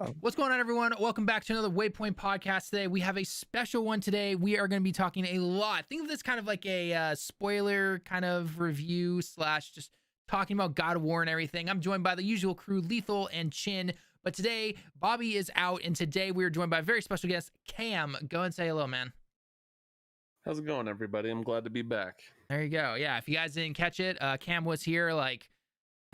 Oh. What's going on, everyone? Welcome back to another Waypoint podcast. Today we have a special one. Today we are going to be talking a lot. Think of this kind of like a spoiler kind of review slash just talking about God of War and everything. I'm joined by the usual crew, Lethal and Chin. But today Bobby is out, and today we are joined by a very special guest, Cam. Go and say hello, man. How's it going, everybody? I'm glad to be back. There you go. Yeah, if you guys didn't catch it, Cam was here like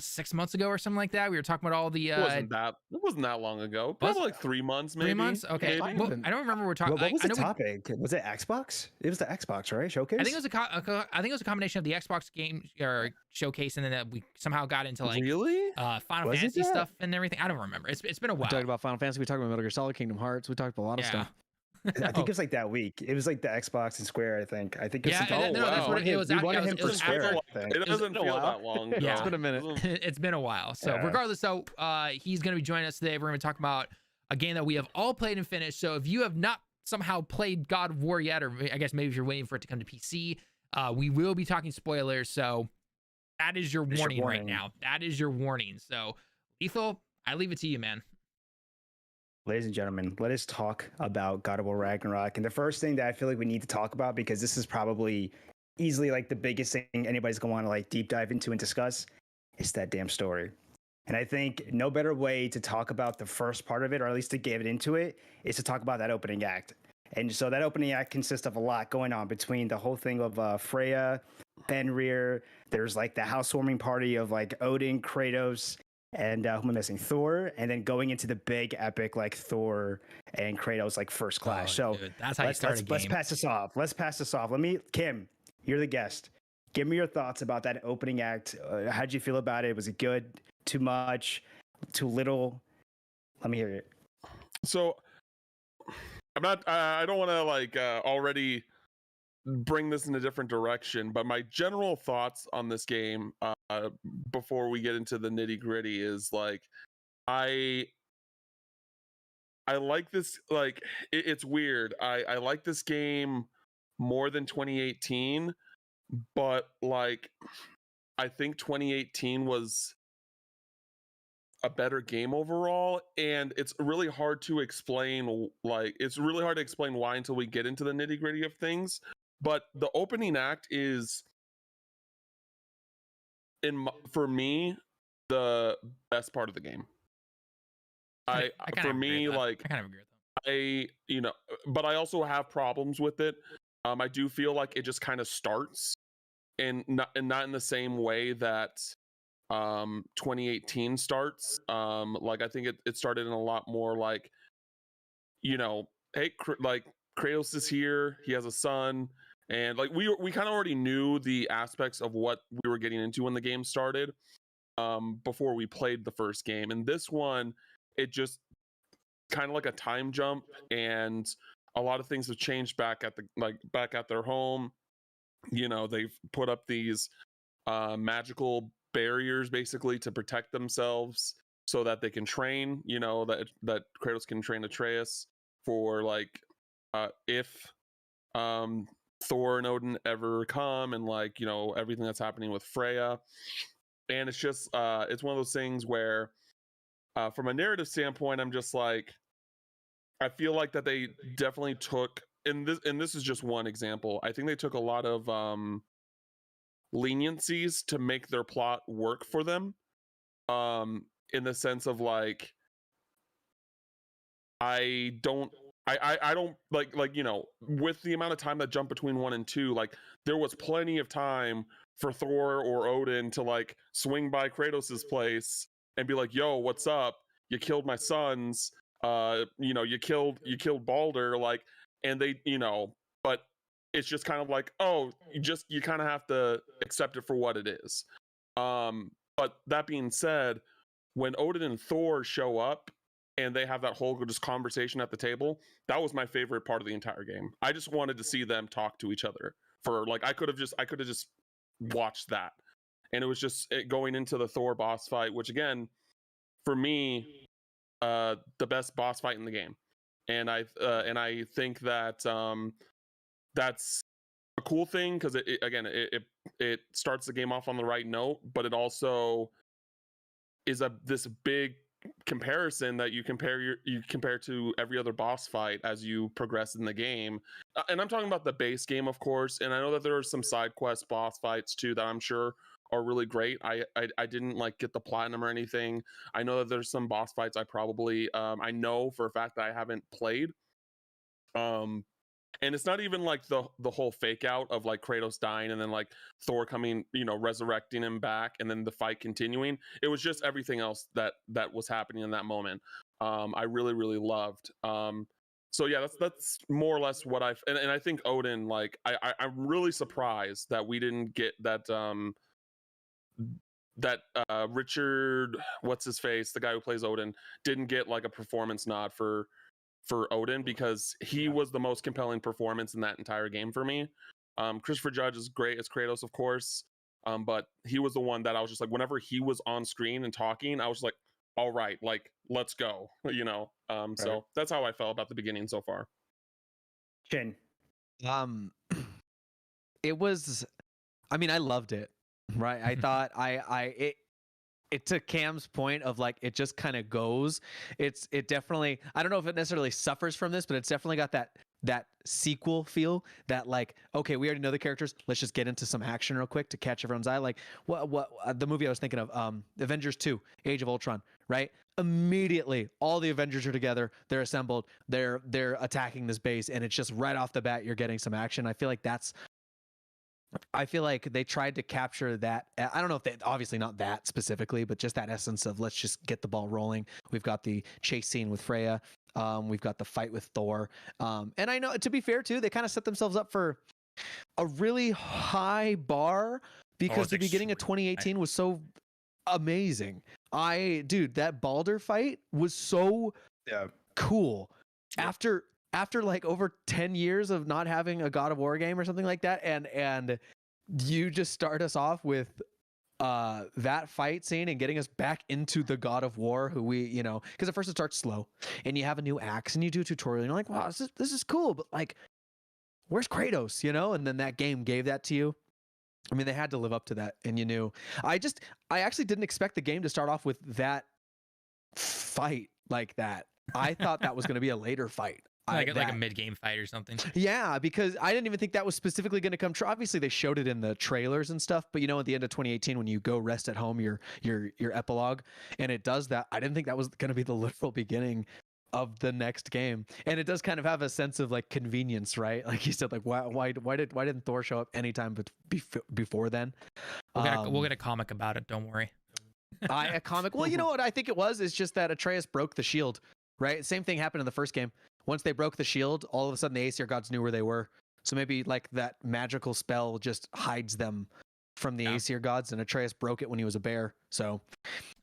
6 months ago or something like that. We were talking about all the It wasn't that long ago. Probably like 3 months, maybe. 3 months. Okay, maybe. well, I don't remember. We're talking. What was the I know topic? Was it Xbox? It was the Xbox, right? Showcase. I think it was a combination of the Xbox game or showcase, and then we somehow got into like Really? Final Was it Fantasy that? stuff and everything. I don't remember. It's been a We while. talked about Final Fantasy. We talked about Metal Gear Solid, Kingdom Hearts. We talked about a lot of stuff. I think it was like that week. It was like the Xbox and Square. I think. I think. It was Yeah, like, no, that's what it was. We wanted him It for was Square. after, I think. It doesn't been a feel while. that long. Yeah. It's been a minute. it's been a while. So Yeah. regardless, he's going to be joining us today. We're going to talk about a game that we have all played and finished. So if you have not somehow played God of War yet, or I guess maybe if you're waiting for it to come to PC, we will be talking spoilers. So that is your warning right now. That is your warning. So Lethal, I leave it to you, man. Ladies and gentlemen, let us talk about God of War Ragnarok. And the first thing that I feel like we need to talk about, because this is probably easily like the biggest thing anybody's going to want to like deep dive into and discuss, is that damn story. And I think no better way to talk about the first part of it, or at least to get into it, is to talk about that opening act. And so that opening act consists of a lot going on between the whole thing of Freya, Fenrir. There's like the housewarming party of like Odin, Kratos, and who am I missing? Thor, and then going into the big epic like Thor and Kratos like first clash. Oh, So dude, that's how you start a game. let's pass this off. Kim, you're the guest. Give me your thoughts about that opening act. How'd you feel about it? Was it good? Too much? Too little? Let me hear it. So I'm not. I don't want to like already bring this in a different direction, but my general thoughts on this game before we get into the nitty gritty is like I like this. Like it's weird. I like this game more than 2018, but like I think 2018 was a better game overall, and it's really hard to explain. Like it's really hard to explain why until we get into the nitty gritty of things. But the opening act is, for me, the best part of the game. I kind for of me, like I kind of agree with that. but I also have problems with it. I do feel like it just kind of starts, and not in the same way that 2018 starts. Like I think it started in a lot more like, hey, like Kratos is here, he has a son, and like we kind of already knew the aspects of what we were getting into when the game started before we played the first game. And this one, it just kind of like a time jump, and a lot of things have changed back at their home. They've put up these magical barriers basically to protect themselves so that they can train, that Kratos can train Atreus for like if Thor and Odin ever come, and like everything that's happening with Freya. And it's just it's one of those things where from a narrative standpoint, I'm just like, I feel like that they definitely took, and this is just one example, I think they took a lot of leniencies to make their plot work for them, in the sense of like I don't like with the amount of time that jumped between 1 and 2, like there was plenty of time for Thor or Odin to like swing by Kratos's place and be like, yo, what's up, you killed my sons, you killed Baldur, like, and they but it's just kind of like, oh, you kind of have to accept it for what it is. But that being said, when Odin and Thor show up and they have that whole just conversation at the table, that was my favorite part of the entire game. I just wanted to see them talk to each other for like, I could have just watched that. And it was just going into the Thor boss fight, which again, for me, the best boss fight in the game. And I think that that's a cool thing, because it starts the game off on the right note, but it also is this big comparison that you compare to every other boss fight as you progress in the game. And I'm talking about the base game, of course, and I know that there are some side quest boss fights too that I'm sure are really great. I didn't like get the platinum or anything. I know that there's some boss fights I probably I know for a fact that I haven't played. And it's not even like the whole fake out of like Kratos dying and then like Thor coming, resurrecting him back and then the fight continuing. It was just everything else that was happening in that moment. I really really loved. So yeah, that's more or less what I've and I think Odin, like I'm really surprised that we didn't get that Richard, what's his face, the guy who plays Odin, didn't get like a performance nod for Odin, because he was the most compelling performance in that entire game for me. Christopher Judge is great as Kratos, of course, but he was the one that I was just like, whenever he was on screen and talking, I was like, all right, like let's go, So that's how I felt about the beginning so far. Chin. It was, I mean, I loved it, right? I thought it took Cam's point of like, it just kind of goes. It definitely, I don't know if it necessarily suffers from this, but it's definitely got that sequel feel, that like, okay, we already know the characters, let's just get into some action real quick to catch everyone's eye. Like what the movie I was thinking of, Avengers 2, Age of Ultron, right? Immediately all the Avengers are together, they're assembled, they're attacking this base, and it's just right off the bat you're getting some action. I feel like they tried to capture that. I don't know if they, obviously not that specifically, but just that essence of let's just get the ball rolling. We've got the chase scene with Freya. We've got the fight with Thor. And I know, to be fair too, they kind of set themselves up for a really high bar, because the beginning of 2018 was so amazing. Dude, that Baldur fight was so cool. After like over 10 years of not having a God of War game or something like that, and you just start us off with that fight scene and getting us back into the God of War, who we, because at first it starts slow and you have a new axe and you do a tutorial and you're like, wow, this is cool, but like, where's Kratos, and then that game gave that to you. I mean, they had to live up to that, and you knew. I actually didn't expect the game to start off with that fight like that. I thought that was going to be a later fight. Like a mid-game fight or something. Yeah, because I didn't even think that was specifically going to come true. Obviously, they showed it in the trailers and stuff, but at the end of 2018, when you go rest at home, your epilogue, and it does that, I didn't think that was going to be the literal beginning of the next game. And it does kind of have a sense of like convenience, right? Like you said, like why didn't Thor show up anytime before then? We'll get a comic about it. Don't worry. A comic. Well, you know what I think it was? It's just that Atreus broke the shield, right? Same thing happened in the first game. Once they broke the shield, all of a sudden the Aesir gods knew where they were. So maybe like that magical spell just hides them from the Aesir gods, and Atreus broke it when he was a bear. So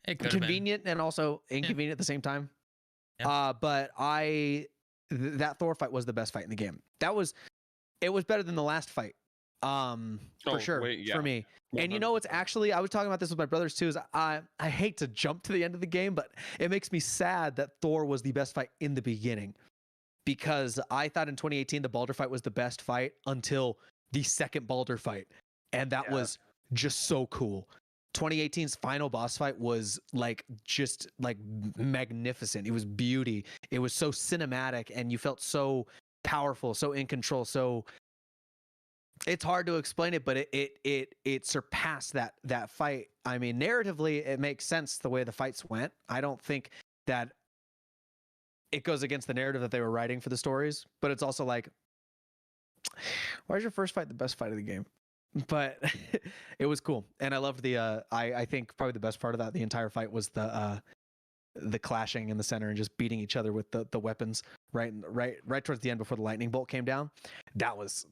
convenient and also inconvenient at the same time. Yeah. But that Thor fight was the best fight in the game. It was better than the last fight. For sure. For me. And it's actually, I was talking about this with my brothers too, is I hate to jump to the end of the game, but it makes me sad that Thor was the best fight in the beginning. Because I thought in 2018 the Baldur fight was the best fight until the second Baldur fight, and that was just so cool. 2018's final boss fight was like just like magnificent. It was beauty. It was so cinematic, and you felt so powerful, so in control. So it's hard to explain it, but it surpassed that fight. I mean, narratively, it makes sense the way the fights went. I don't think that it goes against the narrative that they were writing for the stories, but it's also like, why is your first fight the best fight of the game? But it was cool, and I loved the. I think probably the best part of that, the entire fight, was the clashing in the center and just beating each other with the weapons right towards the end before the lightning bolt came down. That was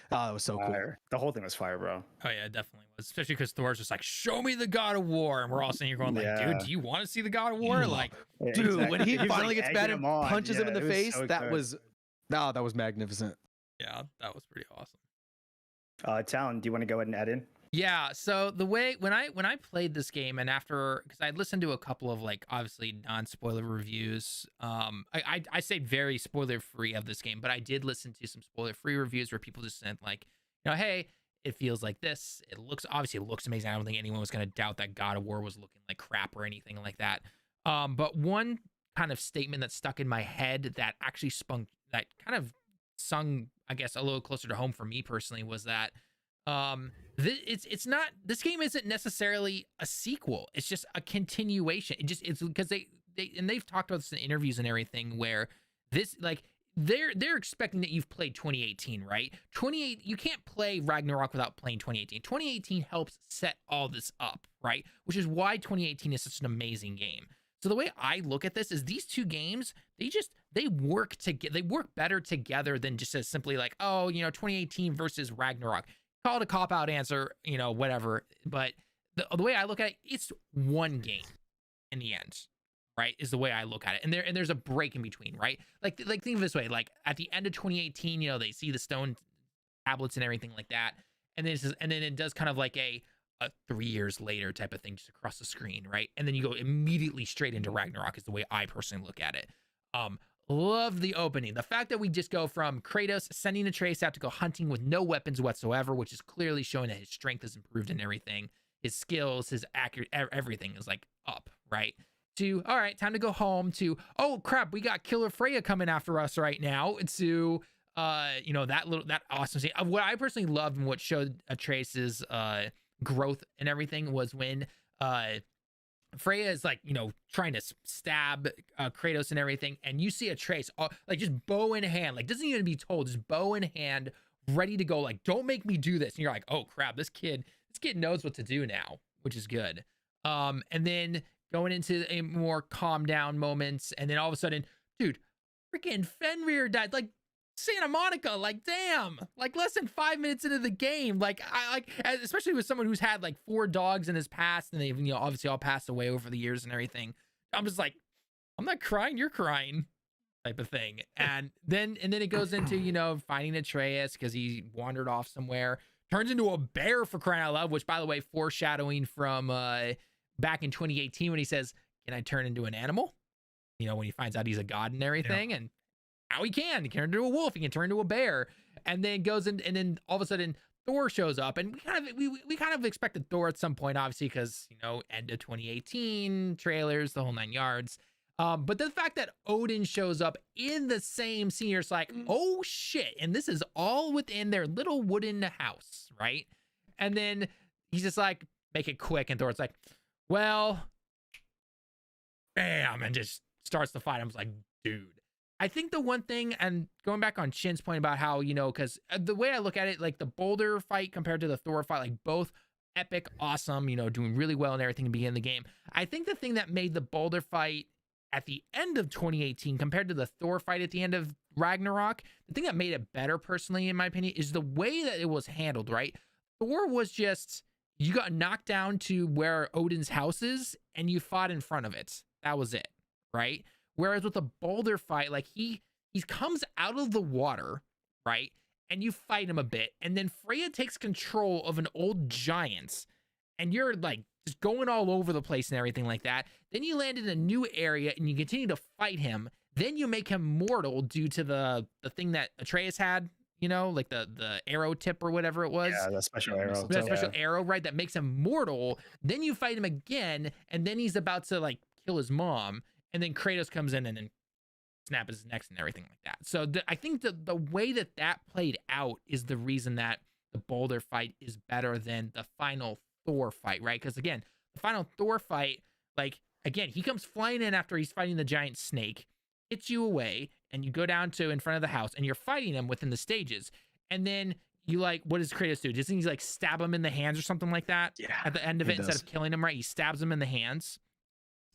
that was so cool. The whole thing was fire, bro. Oh yeah, it definitely was. Especially because Thor's just like, show me the God of War, and we're all sitting here going like, dude, do you want to see the God of War? Like, dude, exactly. When he finally gets mad and punches him in the face, so that was magnificent. Yeah, that was pretty awesome. Tallen, do you want to go ahead and add in? Yeah, so the way when I played this game, and after, because I listened to a couple of like obviously non-spoiler reviews, I stayed very spoiler free of this game, but I did listen to some spoiler free reviews where people just said like, hey, it feels like this. It looks amazing. I don't think anyone was gonna doubt that God of War was looking like crap or anything like that. But one kind of statement that stuck in my head that actually that kind of sung, I guess, a little closer to home for me personally was that it's not, this game isn't necessarily a sequel. It's just a continuation. It's because they've talked about this in interviews and everything where this, like, they're expecting that you've played 2018, right? You can't play Ragnarok without playing 2018. 2018 helps set all this up, right? Which is why 2018 is such an amazing game. So the way I look at this is these two games, they work together. They work better together than just as simply like, oh, 2018 versus Ragnarok. Call it a cop-out answer, whatever. But the way I look at it, it's one game in the end, right? Is the way I look at it. And there's a break in between, right? Like think of it this way, like at the end of 2018, they see the stone tablets and everything like that. And then it does kind of like a 3 years later type of thing just across the screen, right? And then you go immediately straight into Ragnarok is the way I personally look at it. Love the opening. The fact that we just go from Kratos sending Atreus out to go hunting with no weapons whatsoever, which is clearly showing that his strength has improved and everything. His skills, his accurate, everything is like up, right? To, all right, time to go home, to, oh crap, we got Killer Freya coming after us right now, to, that awesome scene. What I personally loved and what showed Atreus's growth and everything was when Freya is like, trying to stab Kratos and everything, and you see Atreus like just bow in hand, like doesn't even be told, just bow in hand, ready to go, like, don't make me do this. And you're like, oh crap, this kid knows what to do now, which is good. And then going into a more calm down moments, and then all of a sudden, dude, freaking Fenrir died, like Santa Monica, like damn, like less than 5 minutes into the game, like I like, especially with someone who's had like 4 dogs in his past, and they've obviously all passed away over the years and everything. I'm just like, I'm not crying, you're crying, type of thing. And then it goes into finding Atreus because he wandered off somewhere, turns into a bear for crying out loud, which by the way, foreshadowing from back in 2018 when he says, "Can I turn into an animal?" When he finds out he's a god and everything, and how he can turn into a wolf, he can turn into a bear, and then goes in, and then all of a sudden Thor shows up, and we kind of expected Thor at some point, obviously, because end of 2018 trailers, the whole 9 yards. But the fact that Odin shows up in the same scene, it's like, oh shit, and this is all within their little wooden house, right? And then he's just like, make it quick, and Thor's like, well, bam, and just starts the fight. I'm just like, dude. I think the one thing, and going back on Shin's point about how, because the way I look at it, like the Boulder fight compared to the Thor fight, like both epic, awesome, doing really well and everything to begin the game. I think the thing that made the Boulder fight at the end of 2018 compared to the Thor fight at the end of Ragnarok, the thing that made it better personally, in my opinion, is the way that it was handled, right? Thor was just, you got knocked down to where Odin's house is and you fought in front of it. That was it, right? Whereas with the Boulder fight, like he comes out of the water, right? And you fight him a bit. And then Freya takes control of an old giant. And you're like just going all over the place and everything like that. Then you land in a new area and you continue to fight him. Then you make him mortal due to the thing that Atreus had, like the arrow tip or whatever it was. Yeah, the special arrow. That special arrow, right? That makes him mortal. Then you fight him again. And then he's about to like kill his mom. And then Kratos comes in and then snaps his neck and everything like that. So I think the way that played out is the reason that the Boulder fight is better than the final Thor fight, right? Because again, the final Thor fight, like, again, he comes flying in after he's fighting the giant snake, hits you away, and you go down to in front of the house, and you're fighting him within the stages. And then you like, what does Kratos do? Doesn't he like stab him in the hands or something like that? Yeah, at the end of it, instead of killing him, right? He stabs him in the hands.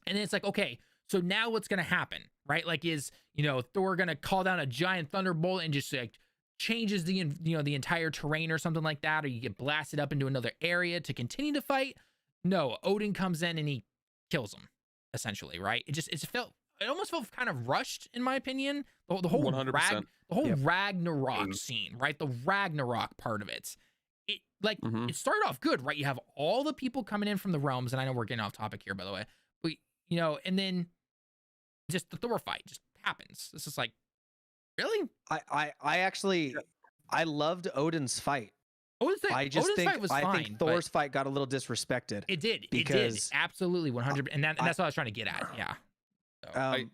And then it's like, okay, so now what's going to happen, right? Like, is, Thor going to call down a giant thunderbolt and just like changes the, the entire terrain or something like that? Or you get blasted up into another area to continue to fight? No, Odin comes in and he kills him, essentially, right? It almost felt kind of rushed, in my opinion. The whole 100%. Ragnarok scene, right? The Ragnarok part of it. It it started off good, right? You have all the people coming in from the realms, and I know we're getting off topic here, by the way, but and then just the Thor fight just happens. It's just like, really? I actually I loved Odin's fight. I just Odin's think fight was I fine, think but Thor's fight got a little disrespected. it did because absolutely 100, and that's what I was trying to get at. Yeah. So,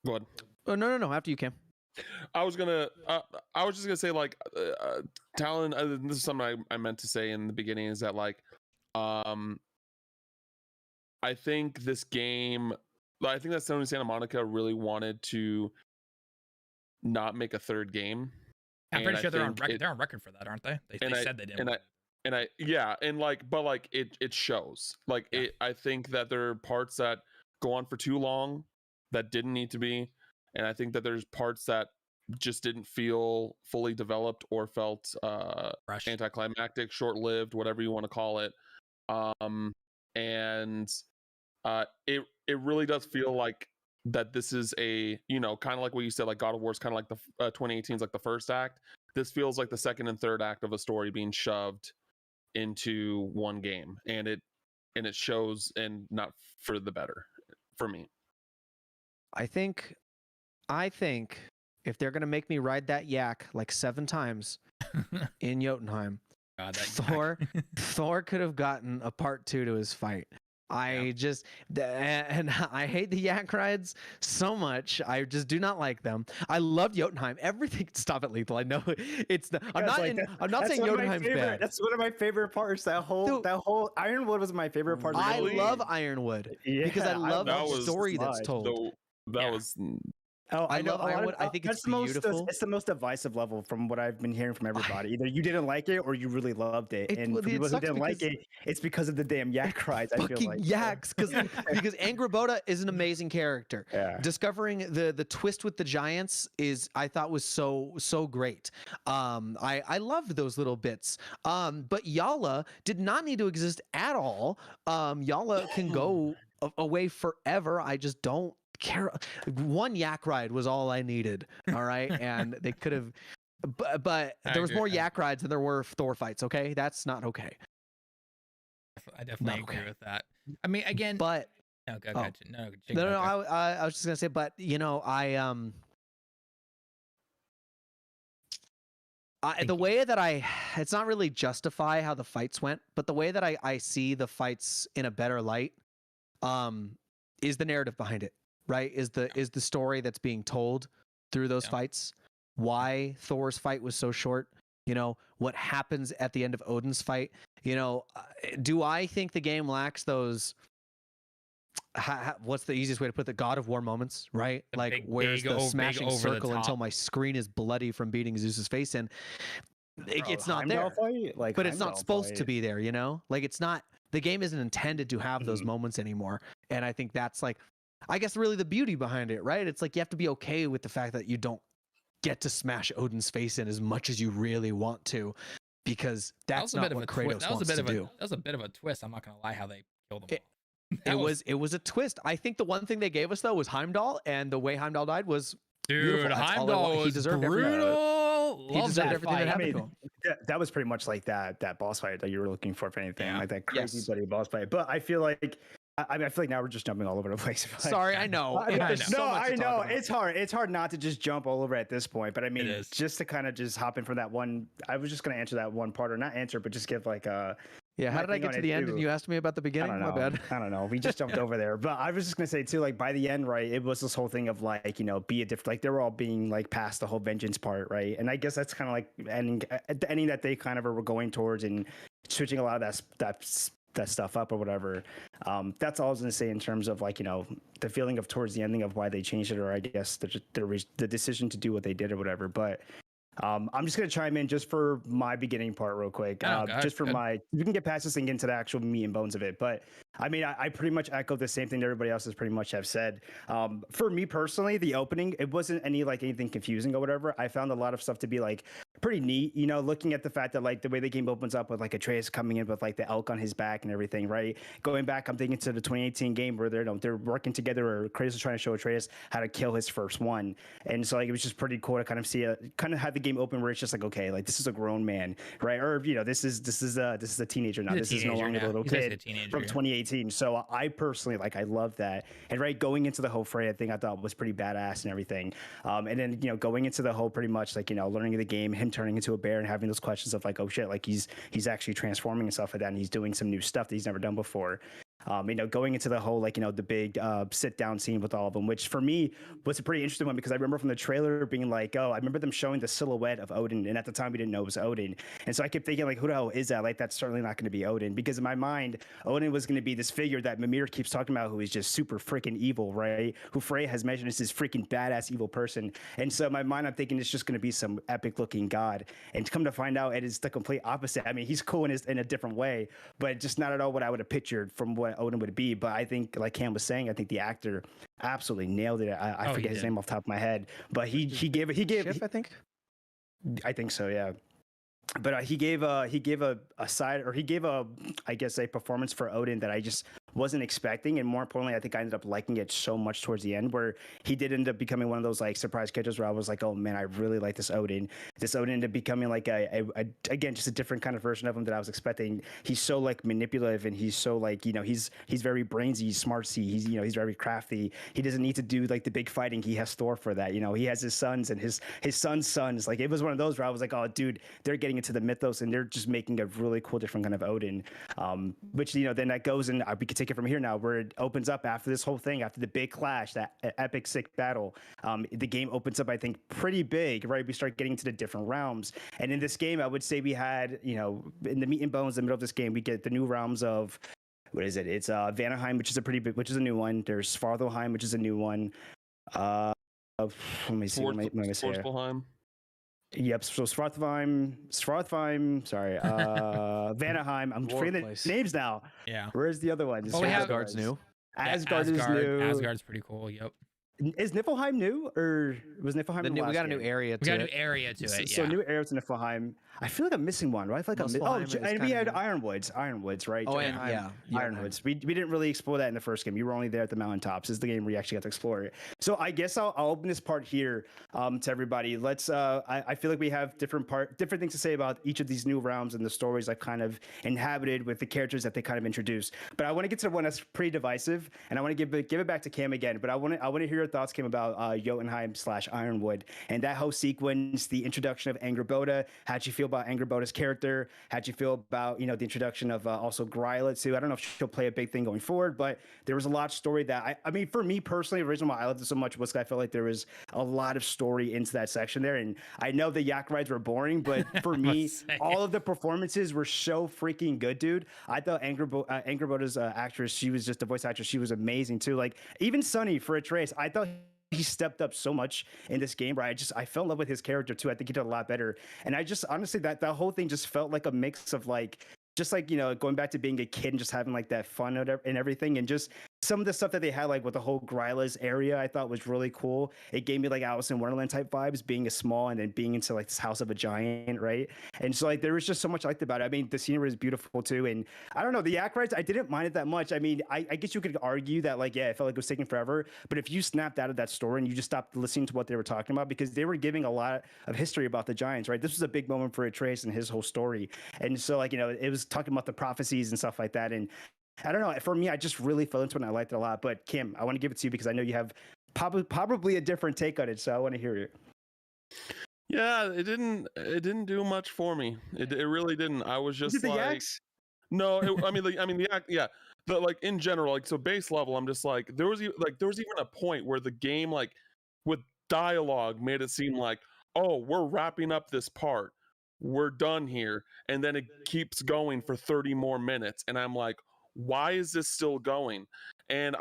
Go ahead. Oh no, after you, Cam. I was just gonna say like, Talon. This is something I meant to say in the beginning is that like, I think this game, I think that Sony Santa Monica really wanted to not make a third game. I'm pretty sure they're on record. They're on record for that, aren't they? They said they didn't. But like it shows. Like I think that there are parts that go on for too long that didn't need to be, and I think that there's parts that just didn't feel fully developed or felt anticlimactic, short-lived, whatever you want to call it. It really does feel like that this is a, kind of like what you said, like God of War is kind of like the 2018 is like the first act. This feels like the second and third act of a story being shoved into one game, and it shows, and not for the better for me. I think if they're gonna make me ride that yak like 7 times in Jotunheim, God, Thor could have gotten a part 2 to his fight. I hate the yak rides so much. I just do not like them. I loved Jotunheim. Everything. Stop it, Lethal. I know it's. I'm not saying Jotunheim's bad. That's one of my favorite parts. That whole Ironwood was my favorite part. I love Ironwood because I love the story that's told. That was. Oh, I love Ironwood. I think it's beautiful. It's the most divisive level from what I've been hearing from everybody. Either you didn't like it or you really loved it. And for people who didn't like it, it's because of the damn yak rides. I feel like yaks, because Angrboda is an amazing character. Yeah. Discovering the twist with the giants I thought was so great. I loved those little bits. But Yala did not need to exist at all. Yala can go away forever. I just don't care. One yak ride was all I needed. All right, and they could have, but there was more yak rides than there were Thor fights. Okay, that's not okay. I definitely agree with that. I mean, again, but no, I was just gonna say, but the way that it's not really justify how the fights went, but the way that I see the fights in a better light, is the narrative behind it. Right, is the story that's being told through those fights. Why Thor's fight was so short. What happens at the end of Odin's fight. Do I think the game lacks those? What's the easiest way to put the God of War moments? Right, like where's the smashing circle until my screen is bloody from beating Zeus's face in. It's not there. But it's not supposed to be there. Like it's not. The game isn't intended to have those moments anymore, and I think that's like. I guess really the beauty behind it, right? It's like you have to be okay with the fact that you don't get to smash Odin's face in as much as you really want to, because that's not what Kratos wants to do. That was a bit of a twist. I'm not gonna lie, how they killed him. It was a twist. I think the one thing they gave us though was Heimdall, and the way Heimdall died was beautiful. Heimdall was brutal. He deserved everything that happened to him. That was pretty much like that boss fight that you were looking for, if anything, like that crazy bloody boss fight. But I feel like. I feel like now we're just jumping all over the place. Sorry, I know. I know. It's hard. It's hard not to just jump all over at this point. But I mean, just to kind of just hop in from that one, I was just going to answer that one part, or not answer, but just give like a. Yeah, how did I get to the end and you asked me about the beginning? My bad. I don't know. We just jumped over there. But I was just going to say too, like by the end, right, it was this whole thing of like, be a different, like they were all being like past the whole vengeance part, right? And I guess that's kind of like the ending that they kind of were going towards and switching a lot of that stuff up or whatever. That's all I was going to say in terms of like, the feeling of towards the ending of why they changed it, or I guess the decision to do what they did or whatever. But I'm just going to chime in just for my beginning part real quick. We can get past this and get into the actual meat and bones of it. But I mean, I pretty much echo the same thing that everybody else has pretty much have said. For me personally, the opening, it wasn't anything confusing or whatever. I found a lot of stuff to be like pretty neat, looking at the fact that like the way the game opens up with like Atreus coming in with like the elk on his back and everything, right? Going back, I'm thinking to the 2018 game where they're working together, or Kratos is trying to show Atreus how to kill his first one. And so like it was just pretty cool to kind of see have the game open where it's just like, okay, like this is a grown man, right? Or this is a teenager now. This is no longer the little kid from 2018. So I personally I love that. And right, going into the whole fray, I thought was pretty badass and everything. And then going into the whole pretty much like learning the game, him him turning into a bear and having those questions of like, oh shit, like he's actually transforming and stuff like that, and he's doing some new stuff that he's never done before. Going into the whole, like, the big sit down scene with all of them, which for me was a pretty interesting one, because I remember from the trailer being like, oh, I remember them showing the silhouette of Odin, and at the time we didn't know it was Odin. And so I kept thinking, like, who the hell is that? Like, that's certainly not going to be Odin, because in my mind, Odin was going to be this figure that Mimir keeps talking about, who is just super freaking evil, right? Who Freya has mentioned is this freaking badass evil person. And so in my mind, I'm thinking it's just going to be some epic looking god. And to come to find out, it is the complete opposite. I mean, he's cool in a different way, but just not at all what I would have pictured from what Odin would be. But I think, like Cam was saying, I think the actor absolutely nailed it. I forget his name off the top of my head, but he gave Schiff, I think so, yeah. But he gave a I guess a performance for Odin that I just wasn't expecting, and more importantly, I think I ended up liking it so much towards the end, where he did end up becoming one of those like surprise characters where I was like, oh man, I really like this Odin. This Odin ended up becoming like again, just a different kind of version of him that I was expecting. He's so like manipulative, and he's so like, he's very brainsy, he's smartsy, he's very crafty. He doesn't need to do like the big fighting. He has Thor for that. He has his sons and his son's sons. Like, it was one of those where I was like, oh dude, they're getting into the mythos, and they're just making a really cool different kind of Odin, which then that goes, and we could take it from here now, where it opens up after this whole thing, after the big clash, that epic sick battle. The game opens up, I think, pretty big, right? We start getting to the different realms, and in this game, I would say we had, in the meat and bones, in the middle of this game, we get the new realms of, what is it? It's Vanaheim, which is which is a new one. There's Svartalfheim, which is a new one. Let me see. Let me see here. Yep. So Svartalfheim. Sorry. Vanaheim. I'm forgetting the names now. Yeah. Where's the other one? Well, Asgard's new. Asgard is new. Asgard's pretty cool. Yep. Is Niflheim new, or was Niflheim the we got a new area to We got it. a new area to it. So new area to Niflheim. I feel like I'm missing one, right? I feel like and we had Ironwoods, right? Oh, and Ironwoods. We didn't really explore that in the first game. You were only there at the mountaintops. This is the game where you actually got to explore it. So I guess I'll open this part here to everybody. Let's. I feel like we have different things to say about each of these new realms and the stories I've kind of inhabited with the characters that they kind of introduced. But I want to get to one that's pretty divisive, and I want to give it back to Cam again. But I want to hear your thoughts, Cam, about Jotunheim/Ironwood and that whole sequence, the introduction of Angrboda. How'd you feel about Angrboda's character? How'd you feel about, the introduction of also Gryla too? I don't know if she'll play a big thing going forward, but there was a lot of story that I mean, for me personally, the reason why I loved it so much was I felt like there was a lot of story into that section there. And I know the yak rides were boring, but for me, all of the performances were so freaking good, dude. I thought Angrboda's actress, she was just a voice actress. She was amazing too. Like, even Sunny for Atreus, I thought he stepped up so much in this game, where I fell in love with his character too. I think he did a lot better. And I just, honestly, that whole thing just felt like a mix of going back to being a kid and just having like that fun and everything. And just some of the stuff that they had, like with the whole Gryla's area, I thought was really cool. It gave me like Alice in Wonderland type vibes, being a small and then being into like this house of a giant, right? And so like there was just so much I liked about it. I mean, the scenery was beautiful too. And I don't know, the yak rides, I didn't mind it that much. I mean, I guess you could argue that like, yeah, it felt like it was taking forever. But if you snapped out of that story and you just stopped listening to what they were talking about, because they were giving a lot of history about the giants, right? This was a big moment for Atreus and his whole story. And so like, it was talking about the prophecies and stuff like that. And I don't know. For me, I just really fell into it and I liked it a lot. But Kim, I want to give it to you because I know you have probably a different take on it. So I want to hear it. Yeah, it didn't do much for me. It really didn't. I was just like, yaks? No, the yak, yeah. But like in general, like, so base level, I'm just like, there was even a point where the game, like with dialogue, made it seem like, oh, we're wrapping up this part, we're done here, and then it keeps going for 30 more minutes, and I'm like, why is this still going? And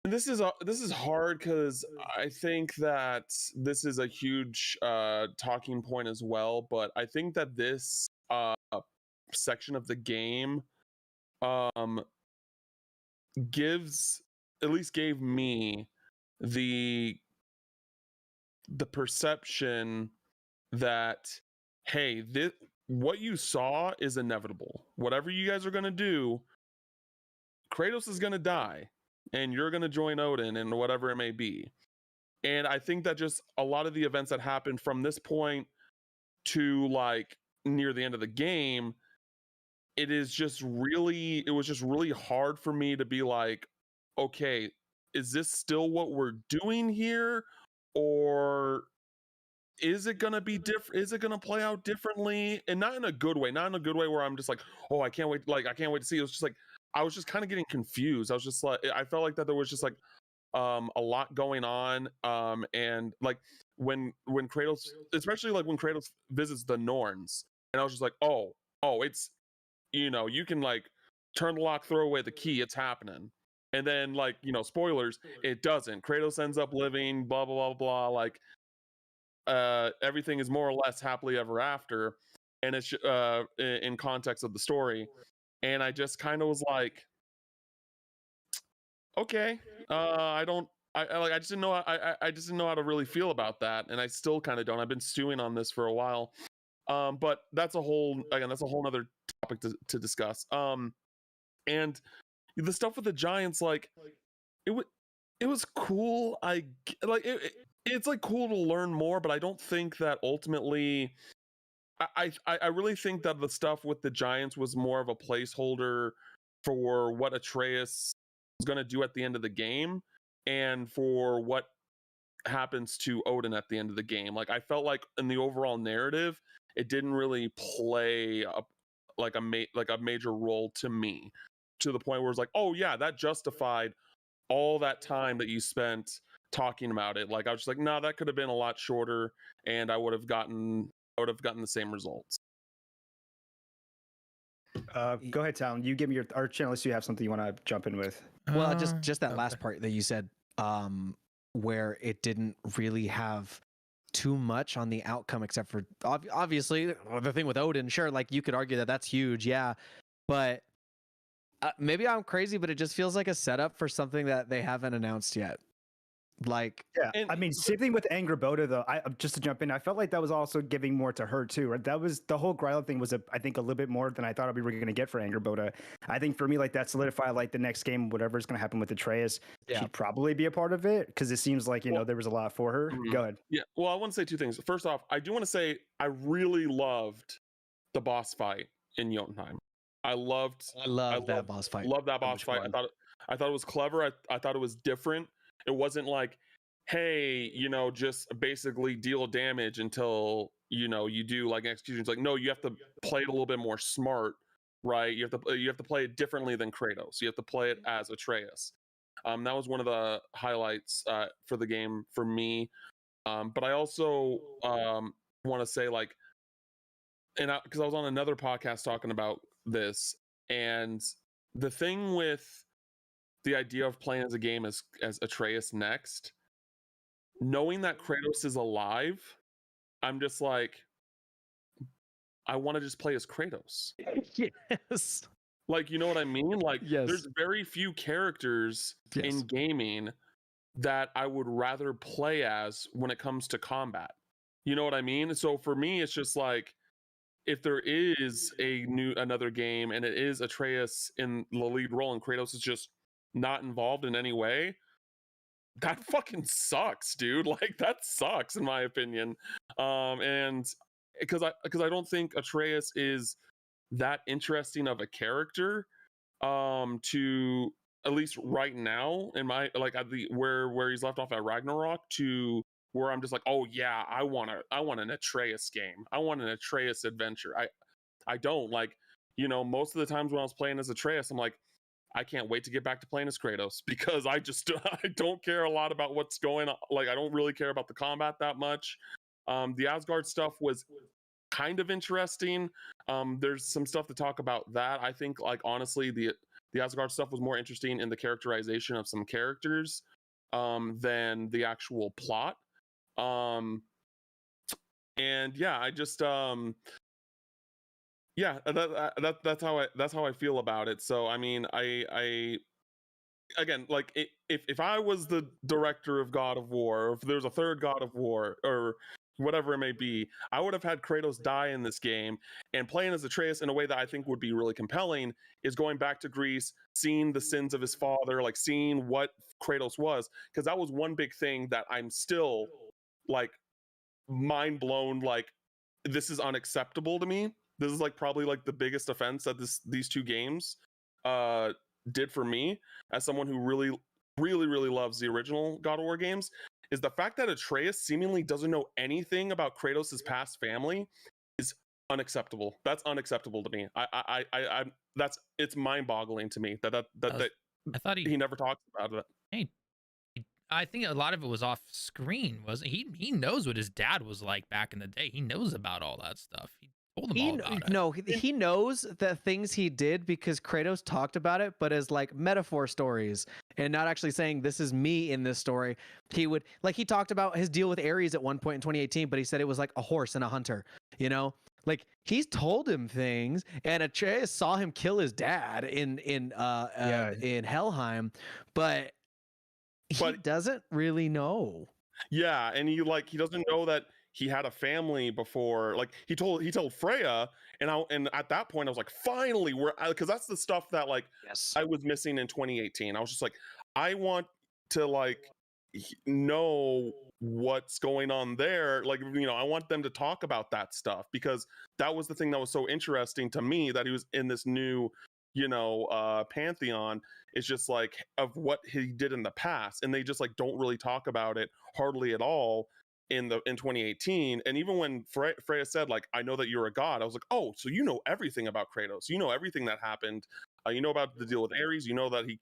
this is hard, because I think that this is a huge talking point as well. But I think that this section of the game gave me the perception that, hey, what you saw is inevitable. Whatever you guys are going to do, Kratos is going to die and you're going to join Odin and whatever it may be. And I think that just a lot of the events that happened from this point to like near the end of the game, it was just really hard for me to be like, okay, is this still what we're doing here? Or is it gonna be different? Is it gonna play out differently? And not in a good way, not in a good way where I'm just like, oh, I can't wait, like I can't wait to see. It was just like I was just kind of getting confused. I was just like, I felt like that there was just like a lot going on, and like when Kratos, especially like when Kratos visits the Norns, and I was just like, oh, it's, you know, you can like turn the lock, throw away the key, it's happening. And then, like, you know, spoilers, it doesn't. Kratos ends up living, blah blah blah blah, like everything is more or less happily ever after, and it's in context of the story. And I just kind of was like, okay, I don't, I just didn't know, I just didn't know how to really feel about that, and I still kind of don't. I've been stewing on this for a while, but that's a whole, again, that's a whole other topic to discuss. And the stuff with the giants, like it was cool. It's like cool to learn more, but I don't think that ultimately. I really think that the stuff with the giants was more of a placeholder for what Atreus is going to do at the end of the game, and for what happens to Odin at the end of the game. Like, I felt like in the overall narrative, it didn't really play like a major role to me, to the point where it's like, oh yeah, that justified all that time that you spent talking about it. Like, I was just like, no, that could have been a lot shorter, and I would have gotten the same results. Go ahead, Talon. You give me our channel list. You have something you want to jump in with? Well, just that Okay. last part that you said, where it didn't really have too much on the outcome, except for obviously the thing with Odin. Sure, like you could argue that that's huge, yeah, but maybe I'm crazy, but it just feels like a setup for something that they haven't announced yet. Like, Yeah, And- I mean, same thing with Angrboda though. Just to jump in, I felt like that was also giving more to her too. Right? That was the whole Gryla thing was I think a little bit more than I thought we were going to get for Angrboda. I think for me, like that solidified like the next game, whatever's going to happen with Atreus, Yeah. she'd probably be a part of it because it seems like there was a lot for her. Mhm. Go ahead. Yeah, well, I want to say two things. First off, I do want to say I really loved the boss fight in Jotunheim. I love that boss fight. Love that So boss much fight. fun. I thought it was clever. I thought it was different. It wasn't like, hey, just basically deal damage until you do like executions. Like, no, you have to play it a little bit more smart, right? You have to play it differently than Kratos. You have to play it as Atreus. That was one of the highlights for the game for me. But I also want to say, like, and because I was on another podcast talking about this, and the thing with the idea of playing as a game as Atreus next, knowing that Kratos is alive, I'm just like, I want to just play as Kratos. Yes. Like, you know what I mean? Like, Yes. there's very few characters in gaming that I would rather play as when it comes to combat. You know what I mean? So for me, it's just like, if there is another game and it is Atreus in the lead role and Kratos is just not involved in any way, that fucking sucks, dude. Like, that sucks in my opinion. And because I don't think Atreus is that interesting of a character, to, at least right now, in my, like, at the where he's left off at Ragnarok, to where I'm just like, oh yeah, I want an Atreus game. I want an Atreus adventure. I don't like, most of the times when I was playing as Atreus, I'm like, I can't wait to get back to playing as Kratos, because I don't care a lot about what's going on. Like, I don't really care about the combat that much. The Asgard stuff was kind of interesting. There's some stuff to talk about that. I think, like, honestly, the Asgard stuff was more interesting in the characterization of some characters than the actual plot. And yeah, I just yeah, that's how I feel about it. So I mean, I again, like, if I was the director of God of War, or if there's a third God of War, or whatever it may be, I would have had Kratos die in this game, and playing as Atreus in a way that I think would be really compelling is going back to Greece, seeing the sins of his father, like seeing what Kratos was, because that was one big thing that I'm still like mind blown. Like, this is unacceptable to me. This is like probably like the biggest offense that these two games did for me, as someone who really loves the original God of War games. is the fact that Atreus seemingly doesn't know anything about Kratos' past family is unacceptable. That's unacceptable to me. It's mind-boggling to me that I thought he never talks about it. Hey, I think a lot of it was off screen, wasn't he? He knows what his dad was like back in the day. He knows about all that stuff. He told him all about it. No, he knows the things he did because Kratos talked about it, but as like metaphor stories and not actually saying this is me in this story. He would he talked about his deal with Ares at one point in 2018, but he said it was like a horse and a hunter, you know? Like he's told him things, and Atreus saw him kill his dad in Helheim, but he doesn't really know. Yeah, and he doesn't know that he had a family before. Like he told Freya, and at that point I was like, finally, because that's the stuff that I was missing in 2018. I was just like, I want to know what's going on there. I want them to talk about that stuff, because that was the thing that was so interesting to me, that he was in this new pantheon. It's just of what he did in the past, and they just don't really talk about it hardly at all in 2018. And even when Freya said I know that you're a god, I was like, oh, so you know everything about Kratos, you know everything that happened, you know about the deal with Ares, you know that he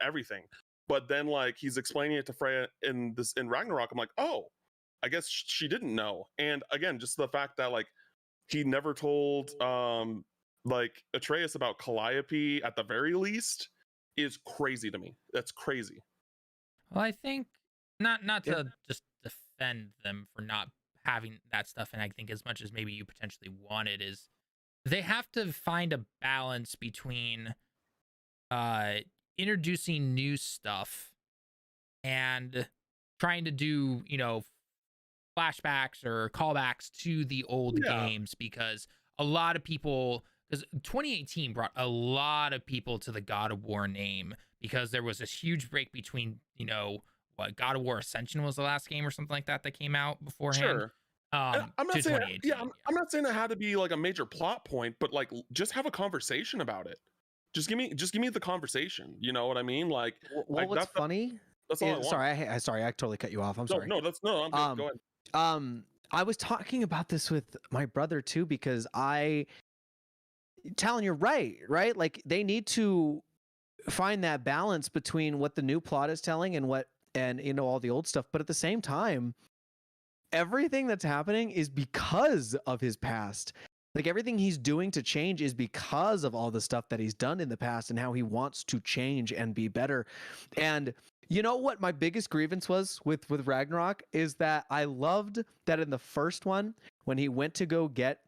everything. But then he's explaining it to Freya in Ragnarok, I'm like, oh, I guess she didn't know. And again, just the fact that he never told Atreus about Calliope at the very least is crazy to me. That's crazy. Well, I think not to just defend them for not having that stuff, and I think as much as maybe you potentially wanted, is they have to find a balance between introducing new stuff and trying to do flashbacks or callbacks to the old games, because a lot of people, because 2018 brought a lot of people to the God of War name, because there was this huge break between God of War Ascension was the last game or something like that came out beforehand. Sure. I'm not saying I'm not saying it had to be a major plot point, but just have a conversation about it. Just give me the conversation. You know what I mean? What's funny? That's all I want. Sorry, I totally cut you off. I'm sorry. No, I'm good. Go ahead. I was talking about this with my brother too, because Tallen, you're right? They need to find that balance between what the new plot is telling and all the old stuff. But at the same time, everything that's happening is because of his past. Everything he's doing to change is because of all the stuff that he's done in the past and how he wants to change and be better. And you know what my biggest grievance was with Ragnarok is that I loved that in the first one, when he went to go get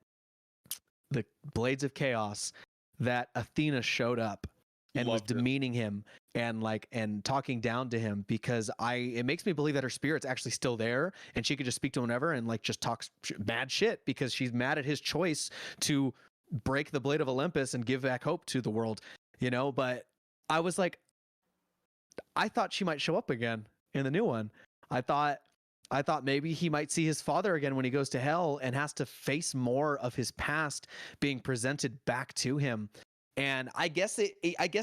the Blades of Chaos, that Athena showed up and was demeaning him and talking down to him, because it makes me believe that her spirit's actually still there and she could just speak to him whenever and just talk mad shit, because she's mad at his choice to break the Blade of Olympus and give back hope to the world, but I was I thought she might show up again in the new one. I thought maybe he might see his father again when he goes to hell and has to face more of his past being presented back to him. And I guess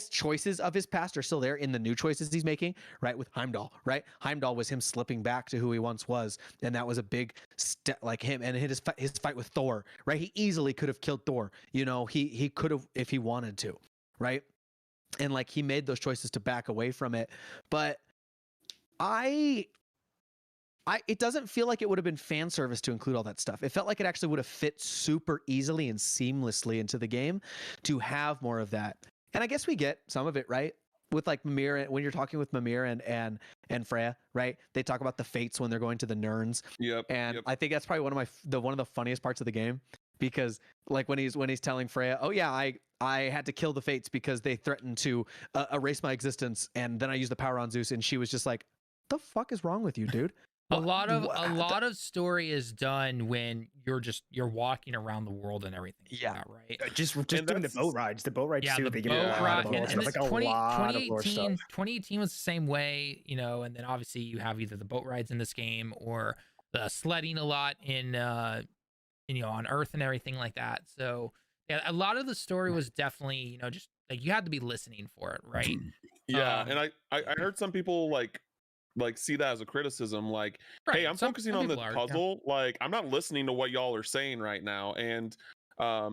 choices of his past are still there in the new choices he's making, right? With Heimdall, right? Heimdall was him slipping back to who he once was, and that was a big step, him and his fight with Thor, right? He easily could have killed Thor, he could have if he wanted to, right? And he made those choices to back away from it, but it doesn't feel like it would have been fan service to include all that stuff. It felt like it actually would have fit super easily and seamlessly into the game to have more of that. And I guess we get some of it, right? With Mimir, when you're talking with Mimir and Freya, right? They talk about the fates when they're going to the Nerns. Yep. And I think that's probably one of the funniest parts of the game, because when he's telling Freya, oh yeah, I had to kill the fates because they threatened to erase my existence, and then I used the power on Zeus, and she was just like, the fuck is wrong with you, dude? A lot of story is done when you're walking around the world and everything. Yeah, like that, right. Just doing the boat rides. The boat rides too. The They boat give ride. a lot of And lore stuff, a lot of lore stuff. 2018 was the same way, and then obviously you have either the boat rides in this game or the sledding a lot in on Earth and everything like that. So yeah, a lot of the story was definitely just you had to be listening for it, right? Yeah, and I heard some people like see that as a criticism. Like, Right. hey, I'm Some focusing on this people are, yeah. puzzle. Like, I'm not listening to what y'all are saying right now. And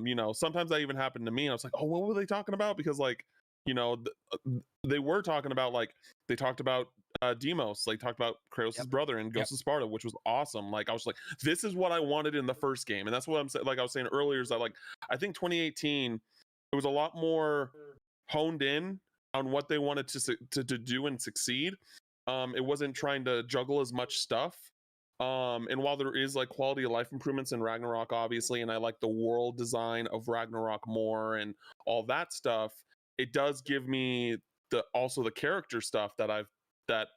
you know, sometimes that even happened to me. I was like, oh, what were they talking about? Because like, you know, they were talking about like they talked about Demos, like talked about Kratos' Yep. brother in Ghost of Sparta, which was awesome. Like I was like, this is what I wanted in the first game, and that's what I'm saying. Like I was saying earlier, is that like I think 2018 it was a lot more honed in on what they wanted to do and succeed. It wasn't trying to juggle as much stuff. And while there is like quality of life improvements in Ragnarok, obviously, and I like the world design of Ragnarok more and all that stuff, it does give me also the character stuff that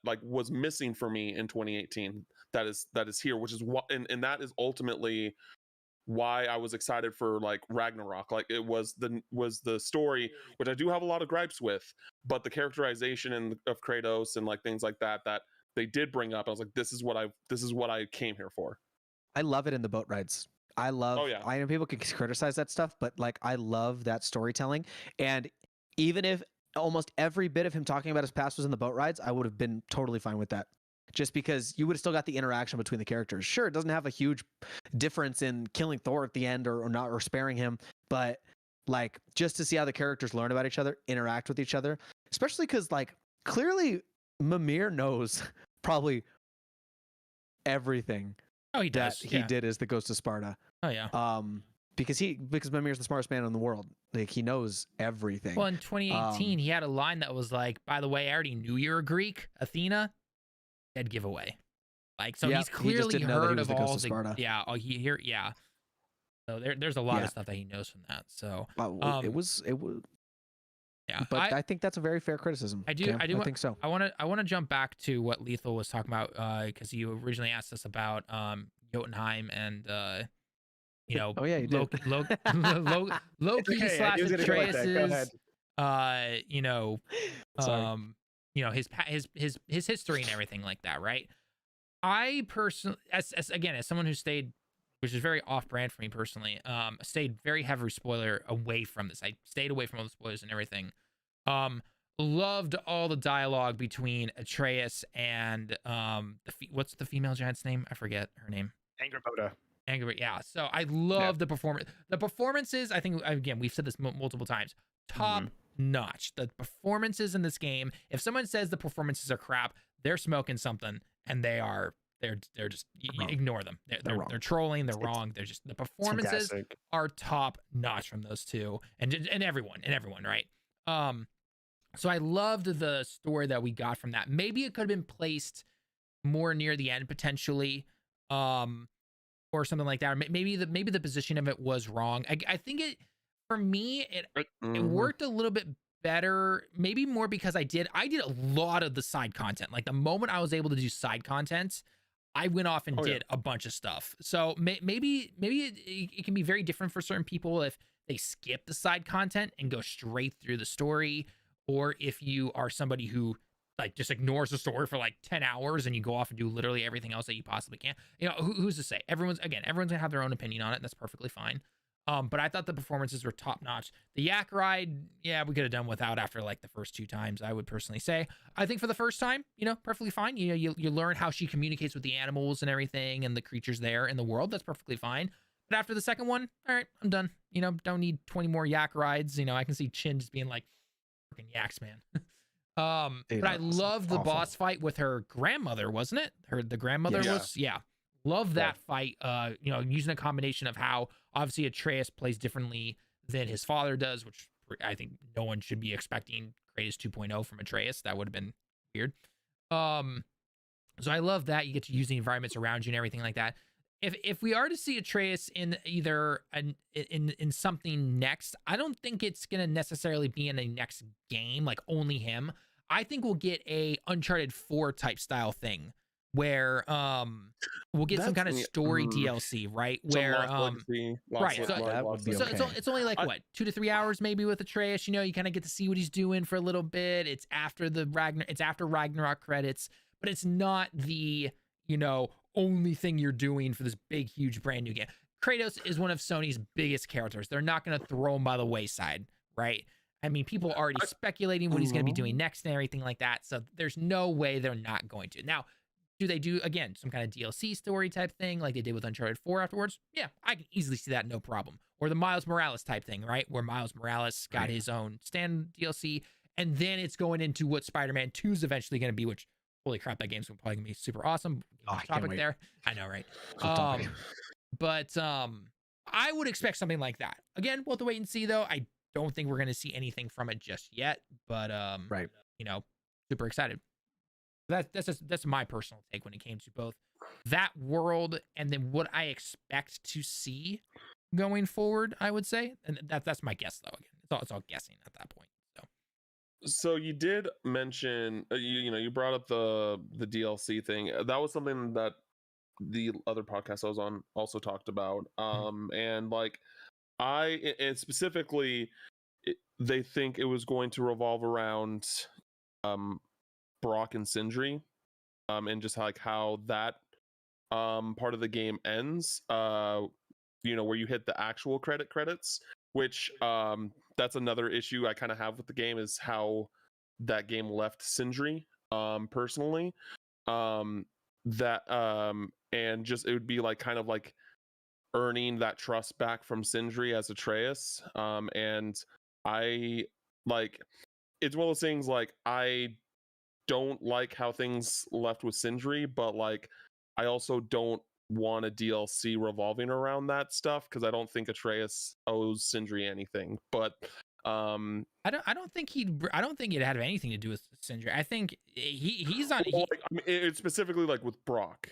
like was missing for me in 2018 that is here, which is what and that is ultimately why I was excited for like Ragnarok. Like it was the story, which I do have a lot of gripes with, but the characterization of Kratos and like things like that they did bring up. I was like, this is what I came here for. I love it in the boat rides. I love. Oh, yeah. I know people can criticize that stuff, but like I love that storytelling. And even if almost every bit of him talking about his past was in the boat rides, I would have been totally fine with that. Just because you would have still got the interaction between the characters. Sure, it doesn't have a huge difference in killing Thor at the end or not or sparing him, but like just to see how the characters learn about each other, interact with each other, especially because like clearly Mimir knows probably everything Oh, he that does. he Yeah. did as the Ghost of Sparta. Oh, yeah. Because Mimir's the smartest man in the world. Like he knows everything. Well, in 2018, he had a line that was like, "By the way, I already knew you're a Greek, Athena." Dead giveaway. Like, so Yep, he's he just clearly didn't know that he heard was of the Ghost all of the Sparta. yeah. Oh, yeah. So there's a lot Yeah. of stuff that he knows from that. So it was. yeah. But I think that's a very fair criticism. I do. Cam. I do. I think so. I want to jump back to what Lethal was talking about because you originally asked us about Jotunheim and you know Oh yeah, you did. Loki okay, I slash knew it was gonna go like that. Go Atreus's you know Sorry. you know his history and everything like that, right? I personally, as someone who stayed, which is very off-brand for me personally, stayed very heavy spoiler away from this. I stayed away from all the spoilers and everything. Loved all the dialogue between Atreus and what's the female giant's name? I forget her name. Angrboda. Yeah. So I love the performance. The performances, I think, again, we've said this multiple times, top notch. The performances in this game, if someone says the performances are crap, they're smoking something, and they're just ignore them. They're trolling. They're wrong. They're just the performances are top notch from those two, and everyone, right? So I loved the story that we got from that. Maybe it could have been placed more near the end potentially, or something like that. Or maybe the position of it was wrong. I think it, for me, it worked a little bit better, maybe more because I did a lot of the side content. Like the moment I was able to do side content, I went off and did a bunch of stuff. So maybe it can be very different for certain people if they skip the side content and go straight through the story, or if you are somebody who like just ignores the story for like 10 hours and you go off and do literally everything else that you possibly can. You know, who's to say? Everyone's gonna have their own opinion on it, and that's perfectly fine. But I thought the performances were top notch. The yak ride, yeah, we could have done without after like the first 2 times, I would personally say. I think for the first time, you know, perfectly fine. You know, you learn how she communicates with the animals and everything and the creatures there in the world. That's perfectly fine. But after the second one, all right, I'm done. You know, don't need 20 more yak rides. You know, I can see Chin just being like, freaking yaks, man. But I love the boss fight with her grandmother, wasn't it? The grandmother was, love that fight. You know, using a combination of how obviously Atreus plays differently than his father does, which I think no one should be expecting Kratos 2.0 from Atreus. That would have been weird. So I love that you get to use the environments around you and everything like that. If we are to see Atreus in either in something next, I don't think it's gonna necessarily be in a next game, like only him. I think we'll get a Uncharted 4 type style thing where we'll get some kind of story DLC, right? Where it's only like what 2 to 3 hours maybe with Atreus. You know, you kind of get to see what he's doing for a little bit. It's after Ragnarok credits, but it's not the, you know, only thing you're doing for this big, huge, brand new game. Kratos is one of Sony's biggest characters. They're not going to throw him by the wayside, right? I mean, people are already speculating what he's going to be doing next and everything like that. So there's no way they're not going to. Now, do they do, again, some kind of DLC story type thing like they did with Uncharted 4 afterwards? Yeah, I can easily see that, no problem. Or the Miles Morales type thing, right? Where Miles Morales got his own stand DLC, and then it's going into what Spider-Man 2 is eventually going to be, which, holy crap, that game's probably going to be super awesome. Topic there. I know, right? But I would expect something like that. Again, we'll have to wait and see, though. I don't think we're going to see anything from it just yet, but you know, super excited. That's my personal take when it came to both that world and then what I expect to see going forward, I would say. And that's my guess, though. Again, it's all guessing at that point. So you did mention you brought up the DLC thing. That was something that the other podcast I was on also talked about. And like and specifically they think it was going to revolve around Brock and Sindri, and just like how that part of the game ends, where you hit the actual credits, which that's another issue I kind of have with the game, is how that game left Sindri, personally, and just it would be like kind of like earning that trust back from Sindri as Atreus, and I like, it's one of those things, like I don't like how things left with Sindri, but like I also don't want a DLC revolving around that stuff, because I don't think Atreus owes Sindri anything. But I don't think it had anything to do with Sindri. I think he's on. It's specifically like with Brock.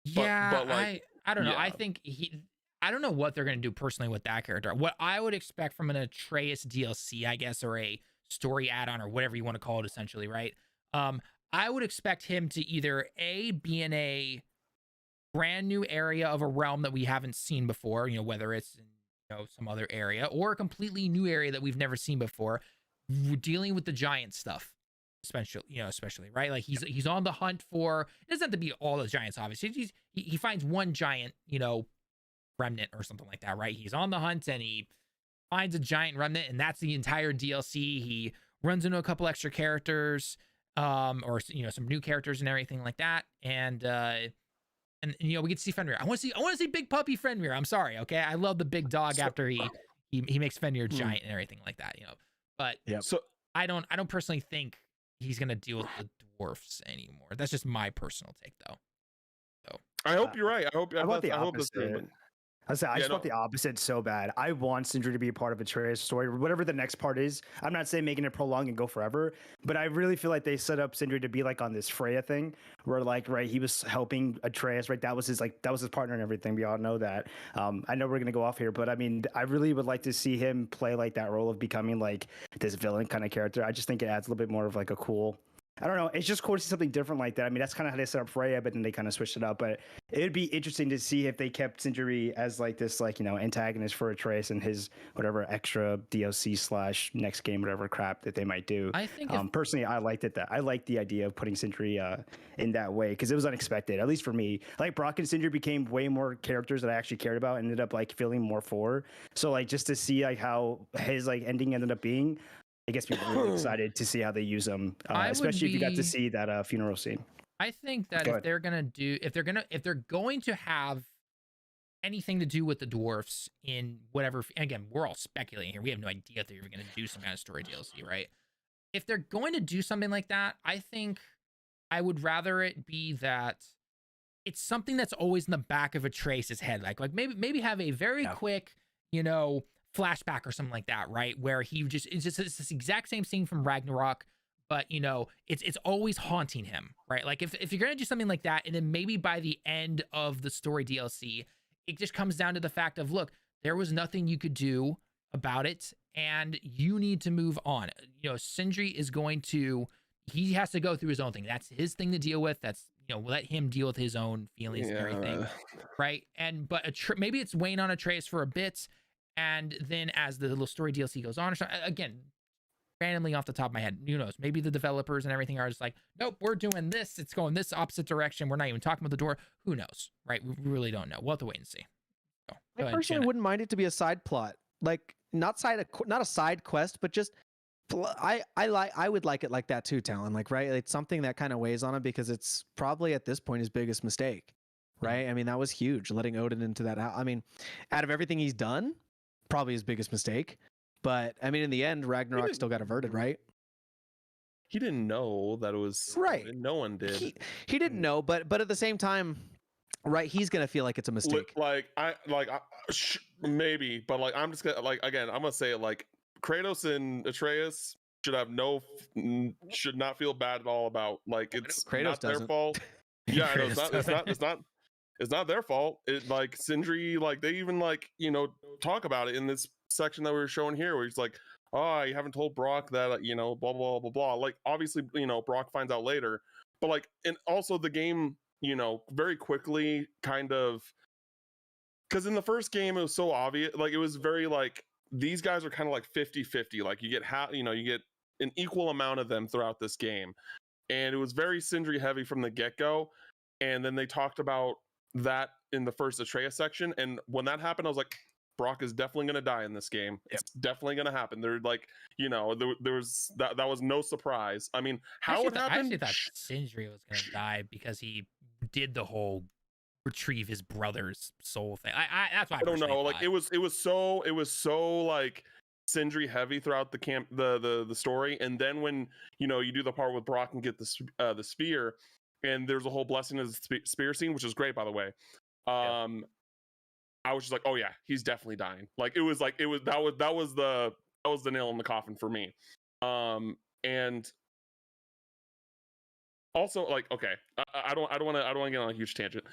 Yeah, but like, I don't know. yeah. I think I don't know what they're gonna do personally with that character. What I would expect from an Atreus DLC, I guess, or a story add-on, or whatever you want to call it, essentially, right? I would expect him to either be in a brand new area of a realm that we haven't seen before, whether it's in some other area, or a completely new area that we've never seen before, dealing with the giant stuff, especially right. Like he's on the hunt for. It doesn't have to be all the giants, obviously. He finds one giant, remnant or something like that, right? He's on the hunt and he finds a giant remnant, and that's the entire DLC. He runs into a couple extra characters, or some new characters and everything like that, and we get to see Fenrir. I want to see big puppy Fenrir. I'm sorry, okay? I love the big dog after he makes Fenrir giant and everything like that, But so I don't personally think he's gonna deal with the dwarfs anymore. That's just my personal take, though. So I hope you're right. I hope the I hope that's opposite. I just want the opposite so bad. I want Sindri to be a part of Atreus' story, whatever the next part is. I'm not saying making it prolong and go forever, but I really feel like they set up Sindri to be like on this Freya thing, where like, right, he was helping Atreus, right? That was his partner and everything. We all know that. I know we're gonna go off here, but I mean, I really would like to see him play like that role of becoming like this villain kind of character. I just think it adds a little bit more of like a cool. I don't know. It's just cool to see something different like that. I mean, that's kind of how they set up Freya, but then they kind of switched it up. But it'd be interesting to see if they kept Sindri as like this, like, antagonist for Atreus and his whatever extra DLC / next game, whatever crap that they might do. I think personally, I liked it. I liked the idea of putting Sindri in that way, because it was unexpected, at least for me. Like Brock and Sindri became way more characters that I actually cared about, and ended up like feeling more for. So like just to see like how his like ending ended up being. It gets me really excited to see how they use them, especially if you got to see that funeral scene. I think that if they're going to have anything to do with the dwarfs in whatever, and again, we're all speculating here. We have no idea if they're even going to do some kind of story DLC, right? If they're going to do something like that, I think I would rather it be that it's something that's always in the back of Atreus' head, like maybe have a very quick, flashback or something like that, right? Where it's this exact same scene from Ragnarok, but it's always haunting him, right? Like if you're gonna do something like that, and then maybe by the end of the story DLC, it just comes down to the fact of, look, there was nothing you could do about it, and you need to move on. Sindri he has to go through his own thing. That's his thing to deal with. That's let him deal with his own feelings and everything, right? But maybe it's weighing on Atreus for a bit. And then as the little story DLC goes on, again, randomly off the top of my head, who knows? Maybe the developers and everything are just like, nope, we're doing this. It's going this opposite direction. We're not even talking about the door. Who knows, right? We really don't know. We'll have to wait and see. I personally wouldn't mind it to be a side plot. Like, not a side quest, but just I would like it like that too, Talon. Like, right, it's something that kind of weighs on him because it's probably at this point his biggest mistake, right? I mean, that was huge, letting Odin into that. I mean, out of everything he's done, probably his biggest mistake. But I mean, in the end, Ragnarok still got averted, right? He didn't know that it was right. No one did. He didn't know, but at the same time, right? He's gonna feel like it's a mistake. Maybe, but like I'm just gonna I'm gonna say it like Kratos and Atreus should not feel bad at all about it's Kratos not doesn't. their fault. Yeah, it's not their fault. It like Sindri, like they even talk about it in this section that we were showing here where he's like, oh, you haven't told Brock that blah blah blah blah. Like obviously Brock finds out later, but and also the game very quickly kind of, because in the first game it was so obvious, it was very these guys are kind of 50-50, you get you get an equal amount of them throughout this game, and it was very Sindri heavy from the get-go. And then they talked about that in the first Atreus section, and when that happened I was like, Brock is definitely going to die in this game. Yep. It's definitely going to happen. They're there was that was no surprise. I mean, how it happened? I actually thought Sindri was going to die because he did the whole retrieve his brother's soul thing. That's why I don't know. It was so Sindri heavy throughout the camp, the story, and then when you do the part with Brock and get the spear, and there's a whole blessing of the spear scene, which is great, by the way. I was just like, oh yeah, he's definitely dying. That was the nail in the coffin for me. And also okay, I don't want to get on a huge tangent,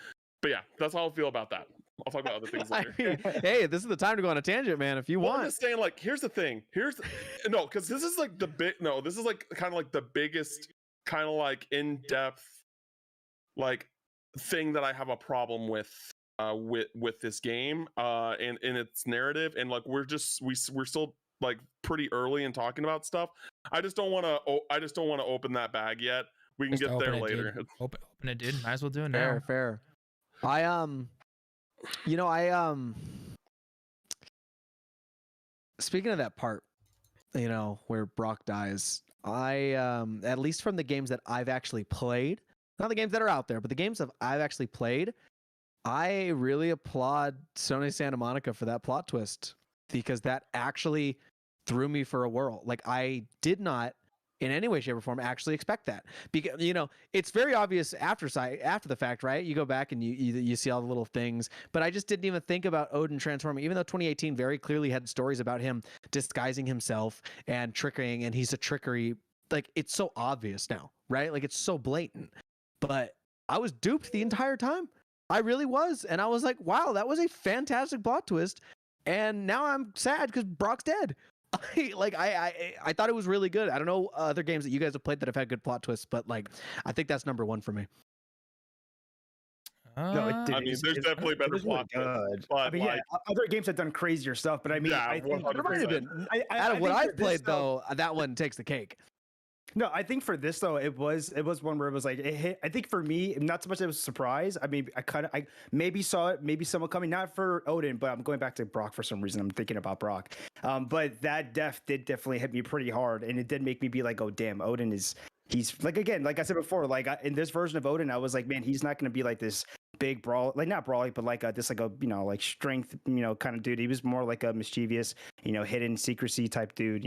but yeah, that's how I feel about that. I'll talk about other things later. Hey, this is the time to go on a tangent, man. If you want. I'm just saying, here's the thing. Because this is this is kind of the biggest kind of in-depth thing that I have a problem with this game and in its narrative, and we're still pretty early in talking about stuff. I just don't want to open that bag yet. We can get there later. Dude. Open it, dude. Might as well do it now. Fair. Speaking of that part, where Brock dies, at least from the games that I've actually played, not the games that are out there, but the games that I've actually played, I really applaud Sony Santa Monica for that plot twist, because that actually threw me for a whirl. I did not in any way, shape, or form actually expect that, because it's very obvious after the fact, right? You go back and you see all the little things, but I just didn't even think about Odin transforming, even though 2018 very clearly had stories about him disguising himself and tricking, and he's a trickery. It's so obvious now, right? It's so blatant. But I was duped the entire time. I really was, and I was like, wow, that was a fantastic plot twist, and now I'm sad because Brock's dead. I thought it was really good. I don't know other games that you guys have played that have had good plot twists, but I think that's number one for me. No, it did. I mean, there's definitely better plot twists. But other games have done crazier stuff. But I mean, I think it might have been. Out of what I've played, though, that one takes the cake. No, I think for this though, it was one where it was it hit. I think for me, not so much it was a surprise. I mean, I maybe saw it, maybe someone coming, not for Odin, but I'm going back to Brock for some reason. I'm thinking about Brock. But that death did definitely hit me pretty hard, and it did make me be like, oh damn, Odin he's again, like I said before, in this version of Odin, I was like, man, he's not going to be this big brawl, not brawly, but this strength, kind of dude. He was more like a mischievous, hidden secrecy type dude,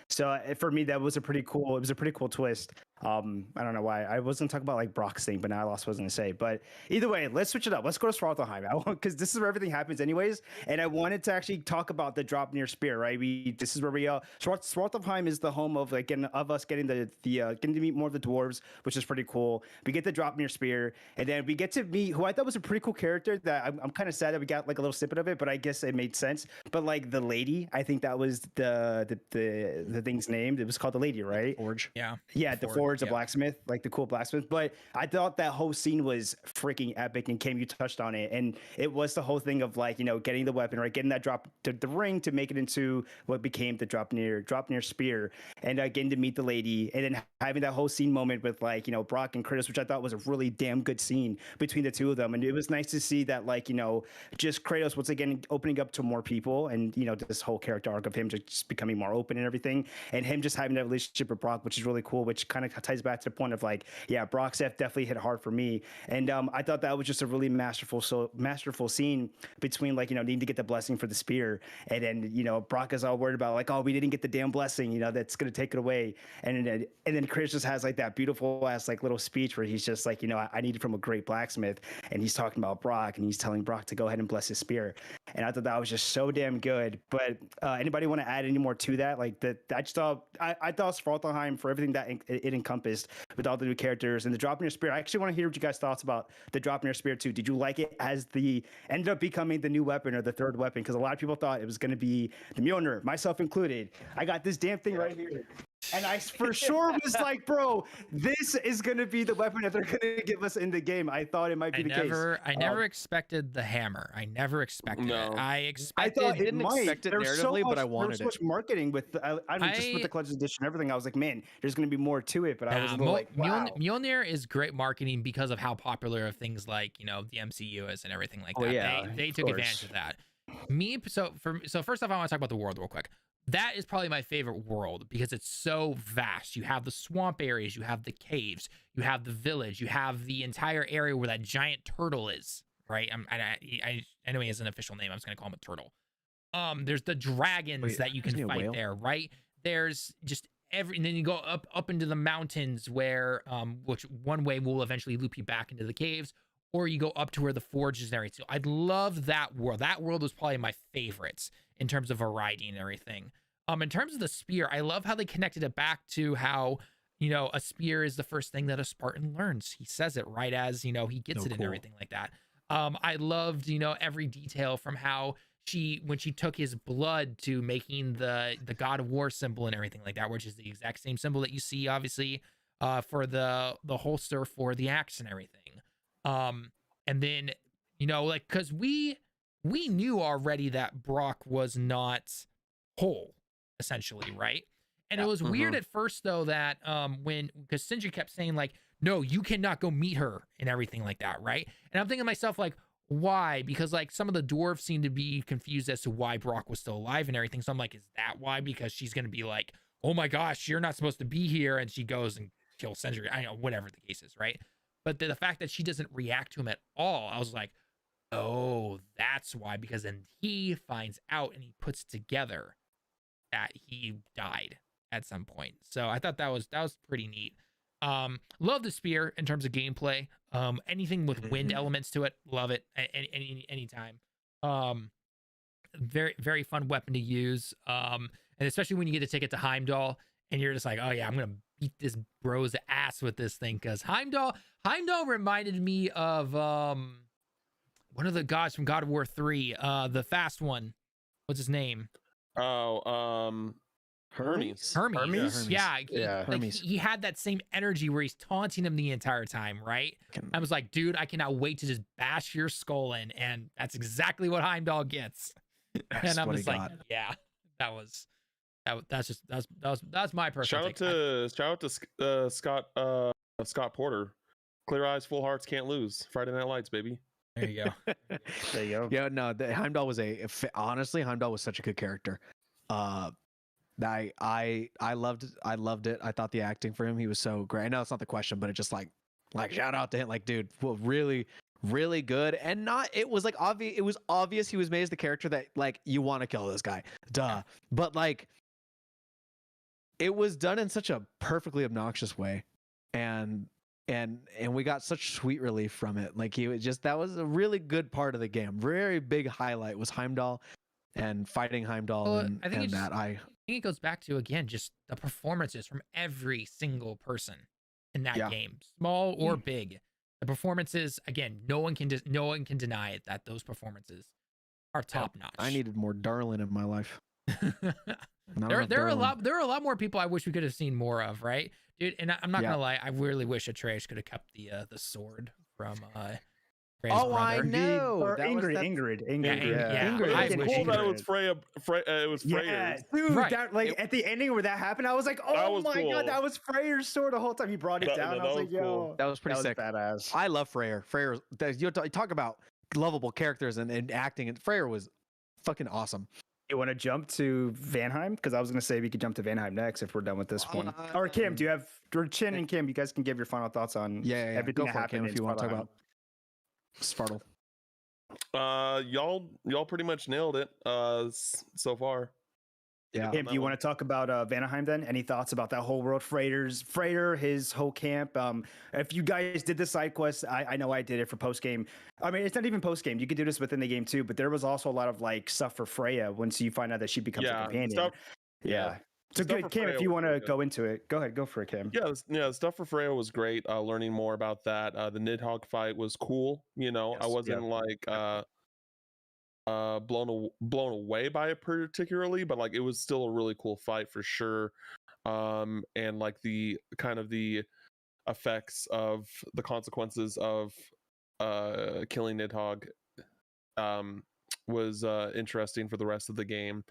So for me, that was a pretty cool twist. I don't know why I wasn't talking about Brock's thing, but now I lost what I was going to say. But either way, let's switch it up. Let's go to Svartalfheim, because this is where everything happens anyways. And I wanted to actually talk about the drop near spear, right? This is where Svartalfheim is the home of getting to meet more of the dwarves, which is pretty cool. We get the drop near spear, and then we get to meet who I thought was a pretty cool character that I'm kind of sad that we got a little snippet of it, but I guess it made sense. But the lady, I think that was the thing's named. It was called the lady, right? Yeah. The Forge. Yeah, the Forge. towards a blacksmith, like the cool blacksmith. But I thought that whole scene was freaking epic. And Cam, you touched on it, and it was the whole thing of like, you know, getting the weapon, right, getting that drop to the ring to make it into what became the drop near spear, and getting to meet the lady, and then having that whole scene moment with like, you know, Brock and Kratos, which I thought was a really damn good scene between the two of them. And it was nice to see that, like, you know, just Kratos once again opening up to more people, and you know, this whole character arc of him just becoming more open and everything, and him just having that relationship with Brock, which is really cool, which kind of ties back to the point of like, yeah, Brock's F definitely hit hard for me. And I thought that was just a really masterful scene between, like, you know, needing to get the blessing for the spear, and then, you know, Brock is all worried about like, oh, we didn't get the damn blessing, you know, that's gonna take it away. And then Kratos just has like that beautiful ass like little speech where he's just like, you know, I need it from a great blacksmith, and he's talking about Brock, and he's telling Brock to go ahead and bless his spear. And I thought that was just so damn good. But anybody want to add any more to that? Like that, I just thought I thought Svartalheim, for everything that it encompassed with all the new characters and the drop in your spear. I actually want to hear what you guys thoughts about the drop in your spear too. Did you like it as the ended up becoming the new weapon or the third weapon? Because a lot of people thought it was going to be the Mjolnir, myself included. I got this damn thing right here. And I for sure was like, bro, this is going to be the weapon that they're going to give us in the game. I thought it might be the case. I never expected the hammer. I never expected it. I thought it didn't might. expect it There's narratively, but I there wanted was so much marketing with, just with the collector's edition and everything. I was like, man, there's going to be more to it. But I was a little like, wow. Mjolnir is great marketing because of how popular of things like, you know, the MCU is and everything like that. Yeah, they took advantage of that. So first off, I want to talk about the world real quick. That is probably my favorite world because it's so vast. You have the swamp areas, you have the caves, you have the village, you have the entire area where that giant turtle is, right? I know he has an official name. I'm just gonna call him a turtle. There's the dragons that you can fight there, right? There's just and then you go up into the mountains where which one way will eventually loop you back into the caves, or you go up to where the forge is and everything. So I love that world. That world was probably my favorites in terms of variety and everything. In terms of the spear, I love how they connected it back to how, you know, a spear is the first thing that a Spartan learns. He says it right as, you know, he gets it and everything like that. I loved, you know, every detail from how when she took his blood to making the God of War symbol and everything like that, which is the exact same symbol that you see, obviously, for the holster for the axe and everything. And then, you know, like, because we knew already that Brock was not whole, essentially, right? And it was weird at first, though, that because Sindri kept saying like, no, you cannot go meet her and everything like that, right? And I'm thinking to myself like, why? Because like some of the dwarves seem to be confused as to why Brock was still alive and everything. So I'm like, is that why? Because she's gonna be like, oh my gosh, you're not supposed to be here, and she goes and kills Sindri. I know, whatever the case is, right? But the fact that she doesn't react to him at all, I was like, oh, that's why. Because then he finds out and he puts together that he died at some point. So I thought that was pretty neat. Love the spear in terms of gameplay. Anything with wind elements to it, love it. Anytime. Very, very fun weapon to use. And especially when you get to take it to Heimdall and you're just like, oh yeah, I'm gonna beat this bro's ass with this thing. Because Heimdall reminded me of one of the gods from God of War 3, the fast one. What's his name? Hermes. Yeah, Hermes. He had that same energy where he's taunting him the entire time, right? I was like, dude, I cannot wait to just bash your skull in, and that's exactly what Heimdall gets. And I'm just like, yeah, that's my personal Shout out to Scott Porter. Clear eyes, full hearts, can't lose. Friday Night Lights, baby. There you go. There you go. Yeah, no, Heimdall was honestly, Heimdall was such a good character. I loved it. I thought the acting for him, he was so great. I know it's not the question, but it just like shout out to him, like, dude, well, really, really good. And it was obvious he was made as the character that like you want to kill this guy, duh. But like it was done in such a perfectly obnoxious way, and we got such sweet relief from it. Like that was a really good part of the game. Very big highlight was Heimdall and fighting Heimdall. Well, and I think I think it goes back to, again, just the performances from every single person in that game, small or big. The performances, again, no one can deny it that those performances are top notch. I needed more Darlin in my life. There are a lot more people I wish we could have seen more of, right, dude? And I'm not gonna lie, I really wish Atreus could have kept the sword from Freya's Oh, brother. I know. Or That was Ingrid. Yeah, But I it was wish cool that it Ingrid. was Freya. It was Yeah, Freya's. dude, Right. that like at the ending where that happened, I was like, oh was my cool. god, that was Freyr's sword the whole time. He brought it That- down. that I was was like, yo, cool. That was pretty sick. Badass. I love Freyr. Freyr, you talk about lovable characters and acting, and Freyr was fucking awesome. You want to jump to Vanheim? Because I was gonna say we could jump to Vanheim next if we're done with this one. Or Kim, do you have or Chin and Kim? You guys can give your final thoughts on everything Go that for it, happened Kim, if you want to talk about Spartle. Y'all pretty much nailed it so far. Yeah. Kim, do you want to talk about Vanaheim then? Any thoughts about that whole world? Freyr, his whole camp. If you guys did the side quest, I know I did it for post game. I mean, it's not even post game. You could do this within the game too. But there was also a lot of like stuff for Freya once you find out that she becomes a companion. So good, Kim. If you want to go into it, go ahead. Go for it, Kim. Yeah, the stuff for Freya was great. Learning more about that. The Nidhogg fight was cool. You know, I wasn't like blown away by it particularly, but like it was still a really cool fight for sure. And like the kind of the effects of the consequences of killing Nidhogg was interesting for the rest of the game.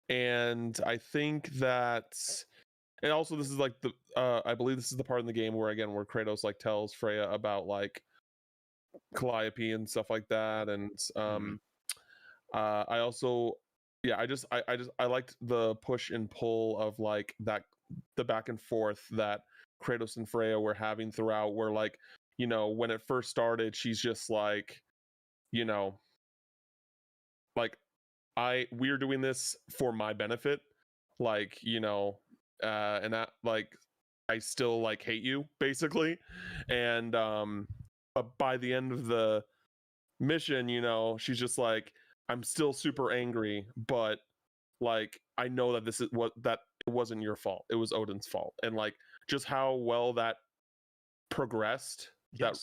And I think that, and also this is like the I believe this is the part in the game where Kratos like tells Freya about like Calliope and stuff like that. And I also I liked the push and pull of like that, the back and forth that Kratos and Freya were having throughout, where like, you know, when it first started, she's just like, you know, like we're doing this for my benefit, like, you know, and that like I still like hate you basically. And but by the end of the mission, you know, she's just like, I'm still super angry, but like I know that that it wasn't your fault, it was Odin's fault. And like just how well that progressed, that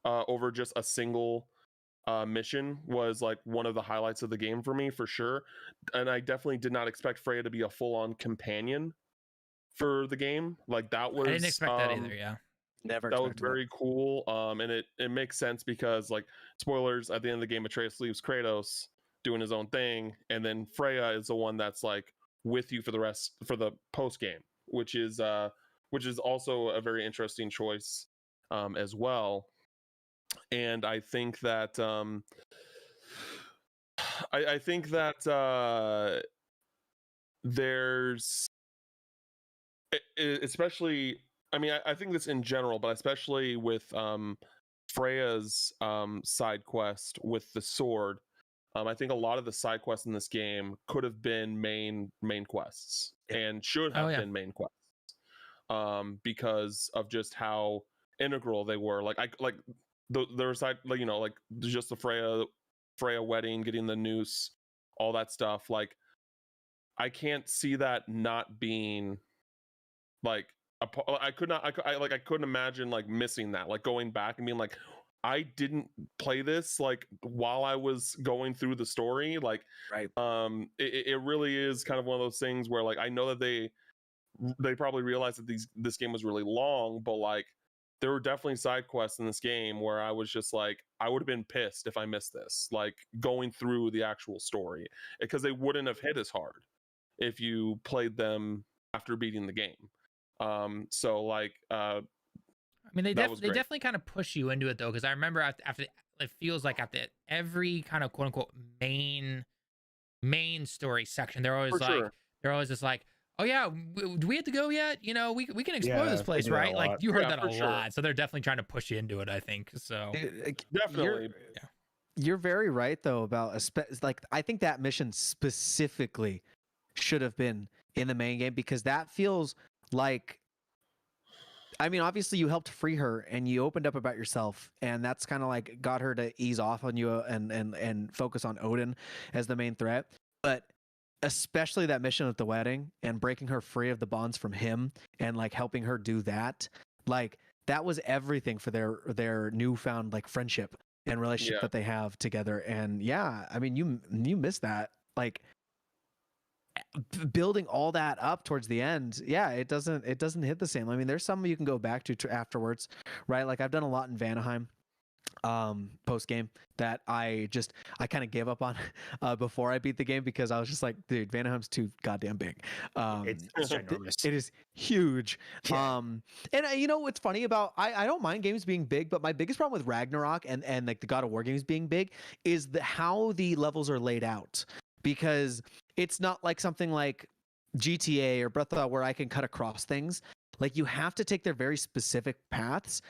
over just a single mission was like one of the highlights of the game for me for sure. And I definitely did not expect Freya to be a full-on companion for the game. Like that was, I didn't expect that either. Yeah, never. That was very cool. And it makes sense because like spoilers, at the end of the game, Atreus leaves Kratos doing his own thing, and then Freya is the one that's like with you for the post game, which is also a very interesting choice as well. And I think that I think that there's especially, I mean, I think this in general, but especially with Freya's side quest with the sword. I think a lot of the side quests in this game could have been main quests and should have been main quests, because of just how integral they were. Like their side, like, you know, like just the Freya wedding, getting the noose, all that stuff. Like I can't see that not being like I couldn't imagine like missing that, like going back and being like, I didn't play this like while I was going through the story. Like, right. It really is kind of one of those things where like I know that they probably realized that this game was really long, but like there were definitely side quests in this game where I was just like, I would have been pissed if I missed this, like going through the actual story, because they wouldn't have hit as hard if you played them after beating the game. So like, I mean, they definitely kind of push you into it though, because I remember after it feels like after every kind of quote unquote main story section, they're always just like, oh yeah, do we have to go yet? You know, we can explore this place, right? Like you heard that a lot, so they're definitely trying to push you into it, I think. So definitely, you're very right though about like I think that mission specifically should have been in the main game, because that feels like, I mean, obviously you helped free her and you opened up about yourself, and that's kind of like got her to ease off on you and focus on Odin as the main threat. But especially that mission at the wedding and breaking her free of the bonds from him and like helping her do that, like that was everything for their newfound like friendship. and relationship that they have together. And yeah, I mean, you miss that, like building all that up towards the end. Yeah, it doesn't hit the same. I mean, there's some you can go back to afterwards, right? Like I've done a lot in Vanaheim post game that I kind of gave up on before I beat the game, because I was just like, dude, Vanaheim's too goddamn big. It's ginormous. It is huge. Yeah. And you know what's funny about, I don't mind games being big, but my biggest problem with Ragnarok and like the God of War games being big is how the levels are laid out, because it's not like something like GTA or Breath of the Wild where I can cut across things. Like you have to take their very specific paths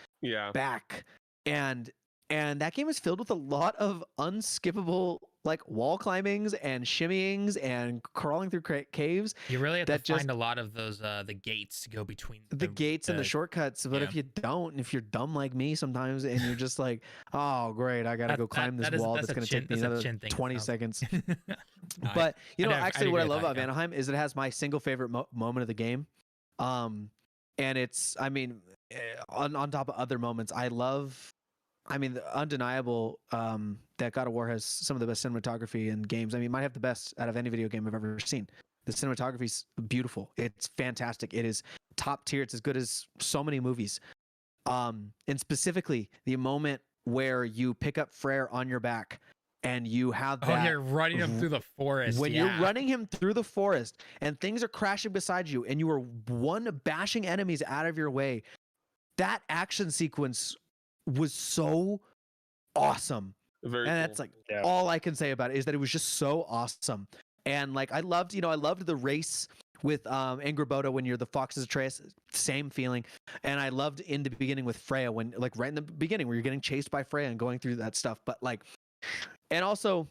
back, and that game is filled with a lot of unskippable like wall climbings and shimmyings and crawling through caves. You really have to find a lot of those the gates to go between the gates and the shortcuts. But if you don't, if you're dumb like me sometimes, and you're just like, oh great, I gotta go climb this wall that's gonna take me another 20 seconds. But you know, actually, what I love about Vanaheim is it has my single favorite moment of the game, and it's, I mean, on top of other moments, I mean, the undeniable that God of War has some of the best cinematography in games. I mean, it might have the best out of any video game I've ever seen. The cinematography is beautiful. It's fantastic. It is top tier. It's as good as so many movies. And specifically, the moment where you pick up Freyr on your back and you have that. Oh, you're running him through the forest. When you're running him through the forest and things are crashing beside you and you are bashing enemies out of your way, that action sequence was so awesome. Very and cool. that's like all I can say about it, is that it was just so awesome. And like I loved the race with Angrboda when you're the Fox's Atreus, same feeling. And I loved in the beginning with Freya, when like right in the beginning where you're getting chased by Freya and going through that stuff. But like, and also,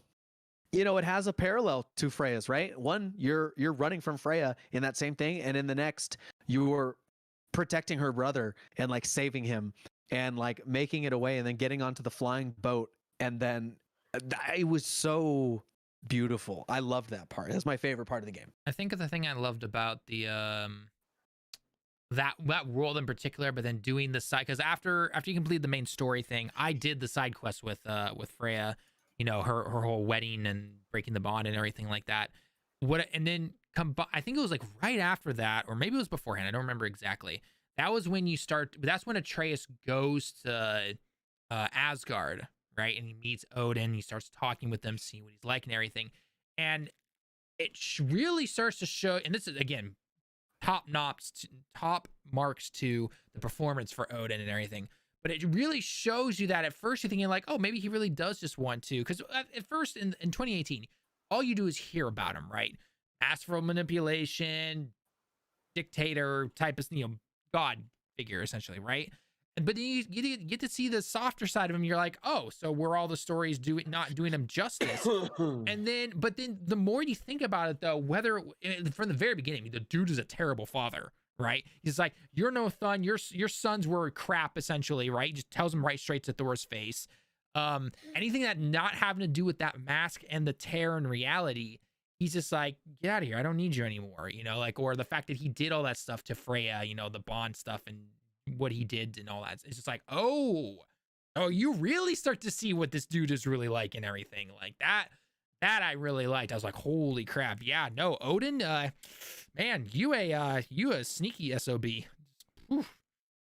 you know, it has a parallel to Freya's, right? One, you're running from Freya in that same thing, and in the next you're protecting her brother and like saving him and like making it away and then getting onto the flying boat. And then it was so beautiful. I loved that part. That's my favorite part of the game. I think the thing I loved about the that world in particular, but then doing the side, because after you complete the main story thing, I did the side quest with Freya, you know, her whole wedding and breaking the bond and everything like that. And then I think it was like right after that, or maybe it was beforehand, I don't remember exactly. That was when that's when Atreus goes to Asgard, right? And he meets Odin, he starts talking with them, seeing what he's like and everything. And it really starts to show, and this is, again, top marks to the performance for Odin and everything. But it really shows you that at first you're thinking like, oh, maybe he really does just want to. Because at first in 2018, all you do is hear about him, right? Masterful manipulation, dictator type of, you know, god figure essentially, right? But then you get to see the softer side of him. You're like, oh, so were all the stories not doing him justice? But then the more you think about it, though, whether from the very beginning, the dude is a terrible father, right? He's like, you're no fun. Your sons were crap, essentially, right? He just tells him right straight to Thor's face. Anything that not having to do with that mask and the tear in reality, he's just like, get out of here. I don't need you anymore, you know, like, or the fact that he did all that stuff to Freya, you know, the bond stuff and what he did and all that. It's just like, oh, you really start to see what this dude is really like and everything like that. That I really liked. I was like, holy crap. Yeah, no, Odin, man, you a sneaky SOB. Oof.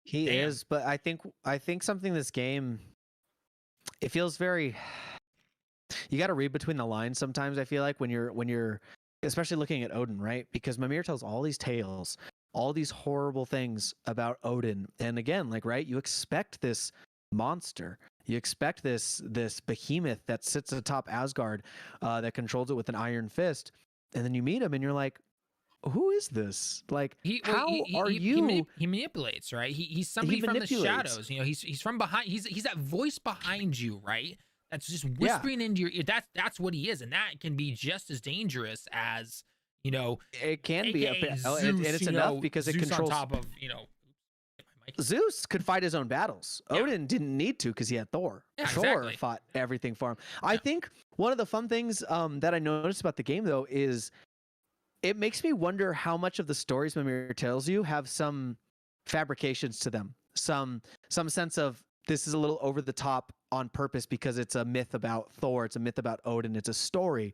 He is, but I think something this game, it feels very, you got to read between the lines sometimes. I feel like when you're especially looking at Odin, right? Because Mimir tells all these tales, all these horrible things about Odin. And again, like, right, you expect this monster. You expect this behemoth that sits atop Asgard, that controls it with an iron fist. And then you meet him and you're like, who is this? Like, he manipulates, right? He's somebody from the shadows. You know, he's from behind. He's that voice behind you, right? That's just whispering into your ear. That's what he is, and that can be just as dangerous as, you know, it can be. Zeus, and it's enough because Zeus it controls. On top of, you know, Zeus could fight his own battles. Yeah. Odin didn't need to because he had Thor. Yeah, Thor fought everything for him. I think one of the fun things that I noticed about the game, though, is it makes me wonder how much of the stories Mimir tells you have some fabrications to them, some sense of this is a little over the top on purpose because it's a myth about Thor, it's a myth about Odin, it's a story.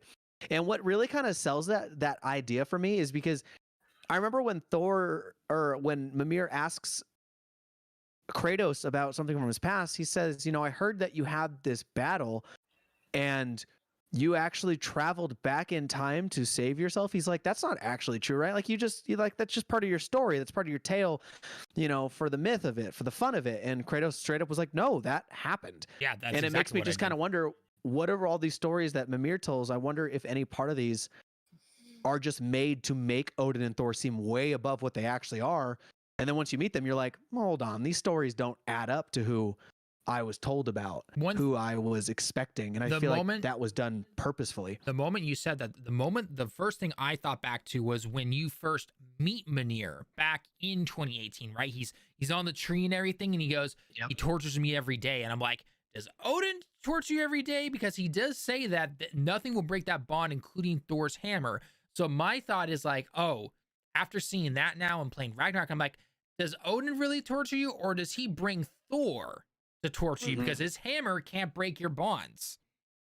And what really kind of sells that idea for me is because I remember when when Mimir asks Kratos about something from his past, he says, I heard that you had this battle and you actually traveled back in time to save yourself. He's like, that's not actually true, right? Like that's just part of your story. That's part of your tale, for the myth of it, for the fun of it. And Kratos straight up was like, no, that happened. Yeah, that's and it makes me just kind of wonder, whatever all these stories that Mimir tells, I wonder if any part of these are just made to make Odin and Thor seem way above what they actually are. And then once you meet them, you're like, hold on, these stories don't add up to who I was told about, who I was expecting. And I feel like that was done purposefully. The moment you said that, the first thing I thought back to was when you first meet Mimir back in 2018, right? He's on the tree and everything, and he goes, he tortures me every day. And I'm like, does Odin torture you every day? Because he does say that nothing will break that bond, including Thor's hammer. So my thought is like, oh, after seeing that now and playing Ragnarok, I'm like, does Odin really torture you, or does he bring Thor to torture you because his hammer can't break your bonds?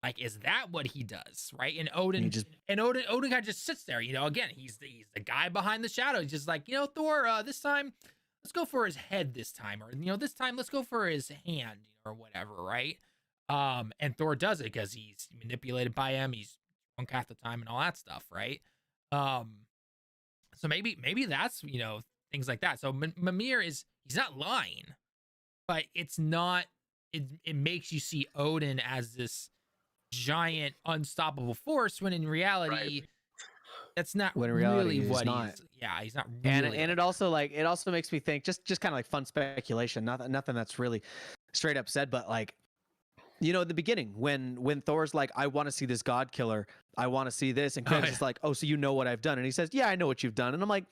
Like, is that what he does, right? And Odin kind of just sits there, again, he's the guy behind the shadow. He's just like, Thor, this time let's go for his head this time, or this time let's go for his hand, or whatever, right? And Thor does it because he's manipulated by him, he's drunk half the time and all that stuff, right? So maybe that's things like that. So Mimir he's not lying, but it's not, it makes you see Odin as this giant unstoppable force, when in reality that's not really what he's not really. And it also makes me think, just kind of like fun speculation, nothing that's really straight up said, but like, at the beginning when Thor's like, I want to see this god killer, I want to see this, and Kratos is like, oh, so you know what I've done? And he says, yeah, I know what you've done. And I'm like,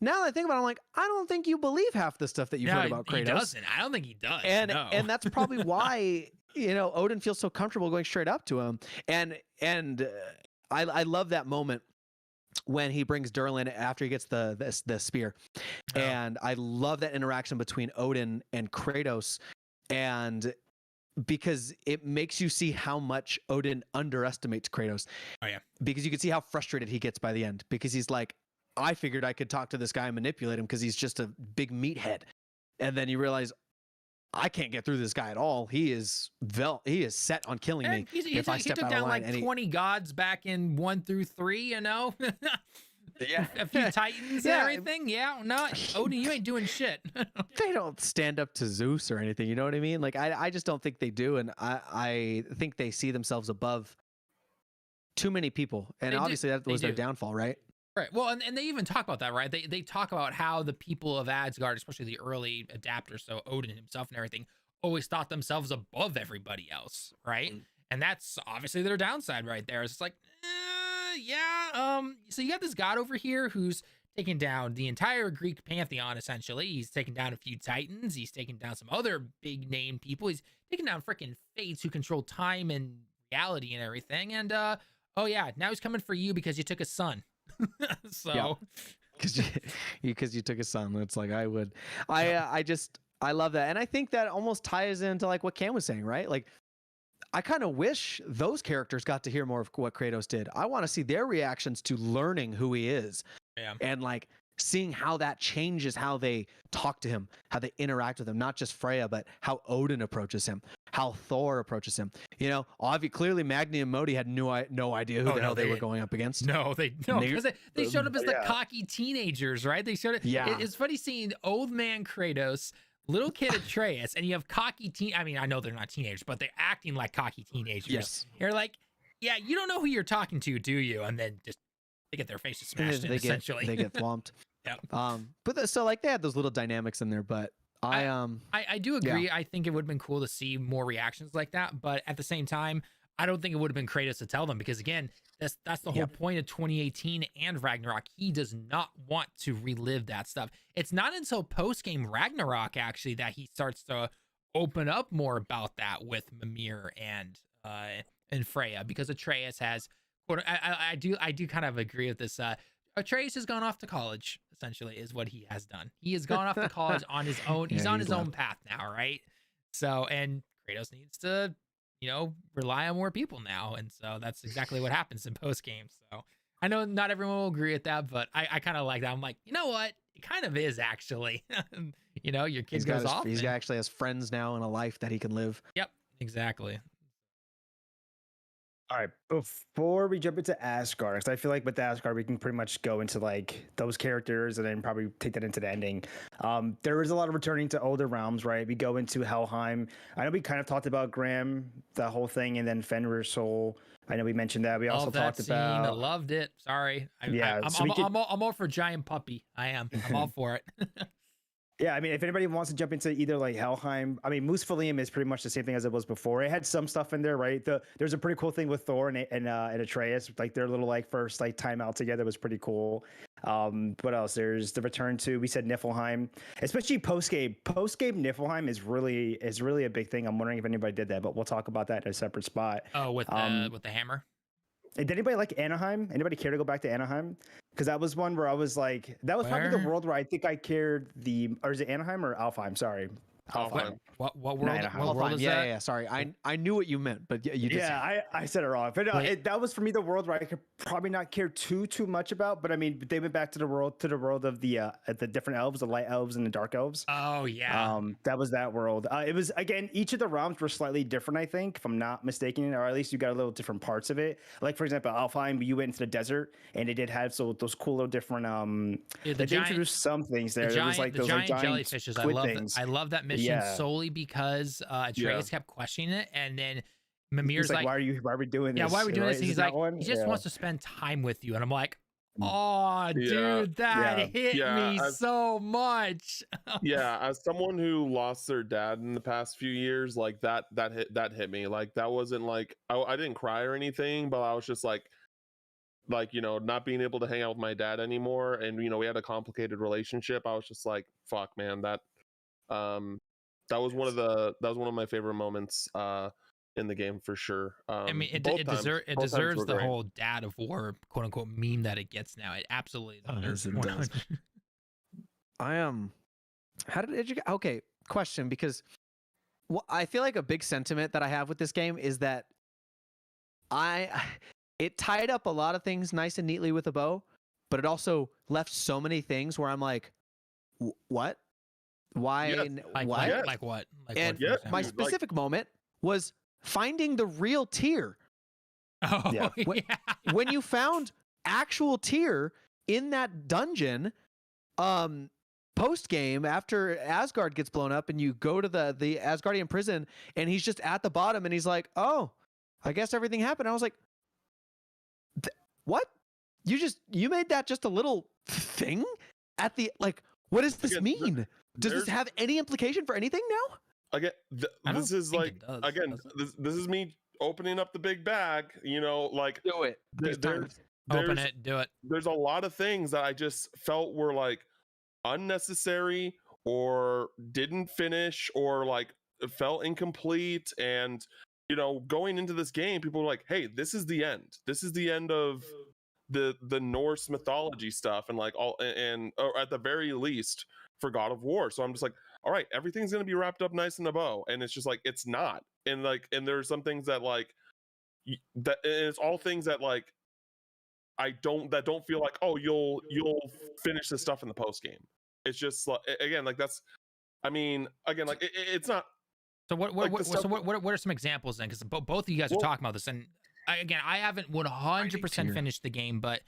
now that I think about it, I'm like, I don't think you believe half the stuff that you've heard about Kratos. He doesn't. I don't think he does. And that's probably why Odin feels so comfortable going straight up to him. And I love that moment when he brings Durlin after he gets the spear. And I love that interaction between Odin and Kratos, and because it makes you see how much Odin underestimates Kratos. Oh yeah. Because you can see how frustrated he gets by the end, because he's like, I figured I could talk to this guy and manipulate him because he's just a big meathead. And then you realize, I can't get through this guy at all. He is set on killing me if I step out of line. He took down like 20 gods back in 1 through 3, Yeah. A few titans and everything. Yeah, no, Odin, you ain't doing shit. They don't stand up to Zeus or anything. You know what I mean? Like, I just don't think they do. And I think they see themselves above too many people. And obviously that was their downfall, right? Right. Well, and they even talk about that, right? They talk about how the people of Asgard, especially the early adapters, so Odin himself and everything, always thought themselves above everybody else, right? And that's obviously their downside right there. It's like, so you got this god over here who's taking down the entire Greek pantheon, essentially. He's taking down a few titans. He's taking down some other big name people. He's taking down freaking fates who control time and reality and everything. And, now he's coming for you because you took his son. So because you took his son. It's like, I love that. And I think that almost ties into like what Cam was saying, right? Like, I kind of wish those characters got to hear more of what Kratos did. I want to see their reactions to learning who he is, and like seeing how that changes how they talk to him, how they interact with him, not just Freya, but how Odin approaches him, how Thor approaches him. Clearly Magni and Modi had no idea who the hell they were going up against. No, because they showed up as the cocky teenagers, right? They showed it. Yeah. It's funny seeing old man Kratos, little kid Atreus, and you have cocky I know they're not teenagers, but they're acting like cocky teenagers. Yes. You're like, yeah, you don't know who you're talking to, do you? And then just they get their faces smashed in, essentially. They get thwomped. Yeah. So like they had those little dynamics in there, but I do agree. Yeah. I think it would have been cool to see more reactions like that, but at the same time, I don't think it would have been Kratos to tell them, because again, that's the whole point of 2018 and Ragnarok. He does not want to relive that stuff. It's not until post-game Ragnarok actually that he starts to open up more about that with Mimir and Freya, because Atreus has, I do kind of agree with this. Atreus has gone off to college, essentially, is what he has done. He has gone off to college on his own. He's on his own path now, right? So, and Kratos needs to, rely on more people now. And so that's exactly what happens in post game. So I know not everyone will agree with that, but I kind of like that. I'm like, you know what? It kind of is actually. Your kid goes off. He's actually has friends now and a life that he can live. Yep, exactly. All right, before we jump into Asgard, because I feel like with Asgard we can pretty much go into like those characters and then probably take that into the ending. There is a lot of returning to older realms, right? We go into Helheim. I know we kind of talked about Graham, the whole thing, and then Fenrir's soul. I know we mentioned that. We also talked about. I loved it. Sorry. Yeah, I'm all for Giant Puppy. I am. I'm all for it. Yeah, I mean, if anybody wants to jump into either like Helheim, I mean, Muspelheim is pretty much the same thing as it was before. It had some stuff in there, right? There's a pretty cool thing with Thor and Atreus, like their little like first like time out together was pretty cool. What else? There's the return to, we said Niflheim, especially post game. Post game Niflheim is really a big thing. I'm wondering if anybody did that, but we'll talk about that in a separate spot. Oh, with the hammer. Did anybody like Anaheim? Anybody care to go back to Anaheim? Because that was one where I was like, that was probably the world where I think I cared or is it Anaheim or Alfheim? Sorry. Alfheim. What world? Anaheim. What world is that? Yeah. Sorry, I knew what you meant, but you just I said it wrong. But that was for me the world where I could probably not care too much about. But I mean, they went back to the world of the different elves, the light elves and the dark elves. Oh yeah. That was that world. It was, again, each of the realms were slightly different, I think, if I'm not mistaken, or at least you got a little different parts of it. Like for example, Alfheim, you went into the desert, and it did have those cool little different they introduced some things there. There was like those giant jellyfishes. I love that mission solely because Atreus kept questioning it, and then Mimir's like, why are we doing this? Yeah, why are we doing this? And he's like, he just wants to spend time with you. And I'm like, oh, dude, that hit me so much. As someone who lost their dad in the past few years, like that hit me. Like that wasn't like I didn't cry or anything, but I was just like not being able to hang out with my dad anymore, and we had a complicated relationship. I was just like, fuck, man, that was one of my favorite moments in the game for sure. I mean, it deserves the whole Dad of War quote unquote meme that it gets now. It absolutely does. How did you? Okay, question, because I feel like a big sentiment that I have with this game is that it tied up a lot of things nice and neatly with a bow, but it also left so many things where I'm like, what? Why? Like what? My specific moment was finding the real Tyr. Oh, yeah. When you found actual Tyr in that dungeon, post game after Asgard gets blown up, and you go to the Asgardian prison, and he's just at the bottom, and he's like, "Oh, I guess everything happened." I was like, "What? You made that just a little thing at the like? What does this mean? Does this have any implication for anything now?" Again, this is like this is me opening up the big bag. Like do it. Open it. Do it. There's a lot of things that I just felt were like unnecessary or didn't finish or like felt incomplete. And going into this game, people were like, "Hey, this is the end. This is the end of the Norse mythology stuff," and like or at the very least for God of War. So I'm just like, all right, everything's going to be wrapped up nice in a bow. And it's just like, it's not. And there's some things that like that, and it's all things that like, that don't feel like, oh, you'll finish this stuff in the post game. It's just like, again, like that's, I mean, again, like it's not. So what are some examples then? Because both of you guys are talking about this. And I haven't 100% finished the game, but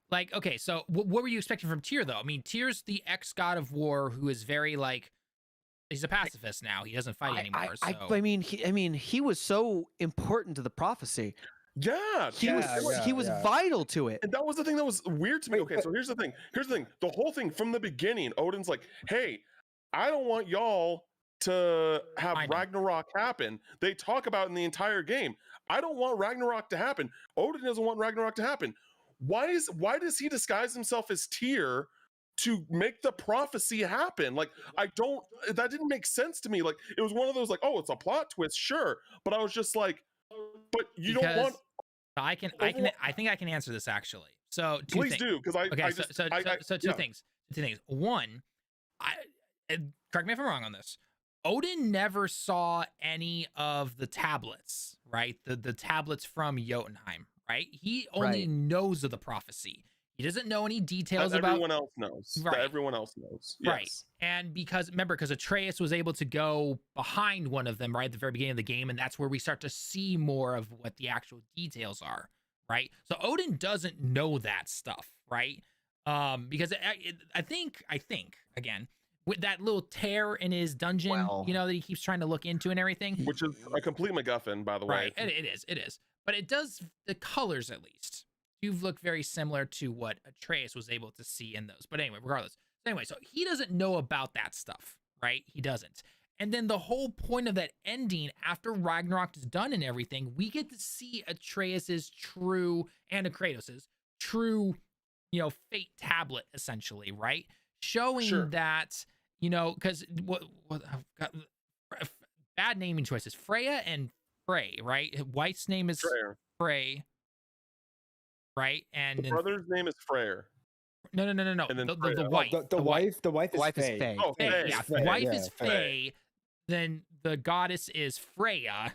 like, okay, so what were you expecting from Tyr though? I mean, Tyr's the ex-God of War who is very like, he's a pacifist now. He doesn't fight anymore. I mean, he was so important to the prophecy. Yeah, he was vital to it. And that was the thing that was weird to me. Okay, so here's the thing. The whole thing from the beginning, Odin's like, "Hey, I don't want y'all to have Ragnarok happen." They talk about in the entire game, "I don't want Ragnarok to happen." Odin doesn't want Ragnarok to happen. Why does he disguise himself as Tyr to make the prophecy happen? Like, that didn't make sense to me. Like, it was one of those like, oh, it's a plot twist, sure. But I was just like, but you don't want. I think I can answer this actually. So please do, because two things. One, correct me if I'm wrong on this. Odin never saw any of the tablets, right? The tablets from Jotunheim, right? He only Right. knows of the prophecy. He doesn't know any details That about everyone else knows. Right. That everyone else knows. right. Yes. And because Atreus was able to go behind one of them right at the very beginning of the game, and that's where we start to see more of what the actual details are, right? So Odin doesn't know that stuff, right? Because I think again, with that little tear in his dungeon, Well- you know, that he keeps trying to look into and everything. Which is a complete MacGuffin, by the way. Right. It is. But it does, the colors at least do look very similar to what Atreus was able to see in those. But anyway, regardless. Anyway, so he doesn't know about that stuff, right? He doesn't. And then the whole point of that ending, after Ragnarok is done and everything, we get to see Atreus's true, and Kratos's true, you know, fate tablet, essentially, right? Showing Sure. that, you know, because what I've got bad naming choices. Freya and Frey, right? Wife's name is Freyr. Frey, right? And The then, brother's name is Freyr. no. and then The Freya. wife. the wife The wife is Faye. Faye. Oh, Faye, Faye. yeah, Faye, wife yeah, is Faye. Faye. Then the goddess is Freya,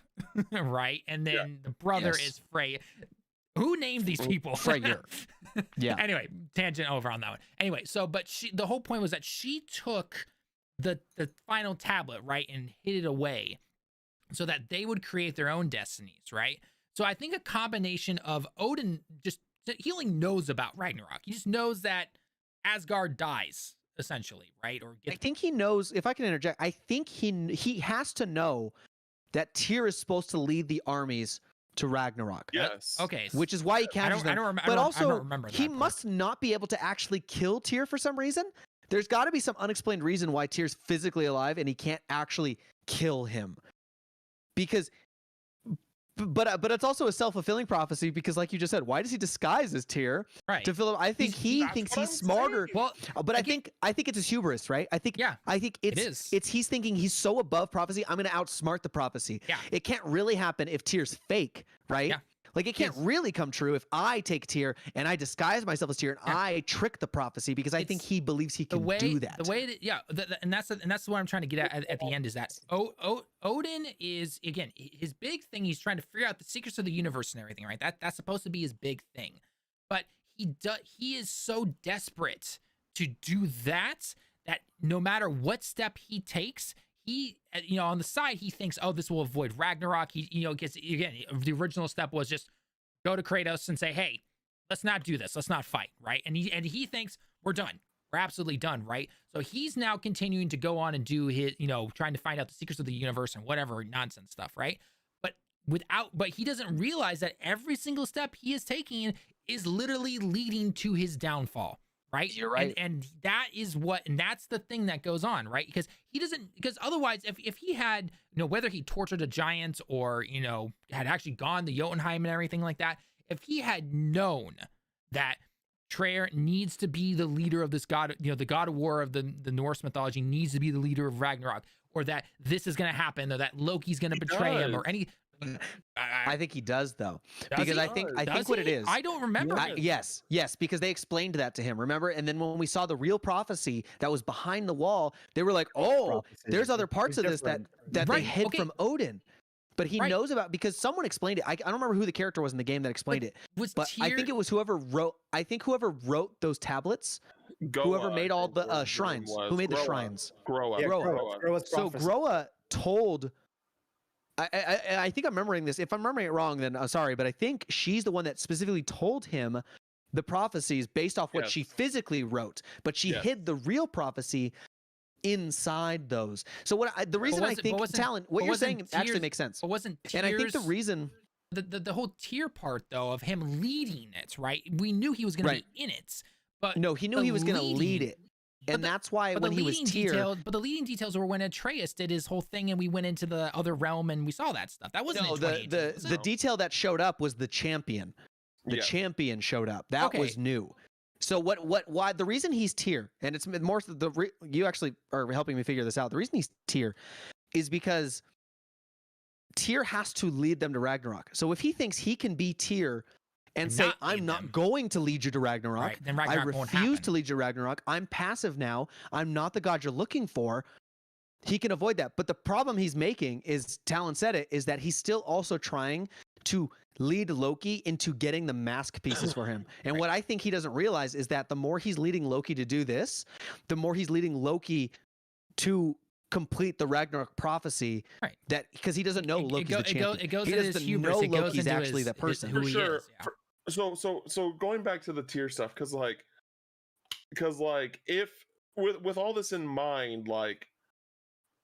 right? And then Yeah. the brother Yes. is Freya. Who named these people? Freyr. Yeah. Anyway, tangent over on that one. Anyway, so but the whole point was that she took the final tablet, right, and hid it away so that they would create their own destinies, right? So I think a combination of Odin he only knows about Ragnarok. He just knows that Asgard dies, essentially, right? Or I gets think he knows. If I can interject, I think he has to know that Tyr is supposed to lead the armies to Ragnarok. Yes. okay. Which is why he I captures don't, I them. don't, rem- I But don't, also, I don't remember that he part. must not be able to actually kill Tyr for some reason. There's got to be some unexplained reason why Tyr's physically alive and he can't actually kill him. Because, but it's also a self-fulfilling prophecy because, like you just said, why does he disguise as Tyr right. to fill? I think he That's thinks what he's I'm smarter. saying. Well, But again- I think it's his hubris, right? I think yeah, it's is. it's he's thinking he's so above prophecy. I'm going to outsmart the prophecy. Yeah. It can't really happen if Tyr's fake, right? Yeah. Like it can't Yes. really come true if I take Tyr and I disguise myself as Tyr and Yeah. I trick the prophecy because I think It's he believes he the can way do that. the way that and that's what I'm trying to get at the end is that Odin is, again, his big thing. He's trying to figure out the secrets of the universe and everything, right? That's supposed to be his big thing, but he is so desperate to do that no matter what step he takes, he, you know, on the side he thinks, oh, this will avoid Ragnarok. He, you know, gets, again, the original step was just go to Kratos and say, hey, let's not do this. Let's not fight, right? And he thinks we're done. We're absolutely done, right? So he's now continuing to go on and do his, you know, trying to find out the secrets of the universe and whatever nonsense stuff, right? But he doesn't realize that every single step he is taking is literally leading to his downfall, right? You're right. And that's the thing that goes on, right? Because otherwise, if he had, you know, whether he tortured a giant or, you know, had actually gone to Jotunheim and everything like that, if he had known that Freyr needs to be the leader of this god, you know, the god of war of the Norse mythology needs to be the leader of Ragnarok, or that this is going to happen, or that Loki's going to betray him, or any. I think he does though, Does because he? I think Does what it he? is. I don't remember. Yes, because they explained that to him. Remember, and then when we saw the real prophecy that was behind the wall, they were like, "Oh, Prophecy. there's other parts of It's this that different. they Right, hid okay. from Odin." But he Right. knows about because someone explained it. I don't remember who the character was in the game that explained it, Was but I think it was whoever wrote. I think whoever wrote those tablets, whoever made all the shrines, who made the shrines. Groa. Yeah, Groa. Groa's So prophecy. Groa told. I think I'm remembering this. If I'm remembering it wrong, then I'm sorry. But I think she's the one that specifically told him the prophecies based off what she Yes. physically wrote, but she Yes. hid the real prophecy inside those. So the reason I think Tallen, what but you're wasn't saying actually Tears- makes sense. But wasn't And I think the Tears- reason the whole tier part though of him leading it, right? We knew he was going Right. to be in it, but no, he knew the he was going to lead leading- it, and that's why but when the he was leading Tyr, details, but the leading details were when Atreus did his whole thing and we went into the other realm and we saw that stuff. That wasn't no, in the 2018, was the it? detail that showed up was the champion. The Yeah. champion showed up. That Okay. was new. So why the reason he's Tyr, and it's more you actually are helping me figure this out. The reason he's Tyr is because Tyr has to lead them to Ragnarok. So if he thinks he can be Tyr and And say, not lead I'm not them. going to lead you to Ragnarok, Right, then I Ragnarok won't refuse happen. to lead you to Ragnarok, I'm passive now, I'm not the god you're looking for, he can avoid that. But the problem he's making is, Talon said it, is that he's still also trying to lead Loki into getting the mask pieces for him. And what I think he doesn't realize is that the more he's leading Loki to do this, the more he's leading Loki to complete the Ragnarok prophecy. Right. That because he doesn't know Loki's the champion. It goes he into his doesn't hubris. know It goes Loki's into actually his, that person. who For he sure. is. Yeah. So going back to the tier stuff, because if with all this in mind, like,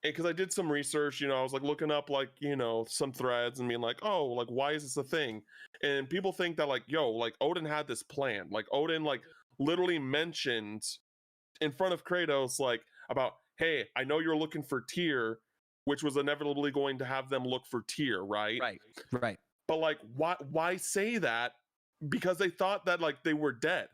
because I did some research, I was like looking up like some threads and being like, oh, like why is this a thing? And people think that like, yo, like Odin had this plan. Like Odin like literally mentioned in front of Kratos like about, hey, I know you're looking for Tyr, which was inevitably going to have them look for Tyr, right? Right. But like, why say that? Because they thought that like they were dead.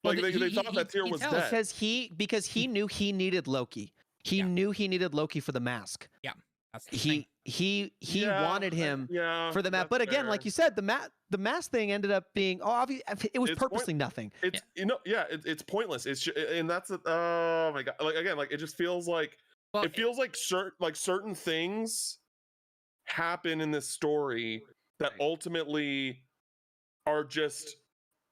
Like they thought that Tyr was dead. Because he knew he needed Loki. He knew he needed Loki for the mask. Yeah. That's the thing. He wanted him for the mask. But again, fair. like you said, the mask thing ended up being it was purposely nothing. It's it's pointless. And that's oh my god. Like again, like it just feels like it feels like certain things happen in this story that ultimately are just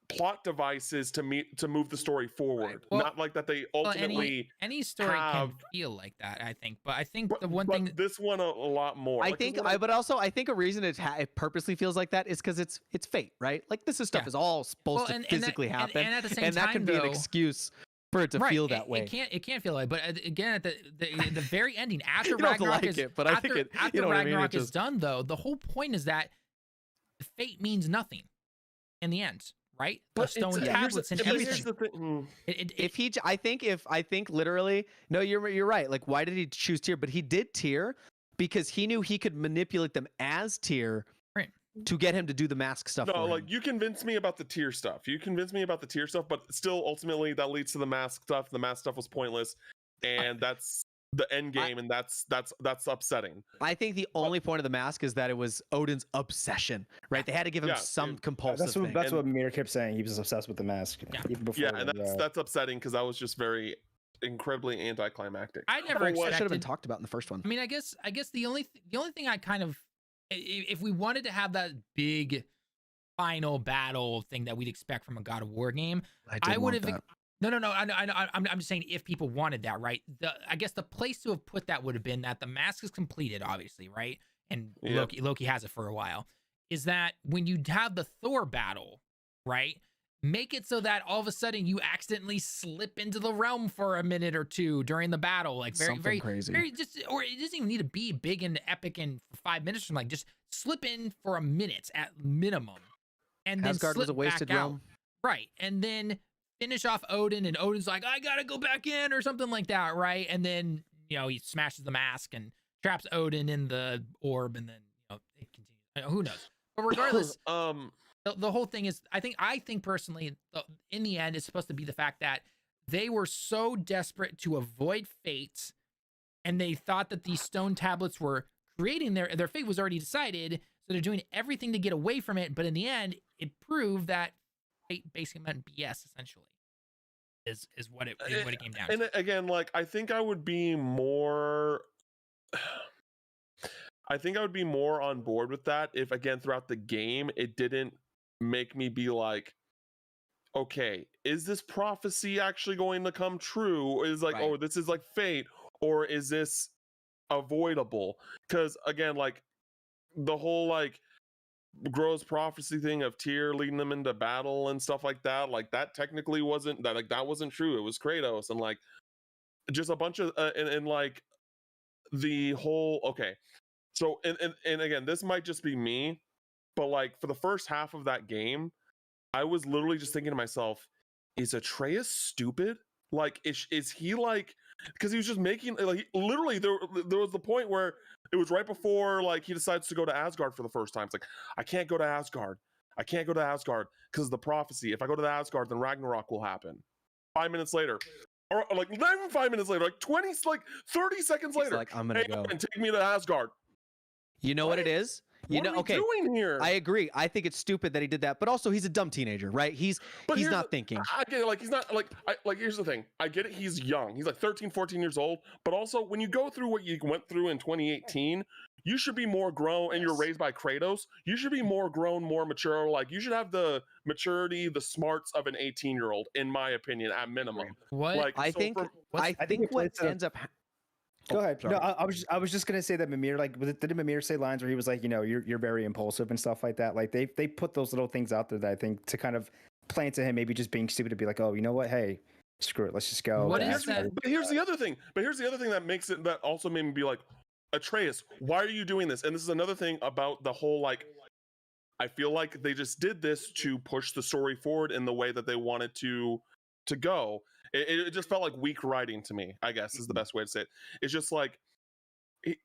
plot devices to move the story forward. Right. Well, not like that they ultimately any story can feel like that, I think. But I think the one thing this one a lot more. I think a reason it purposely feels like that is because it's fate, right? Like this stuff is all supposed to physically happen, and at the same and that time, can be an excuse for it to feel that way. It can't feel like. But again, at the very ending, after you don't Ragnarok like is it, but I think it. After Ragnarok is done, though, the whole point is that fate means nothing in the end. Right, but stone tablets and everything. I think literally, no, you're right. Like, why did he choose Tyr? But he did Tyr because he knew he could manipulate them as Tyr to get him to do the mask stuff. No, like you convinced me about the Tyr stuff. But still, ultimately, that leads to the mask stuff. The mask stuff was pointless, and that's the end game, and that's upsetting. I think the only point of the mask is that it was Odin's obsession, right? They had to give him some compulsive thing. That's what Mir kept saying. He was obsessed with the mask even before. Yeah, and that's upsetting because that was just very incredibly anticlimactic. I never expected. Should have been talked about in the first one. I mean, I guess the only thing I kind of, if we wanted to have that big final battle thing that we'd expect from a God of War game, I would have. No. I'm just saying if people wanted that, right? I guess the place to have put that would have been that the mask is completed, obviously, right? And Loki has it for a while. Is that when you have the Thor battle, right? Make it so that all of a sudden you accidentally slip into the realm for a minute or two during the battle, like very crazy. Or it doesn't even need to be big and epic and for 5 minutes. From like just slip in for a minute at minimum, and then Asgard slip was a wasted back realm, out. Right? And then finish off Odin, and Odin's like, I gotta go back in or something like that, right? And then he smashes the mask and traps Odin in the orb, and then it continues. Who knows? But regardless, the whole thing is, I think personally, in the end, it's supposed to be the fact that they were so desperate to avoid fate, and they thought that these stone tablets were creating their fate was already decided, so they're doing everything to get away from it. But in the end, it proved that fate basically meant BS, essentially. Is what it came down to. And again, like I think I would be more on board with that if again throughout the game it didn't make me be like, okay, is this prophecy actually going to come true? Or is like, oh, this is like fate, or is this avoidable? Because again, like the whole like Gro's prophecy thing of Tyr leading them into battle and stuff like that technically wasn't that, like that wasn't true. It was Kratos, and like just a bunch of and like the whole so and again, this might just be me, but like for the first half of that game, I was literally just thinking to myself, is Atreus stupid? Like is he like, because he was just making like literally there was the point where it was right before like he decides to go to Asgard for the first time. It's like, I can't go to Asgard because of the prophecy. If I go to the Asgard, then Ragnarok will happen. 5 minutes later, or like not even 5 minutes later, like 30 seconds later, like, I'm gonna go and take me to Asgard. You know what it is? What are we okay, doing here? I agree. I think it's stupid that he did that, but also he's a dumb teenager, right? He's not thinking. I get it. Like, he's not like, here's the thing. I get it. He's young. He's like 13, 14 years old. But also, when you go through what you went through in 2018, you should be more grown, and you're raised by Kratos. You should be more grown, more mature. Like, you should have the maturity, the smarts of an 18-year-old, in my opinion, at minimum. What? Like, I so think what ends up. Go ahead. sorry. No, I was just gonna say that Mimir, like, didn't Mimir say lines where he was like, you know, you're very impulsive and stuff like that. Like they put those little things out there that I think to kind of play into him maybe just being stupid to be like, oh, you know what, hey, screw it, let's just go. What Yeah, is that? But here's the other thing. That makes it, that also made me be like, Atreus, why are you doing this? And this is another thing about the whole, like, I feel like they just did this to push the story forward in the way that they wanted to go. It just felt like weak writing to me, I guess is the best way to say it. It's just like,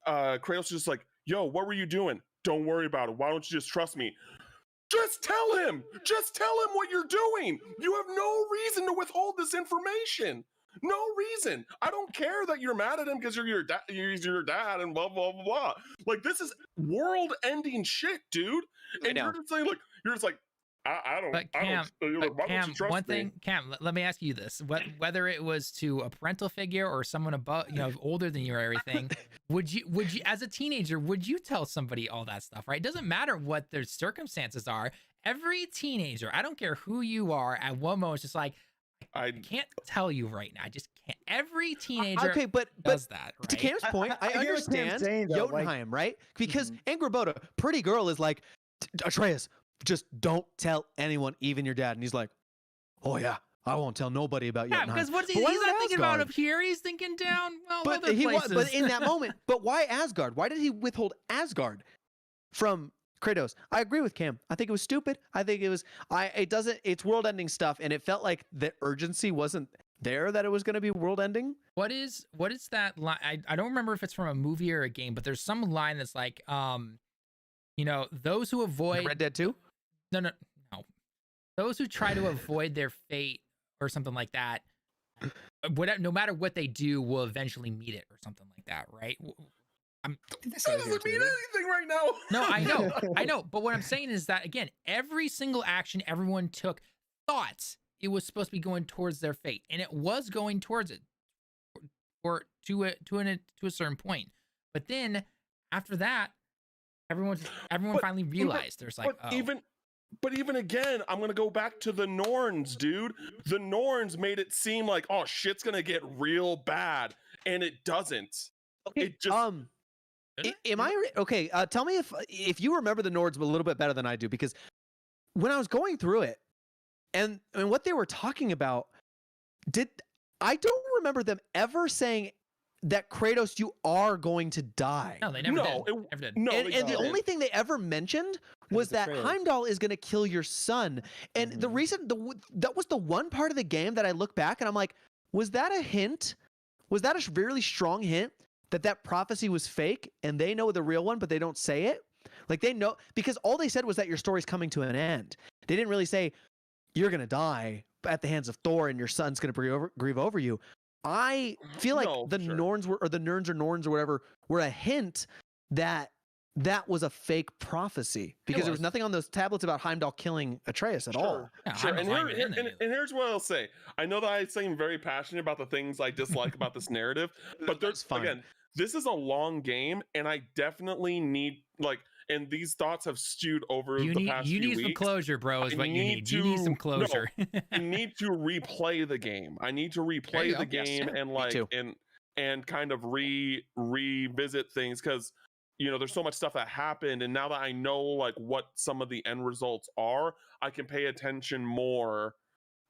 Kratos is just like, yo, what were you doing? Don't worry about it. Why don't you just trust me? Just tell him! Just tell him what you're doing! You have no reason to withhold this information! No reason. I don't care that you're mad at him because he's your dad and blah, blah, blah, blah. Like, this is world-ending shit, dude. And you're just saying, like, I don't. But Cam, one thing, Cam, let me ask you this: whether it was to a parental figure or someone above, you know, older than you or everything, would you, as a teenager, would you tell somebody all that stuff? Right? It doesn't matter what their circumstances are. Every teenager, I don't care who you are, at one moment, it's just like, I can't tell you right now. I just can't. Every teenager does that. Right? To Cam's point, I understand Jotunheim, right? Because Angrboda, pretty girl, is like, Atreus, just don't tell anyone, even your dad. And he's like, oh yeah, I won't tell nobody about you. Yeah, because he's not thinking about up here. He's thinking down, well, other places. But in that moment, but why Asgard? Why did he withhold Asgard from Kratos? I agree with Cam. I think it was stupid. I think it was, it's world-ending stuff, and it felt like the urgency wasn't there that it was going to be world-ending. What is that line? I don't remember if it's from a movie or a game, but there's some line that's like, you know, those who avoid Red Dead 2? No. Those who try to avoid their fate or something like that, no matter what they do, will eventually meet it or something like that, right? That doesn't mean anything right now. No, I know. But what I'm saying is that, again, every single action everyone took thought it was supposed to be going towards their fate, and it was going towards it, or to a certain point. But then after that, everyone finally realized there's like, But even again, I'm going to go back to the Norns, dude. The Norns made it seem like, oh, shit's going to get real bad. And it doesn't. Okay, it just... am I... Okay, tell me if you remember the Nords a little bit better than I do, because when I was going through it, and what they were talking about, I don't remember them ever saying that Kratos, you are going to die. No, they never did. And the only thing they ever mentioned was that Heimdall is going to kill your son. And the reason, that was the one part of the game that I look back and I'm like, was that a hint? Was that a really strong hint that prophecy was fake and they know the real one, but they don't say it? Like, they know, because all they said was that your story's coming to an end. They didn't really say, you're going to die at the hands of Thor and your son's going to grieve over you. I feel like Norns or Norns or whatever were a hint that was a fake prophecy, because there was nothing on those tablets about Heimdall killing Atreus at all. Yeah, sure. And here's what I'll say. I know that I seem very passionate about the things I dislike about this narrative, but again, this is a long game, and I definitely need, like, and these thoughts have stewed over the past few weeks. You need some closure, bro, is what you need. You need some closure. No, I need to replay the game. I need to replay the game and, like, and kind of revisit things, because, you know, there's so much stuff that happened, and now that I know, like, what some of the end results are, I can pay attention more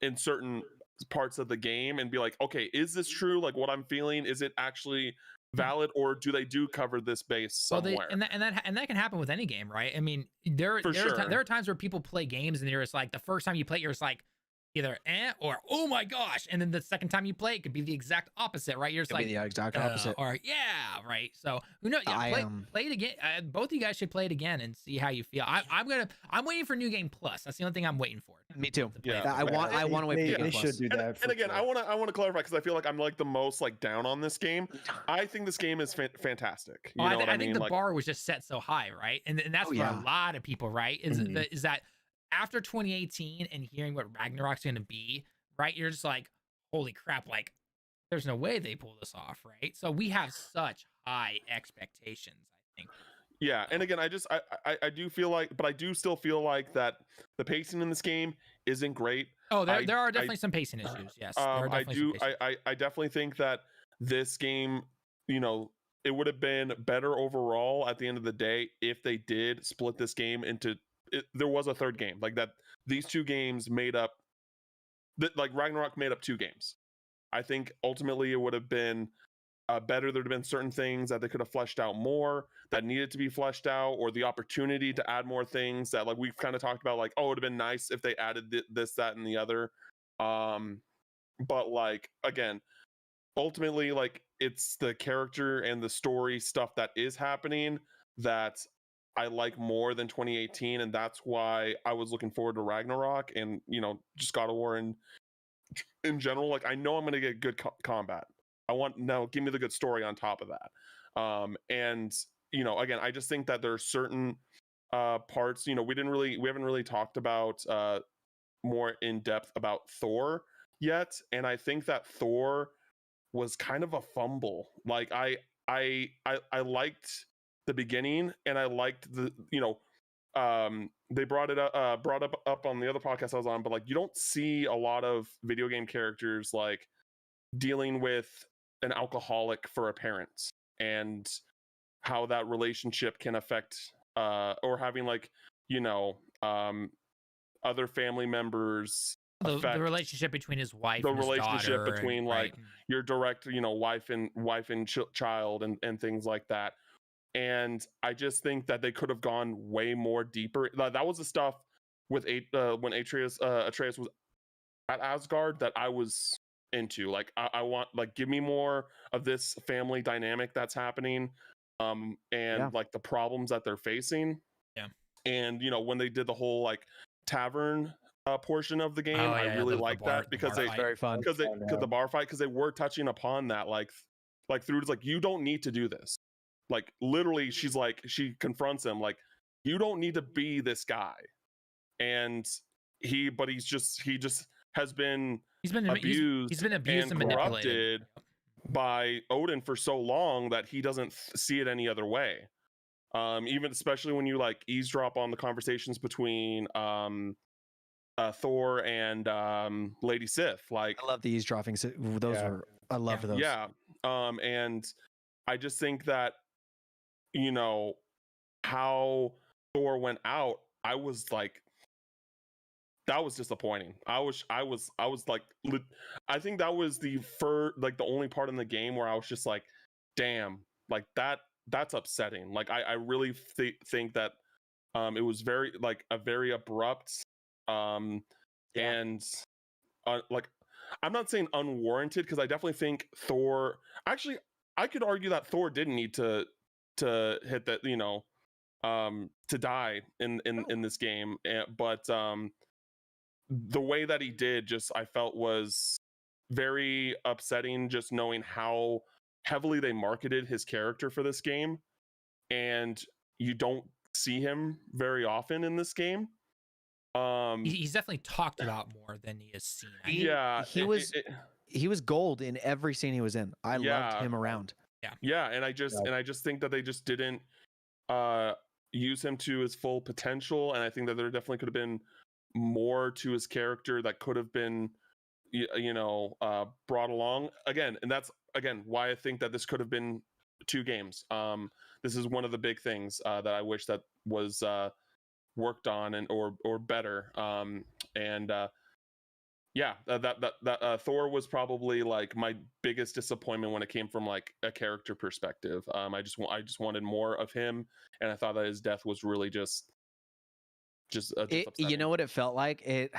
in certain parts of the game and be like, okay, is this true? Like, what I'm feeling, is it actually valid, or do they cover this base somewhere? Well, and that can happen with any game, right? I mean, there are times where people play games and you're just like, the first time you play it, you're just like either or oh my gosh, and then the second time you play it could be the exact opposite, right? You're just like the exact opposite, or right. So who knows? Yeah, play it again. Both of you guys should play it again and see how you feel. I'm waiting for New Game Plus. That's the only thing I'm waiting for. Me too. Yeah. I want to wait for They Game should Plus. do that. And again, I want to clarify because I feel like I'm like the most like down on this game. I think this game is fantastic. You know what I mean? think the Like, bar was just set so high, right? And that's for yeah. a lot of people, right? Is that after 2018 and hearing what Ragnarok's going to be, right? You're just like, holy crap! Like, there's no way they pull this off, right? So we have such high expectations, I think. yeah, and again, I do feel like, but I do still feel like that the pacing in this game isn't great. Oh, there are definitely some pacing issues. Yes, there are I definitely do. some pacing issues. I definitely think that this game, you know, it would have been better overall at the end of the day if they did split this game into. There was a third game like that. These two games made up. Like Ragnarok made up two games. I think ultimately it would have been better. There'd have been certain things that they could have fleshed out more that needed to be fleshed out, or the opportunity to add more things that like we've kind of talked about. Like, oh, it would have been nice if they added this, that, and the other. But like again, ultimately, like it's the character and the story stuff that is happening that I like more than 2018, and that's why I was looking forward to Ragnarok and, you know, just God of War in general. Like, I know I'm going to get good combat. I want now give me the good story on top of that. And you know, again, I just think that there are certain parts. You know, we haven't really talked about more in depth about Thor yet, and I think that Thor was kind of a fumble. Like I liked the beginning, and I liked the, you know, they brought up on the other podcast I was on, but like you don't see a lot of video game characters like dealing with an alcoholic for a parent and how that relationship can affect or having like, you know, other family members the relationship between his wife the and his relationship daughter between and, like your direct, you know, wife and child and things like that. And I just think that they could have gone way more deeper. That was the stuff with when Atreus was at Asgard that I was into. Like I want, like, give me more of this family dynamic that's happening, and like the problems that they're facing. Yeah. And you know, when they did the whole like tavern portion of the game, I really liked that because they very fun because the bar fight, because they were touching upon that like through it's like, you don't need to do this. Like literally, she confronts him like, you don't need to be this guy. And he just has been abused. He's been abused and manipulated corrupted by Odin for so long that he doesn't see it any other way. Even especially when you like eavesdrop on the conversations between Thor and Lady Sif. Like, I love the eavesdropping. Those were, I loved those. Yeah. And I just think that, you know, how Thor went out, I was like, that was disappointing. I was like, I think that was the only part in the game where I was just like, damn, like that's upsetting. Like I really think that it was very like a very abrupt and like, I'm not saying unwarranted, because I definitely think Thor, actually I could argue that Thor didn't need to hit that, you know, to die in this game, but the way that he did, just I felt was very upsetting, just knowing how heavily they marketed his character for this game, and you don't see him very often in this game. He's definitely talked about more than he is seen. He was gold in every scene he was in. I loved him around. Yeah, and I just think that they just didn't use him to his full potential, and I think that there definitely could have been more to his character that could have been, you know, brought along again. And that's again why I think that this could have been 2 games. This is one of the big things that I wish that was worked on and or better. Yeah, that Thor was probably like my biggest disappointment when it came from like a character perspective. I just wanted more of him, and I thought that his death was really just you know what it felt like? It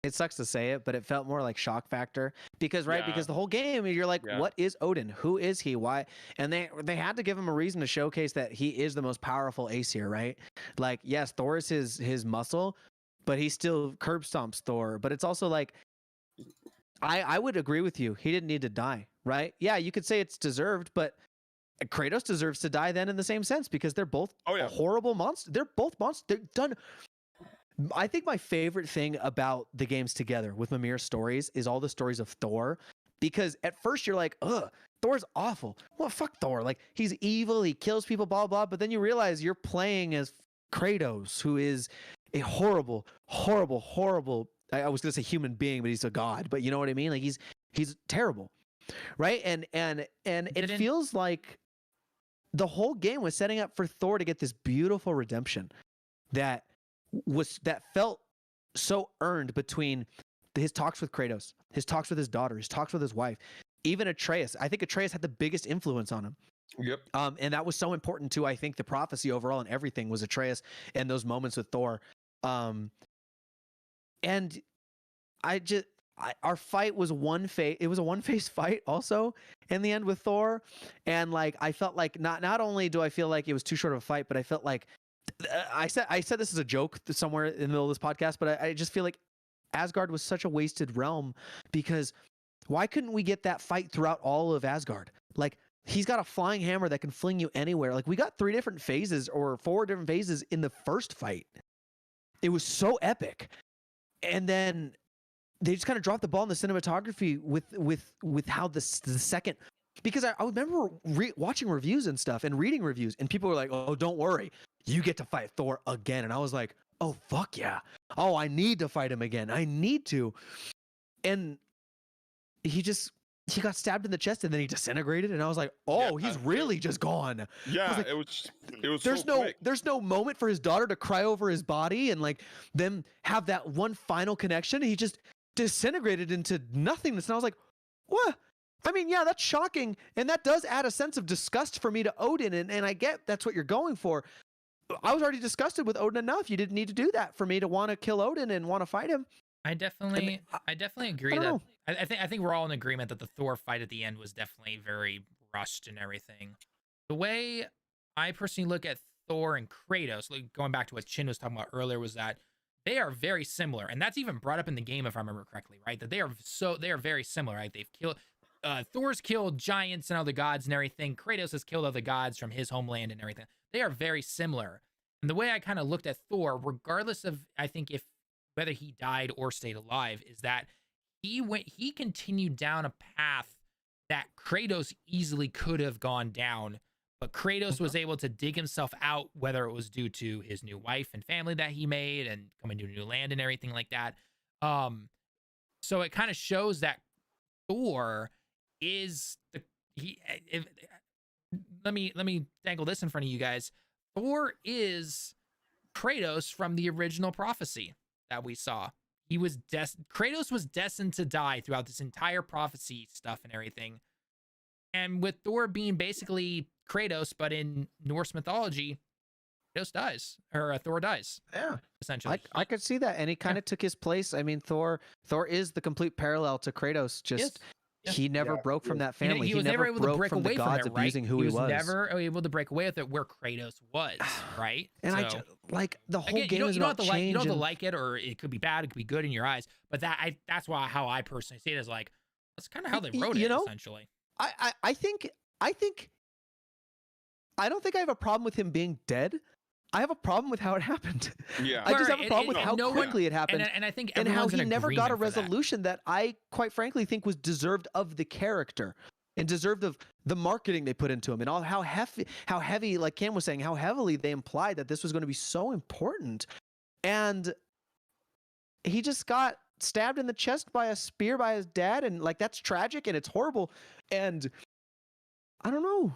sucks to say it, but it felt more like shock factor, because because the whole game you're like, what is Odin? Who is he? Why? And they had to give him a reason to showcase that he is the most powerful Aesir, right? Like, yes, Thor is his muscle, but he still curb stomps Thor. But it's also like, I would agree with you. He didn't need to die, right? Yeah, you could say it's deserved, but Kratos deserves to die then in the same sense because they're both horrible monsters. They're both monsters. They're done. I think my favorite thing about the games together with Mimir's stories is all the stories of Thor, because at first you're like, ugh, Thor's awful. Well, fuck Thor. Like, he's evil. He kills people, blah, blah. But then you realize you're playing as Kratos, who is a horrible, horrible, horrible, I was going to say human being, but he's a god. But you know what I mean? Like, he's terrible. Right? And it feels like the whole game was setting up for Thor to get this beautiful redemption that felt so earned between his talks with Kratos, his talks with his daughter, his talks with his wife, even Atreus. I think Atreus had the biggest influence on him. Yep. And that was so important to, I think, the prophecy overall and everything was Atreus and those moments with Thor. And our fight was it was a one-phase fight also in the end with Thor. And like, I felt like not only do I feel like it was too short of a fight, but I felt like I said this is a joke somewhere in the middle of this podcast, but I just feel like Asgard was such a wasted realm, because why couldn't we get that fight throughout all of Asgard? Like, he's got a flying hammer that can fling you anywhere. Like, we got 3 different phases or 4 different phases in the first fight. It was so epic. And then they just kind of dropped the ball in the cinematography with how the second, because I remember watching reviews and stuff and reading reviews, and people were like, oh, don't worry, you get to fight Thor again. And I was like, oh, fuck yeah. Oh, I need to fight him again. I need to. And he got stabbed in the chest and then he disintegrated. And I was like, oh, he's really just gone. Yeah, like, it was there's no moment for his daughter to cry over his body and like them have that one final connection. He just disintegrated into nothingness. And I was like, what? I mean, yeah, that's shocking. And that does add a sense of disgust for me to Odin. And I get that's what you're going for. I was already disgusted with Odin enough. You didn't need to do that for me to want to kill Odin and want to fight him. I definitely agree that I think we're all in agreement that the Thor fight at the end was definitely very rushed and everything. The way I personally look at Thor and Kratos, like going back to what Chin was talking about earlier, was that they are very similar, and that's even brought up in the game if I remember correctly, right? That they are very similar, right? They've killed Thor's killed giants and other gods and everything. Kratos has killed other gods from his homeland and everything. They are very similar. And the way I kind of looked at Thor, regardless of, I think, whether he died or stayed alive, is that he continued down a path that Kratos easily could have gone down, but Kratos was able to dig himself out, whether it was due to his new wife and family that he made and coming to a new land and everything like that. So it kind of shows that Thor is let me dangle this in front of you guys. Thor is Kratos from the original prophecy that we saw. Kratos was destined to die throughout this entire prophecy stuff and everything. And with Thor being basically Kratos, but in Norse mythology, Kratos dies, or Thor dies. Yeah, essentially. I could see that, and he kind of took his place. I mean, Thor is the complete parallel to Kratos. Just he never broke from that family. He was never able to break away from it, right? Abusing who he was. Never able to break away with it where Kratos was, right? And so, I just, like, the whole game is about change. You don't have to like it, or it could be bad, it could be good in your eyes. But that's how I personally see it, is like, that's kind of how they wrote it, essentially. I think I don't think I have a problem with him being dead. I have a problem with how it happened. Yeah, I just have a problem with how quickly it happened, and I think and how he in never got a agreement for resolution that I, quite frankly, think was deserved of the character and deserved of the marketing they put into him, and all how heavy, like Cam was saying, how heavily they implied that this was going to be so important, and he just got stabbed in the chest by a spear by his dad, and like, that's tragic and it's horrible, and I don't know,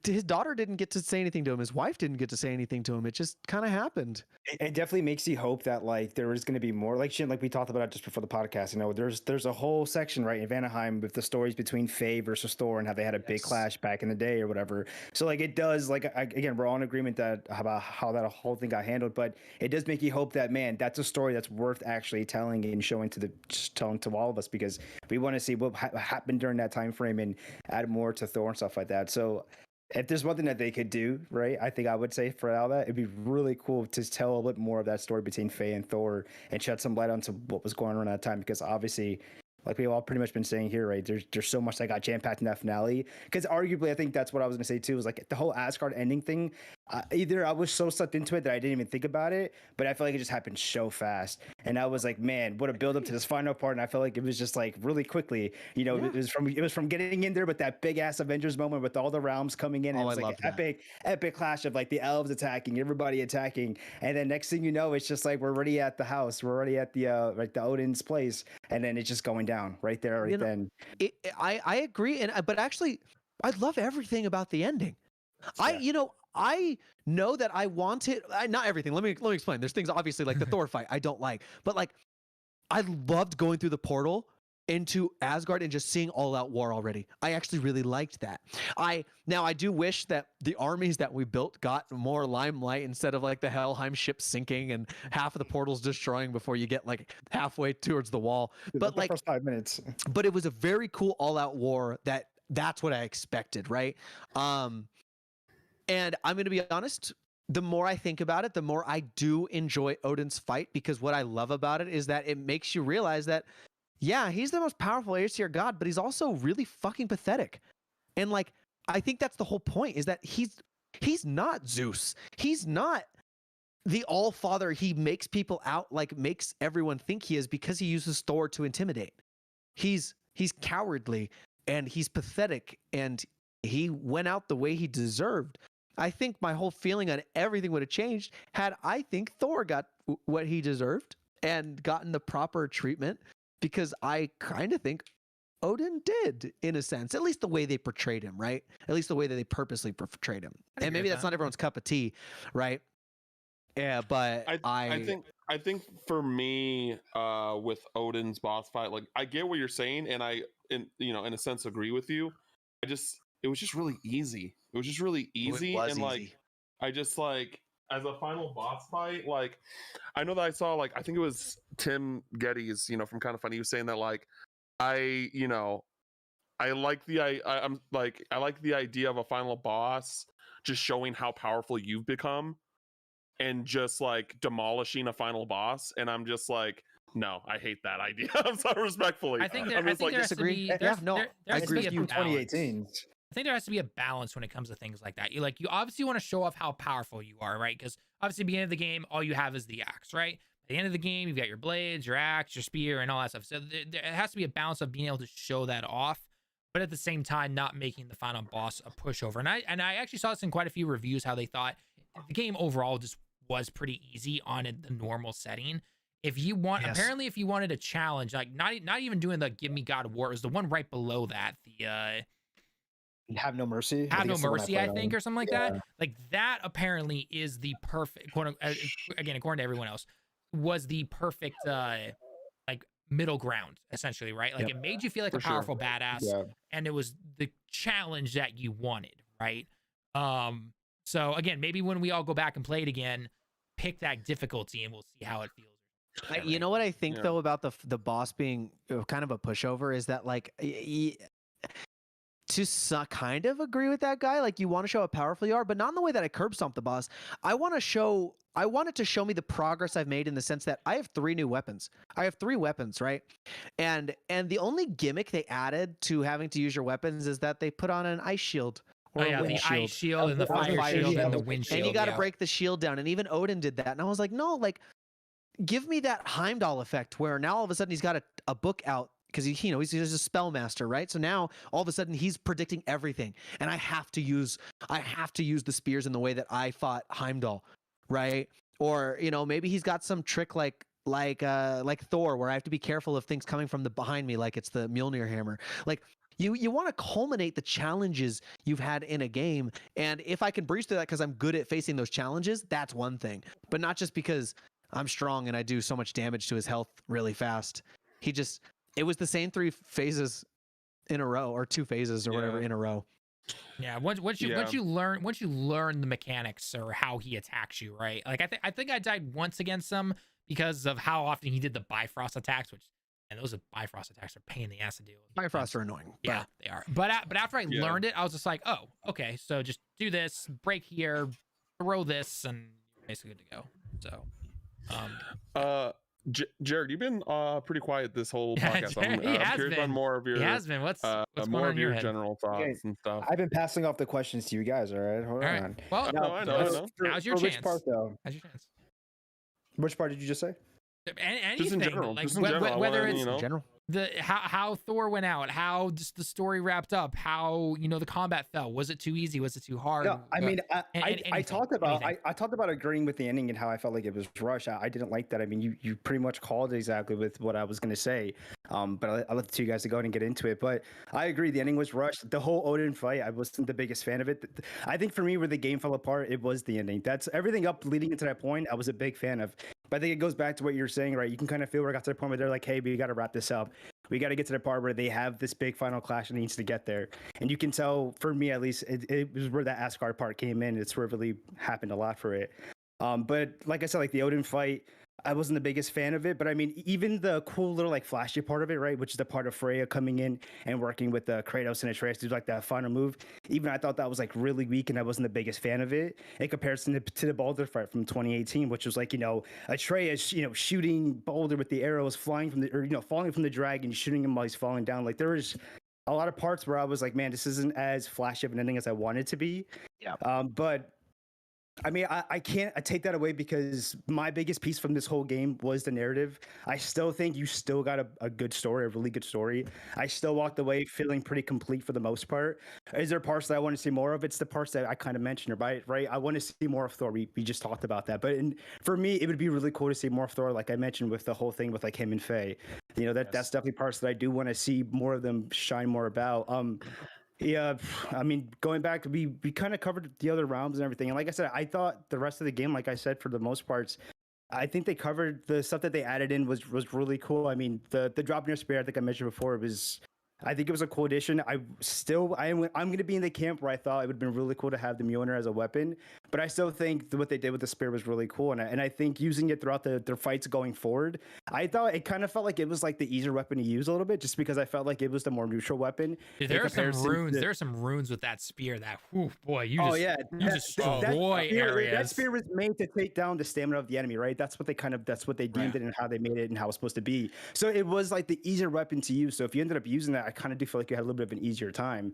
his daughter didn't get to say anything to him. His wife didn't get to say anything to him. It just kind of happened. It definitely makes you hope that like there is going to be more, like Shin, like we talked about just before the podcast. You know, there's a whole section right in Vanaheim with the stories between Faye versus Thor and how they had a big clash back in the day or whatever. So like it does, like again, we're all in agreement that about how that whole thing got handled, but it does make you hope that, man, that's a story that's worth actually telling and showing to all of us, because we want to see what happened during that time frame and add more to Thor and stuff like that. So if there's one thing that they could do, right, I think I would say for all that, it'd be really cool to tell a little bit more of that story between Faye and Thor and shed some light onto what was going on at that time. Because obviously, like we've all pretty much been saying here, right, there's so much that got jam-packed in that finale. Because arguably, I think that's what I was going to say too, is like the whole Asgard ending thing. Either I was so sucked into it that I didn't even think about it, but I feel like it just happened so fast. And I was like, man, what a build up to this final part. And I felt like it was just like really quickly, you know, it was from getting in there with that big ass Avengers moment with all the realms coming in. And it was like an epic clash of like the elves attacking, everybody attacking. And then next thing you know, it's just like we're already at the house. We're already at the like the Odin's place. And then it's just going down right there, right then. I agree. But actually, I love everything about the ending. Yeah. I know that I wanted not everything. Let me explain. There's things obviously like the Thor fight I don't like, but like I loved going through the portal into Asgard and just seeing all out war already. I actually really liked that. I do wish that the armies that we built got more limelight instead of like the Helheim ship sinking and half of the portals destroying before you get like halfway towards the wall. But like the first 5 minutes. But it was a very cool all out war that's what I expected, right? And I'm going to be honest, the more I think about it, the more I do enjoy Odin's fight, because what I love about it is that it makes you realize that, yeah, he's the most powerful Aesir god, but he's also really fucking pathetic. And like, I think that's the whole point, is that he's not Zeus. He's not the all-father he makes people out, like makes everyone think he is, because he uses Thor to intimidate. He's cowardly and he's pathetic, and he went out the way he deserved. I think my whole feeling on everything would have changed had I think Thor got what he deserved and gotten the proper treatment, because I kind of think Odin did, in a sense, at least the way they portrayed him, right? At least the way that they purposely portrayed him. And maybe that's not everyone's cup of tea, right? Yeah, but I think for me, with Odin's boss fight, like I get what you're saying, and in a sense agree with you. It was just really easy. It was just really easy, and like easy. I just like, as a final boss fight, like I know that I saw, like I think it was Tim Geddes, from Kind of Funny, he was saying that like I like the idea of a final boss just showing how powerful you've become and just like demolishing a final boss, and I'm just like, no, I hate that idea. I'm sorry, respectfully. I think there has to be, I agree with you. 2018. I think there has to be a balance when it comes to things like that. You obviously want to show off how powerful you are, right? Because obviously, at the beginning of the game, all you have is the axe, right? At the end of the game, you've got your blades, your axe, your spear, and all that stuff. So there has to be a balance of being able to show that off, but at the same time, not making the final boss a pushover. And I actually saw this in quite a few reviews, how they thought the game overall just was pretty easy on the normal setting. If you want, apparently, if you wanted a challenge, like not even doing the Give Me God of War, it was the one right below that, the Have No Mercy. Have No Mercy, I think, or something like that. Like that apparently is the perfect, again, according to everyone else, was the perfect like middle ground, essentially, right? Like it made you feel like a powerful badass, and it was the challenge that you wanted, right? So again, maybe when we all go back and play it again, pick that difficulty and we'll see how it feels. You know what I think though about the boss being kind of a pushover is that like to kind of agree with that guy, like you want to show how powerful you are, but not in the way that I curb stomp the boss. I want it to show me the progress I've made in the sense that I have 3 new weapons. I have 3 weapons, right? And the only gimmick they added to having to use your weapons is that they put on an ice shield. Or the ice shield and the fire shield and the wind shield. And you got to break the shield down. And even Odin did that. And I was like, no, like, give me that Heimdall effect where now all of a sudden he's got a book out because he's a spell master, right? So now all of a sudden he's predicting everything, and I have to use the spears in the way that I fought Heimdall, right? Or maybe he's got some trick like Thor, where I have to be careful of things coming from behind me, like it's the Mjolnir hammer, like. You want to culminate the challenges you've had in a game. And if I can breeze through that because I'm good at facing those challenges, that's one thing. But not just because I'm strong and I do so much damage to his health really fast. It was the same 3 phases in a row, or 2 phases or whatever in a row. Yeah, once you learn the mechanics or how he attacks you, right? Like I think I died once against him because of how often he did the Bifrost attacks, which And those Bifrost attacks are a pain in the ass to deal with. Bifrost are annoying. Yeah, they are. But after I learned it, I was just like, oh, okay. So just do this, break here, throw this, and you're basically good to go. So, Jared, you've been pretty quiet this whole Yeah, podcast. Jared, he I'm has curious been. on more of your he has been. What's going more on of in your your head? general thoughts Okay. and stuff. I've been passing off the questions to you guys. All right, hold All right. on. Well, I know, I know. now's your Which chance. part though? Now's your chance. Which part did you just say? Anything, Just in general, like just in general, I whether wanna, it's you know, In general. the how Thor went out, how just the story wrapped up, how the combat felt. Was it too easy? Was it too hard? No, I mean, I anything, talked about anything. I talked about agreeing with the ending and how I felt like it was rushed. I didn't like that. I mean, you pretty much called it exactly with what I was gonna say. But I left it to you guys to go ahead and get into it. But I agree, the ending was rushed. The whole Odin fight, I wasn't the biggest fan of it. I think for me, where the game fell apart, it was the ending. That's everything up leading into that point. I was a big fan of. But I think it goes back to what you're saying, right? You can kind of feel where I got to the point where they're like, hey, we got to wrap this up. We got to get to the part where they have this big final clash and it needs to get there. And you can tell, for me at least, it was where that Asgard part came in. It's where it really happened a lot for it. But like I said, like the Odin fight, I wasn't the biggest fan of it, but I mean, even the cool little like flashy part of it, right, which is the part of Freya coming in and working with Kratos and Atreus to do like that final move. Even I thought that was like really weak, and I wasn't the biggest fan of it in comparison to the Baldur fight from 2018, which was like Atreus shooting Baldur with the arrows flying from the falling from the dragon, shooting him while he's falling down. Like there was a lot of parts where I was like, man, this isn't as flashy of an ending as I wanted to be. Yeah. But I mean, I can't take that away because my biggest piece from this whole game was the narrative. I still think you still got a good story, a really good story. I still walked away feeling pretty complete for the most part. Is there parts that I want to see more of? It's the parts that I kind of mentioned, right? I want to see more of Thor. We just talked about that. But for me, it would be really cool to see more of Thor, like I mentioned with the whole thing with like him and Faye. That's definitely parts that I do want to see more of them shine more about. Yeah, I mean, going back, we kind of covered the other realms and everything. And like I said, I thought the rest of the game, like I said, for the most parts, I think they covered the stuff that they added in was really cool. I mean, the drop in your spear, I think I mentioned before, I think it was a cool addition. I'm going to be in the camp where I thought it would have been really cool to have the Mjolnir as a weapon, but I still think what they did with the spear was really cool. And I think using it throughout their fights going forward, I thought it kind of felt like it was like the easier weapon to use a little bit, just because I felt like it was the more neutral weapon. Dude, there are some runes. There are some runes with that spear that, boy, you destroy areas. That spear was made to take down the stamina of the enemy, right? That's what they deemed it and how they made it and how it was supposed to be. So it was like the easier weapon to use. So if you ended up using that, I kind of do feel like you had a little bit of an easier time.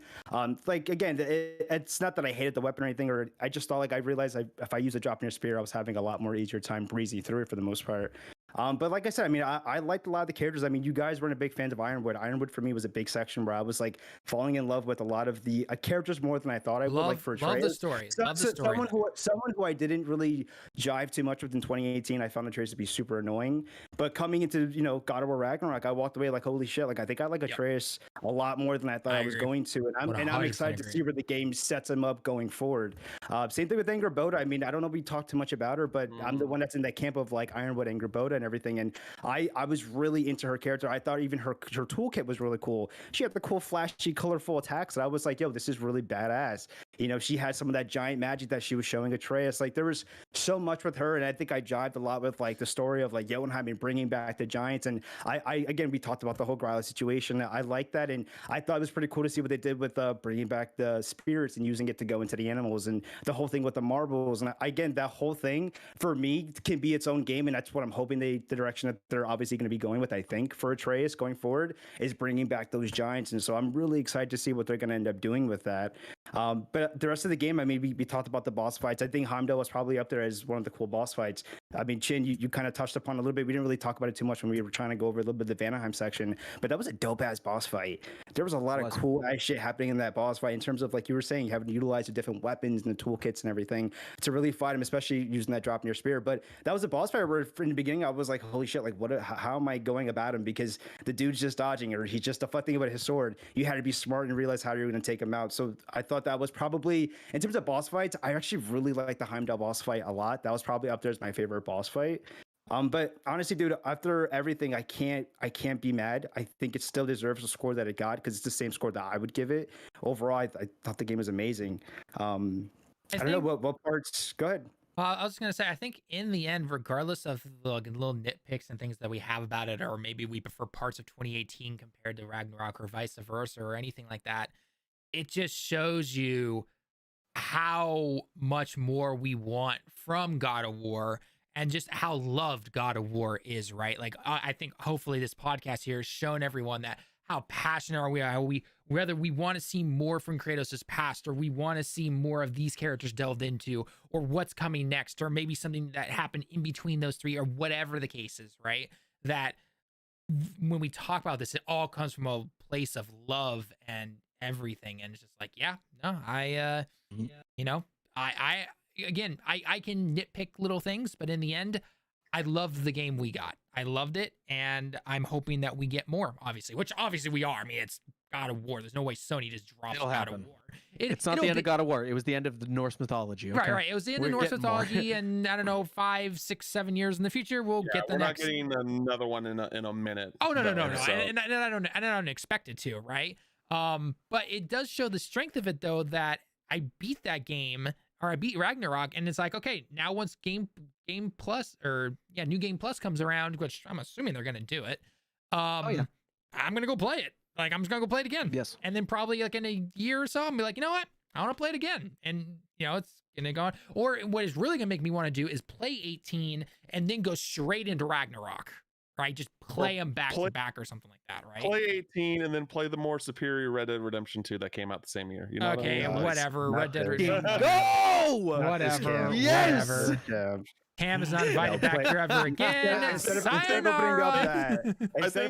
Like again, it's not that I hated the weapon or anything, or I just thought like I realized if I use a drop near spear, I was having a lot more easier time breezing through it for the most part. But like I said, I mean, I liked a lot of the characters. I mean, you guys weren't a big fans of Ironwood. Ironwood for me was a big section where I was like falling in love with a lot of the characters more than I thought I would. Like for love the story. Someone who I didn't really jive too much with in 2018, I found Atreus to be super annoying. But coming into God of War Ragnarok, I walked away like, holy shit! Like I think I like Atreus a lot more than I thought I was going to, and I'm excited to see where the game sets him up going forward. Same thing with Angrboda. I mean, I don't know if we talked too much about her, but I'm the one that's in that camp of like Ironwood, Angrboda, and everything. And I was really into her character. I thought even her toolkit was really cool. She had the cool, flashy, colorful attacks. And I was like, yo, this is really badass. She had some of that giant magic that she was showing Atreus. Like there was so much with her, and I think I jived a lot with like the story of like Jotunheim and bringing back the giants. And I again, we talked about the whole Gryla situation. I like that, and I thought it was pretty cool to see what they did with bringing back the spirits and using it to go into the animals, and the whole thing with the marbles. And again, that whole thing for me can be its own game, and that's what I'm hoping the direction that they're obviously going to be going with, I think, for Atreus going forward, is bringing back those giants. And so I'm really excited to see what they're going to end up doing with that. But the rest of the game, I mean, we talked about the boss fights. I think Heimdall was probably up there as one of the cool boss fights. I mean, Chin, you kind of touched upon a little bit. We didn't really talk about it too much when we were trying to go over a little bit of the Vanaheim section, but that was a dope ass boss fight. There was a lot of cool ass shit happening in that boss fight in terms of, like you were saying, having to utilize the different weapons and the toolkits and everything to really fight him, especially using that drop in your spear. But that was a boss fight where in the beginning I was like, holy shit, like how am I going about him? Because the dude's just dodging, or he's just deflecting with his sword. You had to be smart and realize how you're going to take him out. So I thought that was probably, in terms of boss fights, I actually really like the Heimdall boss fight a lot. That was probably up there as my favorite boss fight. But honestly, dude, after everything, I can't be mad. I think it still deserves the score that it got, because it's the same score that I would give it. Overall, I thought the game was amazing. I don't know what parts. Go ahead. I was gonna say, I think in the end, regardless of the little nitpicks and things that we have about it, or maybe we prefer parts of 2018 compared to Ragnarok, or vice versa, or anything like that, it just shows you how much more we want from God of War, and just how loved God of War is, right? Like, I think hopefully this podcast here has shown everyone that how passionate are we, whether we want to see more from Kratos' past, or we want to see more of these characters delved into, or what's coming next, or maybe something that happened in between those three, or whatever the case is, right? That when we talk about this, it all comes from a place of love and everything. And it's just like, yeah, no, you know, I again, I can nitpick little things, but in the end, I loved the game we got. I loved it, and I'm hoping that we get more, obviously, which obviously we are. I mean, it's God of War. There's no way Sony just drops It'll God happen. of War. It's not the end of God of War. It was the end of the Norse mythology. Okay? Right. It was the end We're of Norse getting more. mythology, and I don't know, 5, 6, 7 years in the future, we'll get the we're next. not getting another one in a minute. Oh no. So. And I don't expect it to, right? But it does show the strength of it, though, that I beat that game, or I beat Ragnarok, and it's like, okay, now once Game Plus, or New Game Plus comes around, which I'm assuming they're gonna do it. I'm gonna go play it. Like, I'm just gonna go play it again. Yes. And then probably like in a year or so, I'm be like, you know what? I want to play it again. And it's gonna go on. Or what is really gonna make me want to do is play 18 and then go straight into Ragnarok. Right? Just play them back to back or something like that, right? Play 18 and then play the more superior Red Dead Redemption 2 that came out the same year. You know Okay, what I mean? whatever. Red Dead this. Redemption. Go! Whatever. Yes! Whatever. Cam is not invited back here ever again. Instead of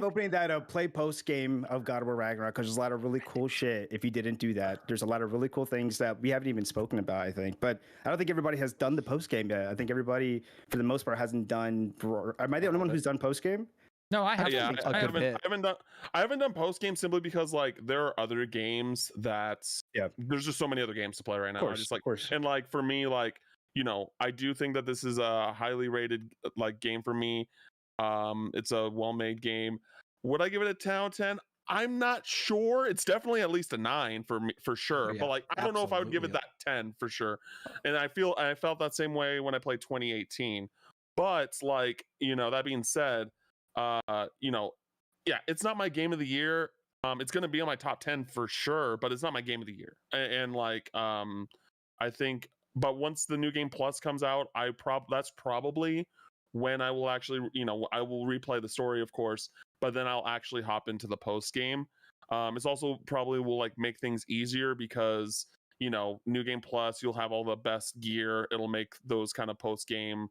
opening that up, play post game of God of War Ragnarok, because there's a lot of really cool shit. If you didn't do that, there's a lot of really cool things that we haven't even spoken about, I think. But I don't think everybody has done the post game yet. I think everybody, for the most part, hasn't done. Am I the only one who's done post game? No, I have. Yeah, I bit. haven't done post game simply because like there are other games that there's just so many other games to play right now. Of course. And like for me, like, I do think that this is a highly rated like game for me. It's a well-made game. Would I give it a 10 out of 10? I'm not sure. It's definitely at least a 9 for me, for sure. Yeah, but like, I don't know if I would give it that 10 for sure. And I felt that same way when I played 2018. But like, that being said, it's not my game of the year. It's going to be on my top 10 for sure, but it's not my game of the year. And like, I think, but once the New Game Plus comes out, that's probably when I will actually, I will replay the story, of course, but then I'll actually hop into the post game. It's also probably will like make things easier because, New Game Plus, you'll have all the best gear. It'll make those kind of post game,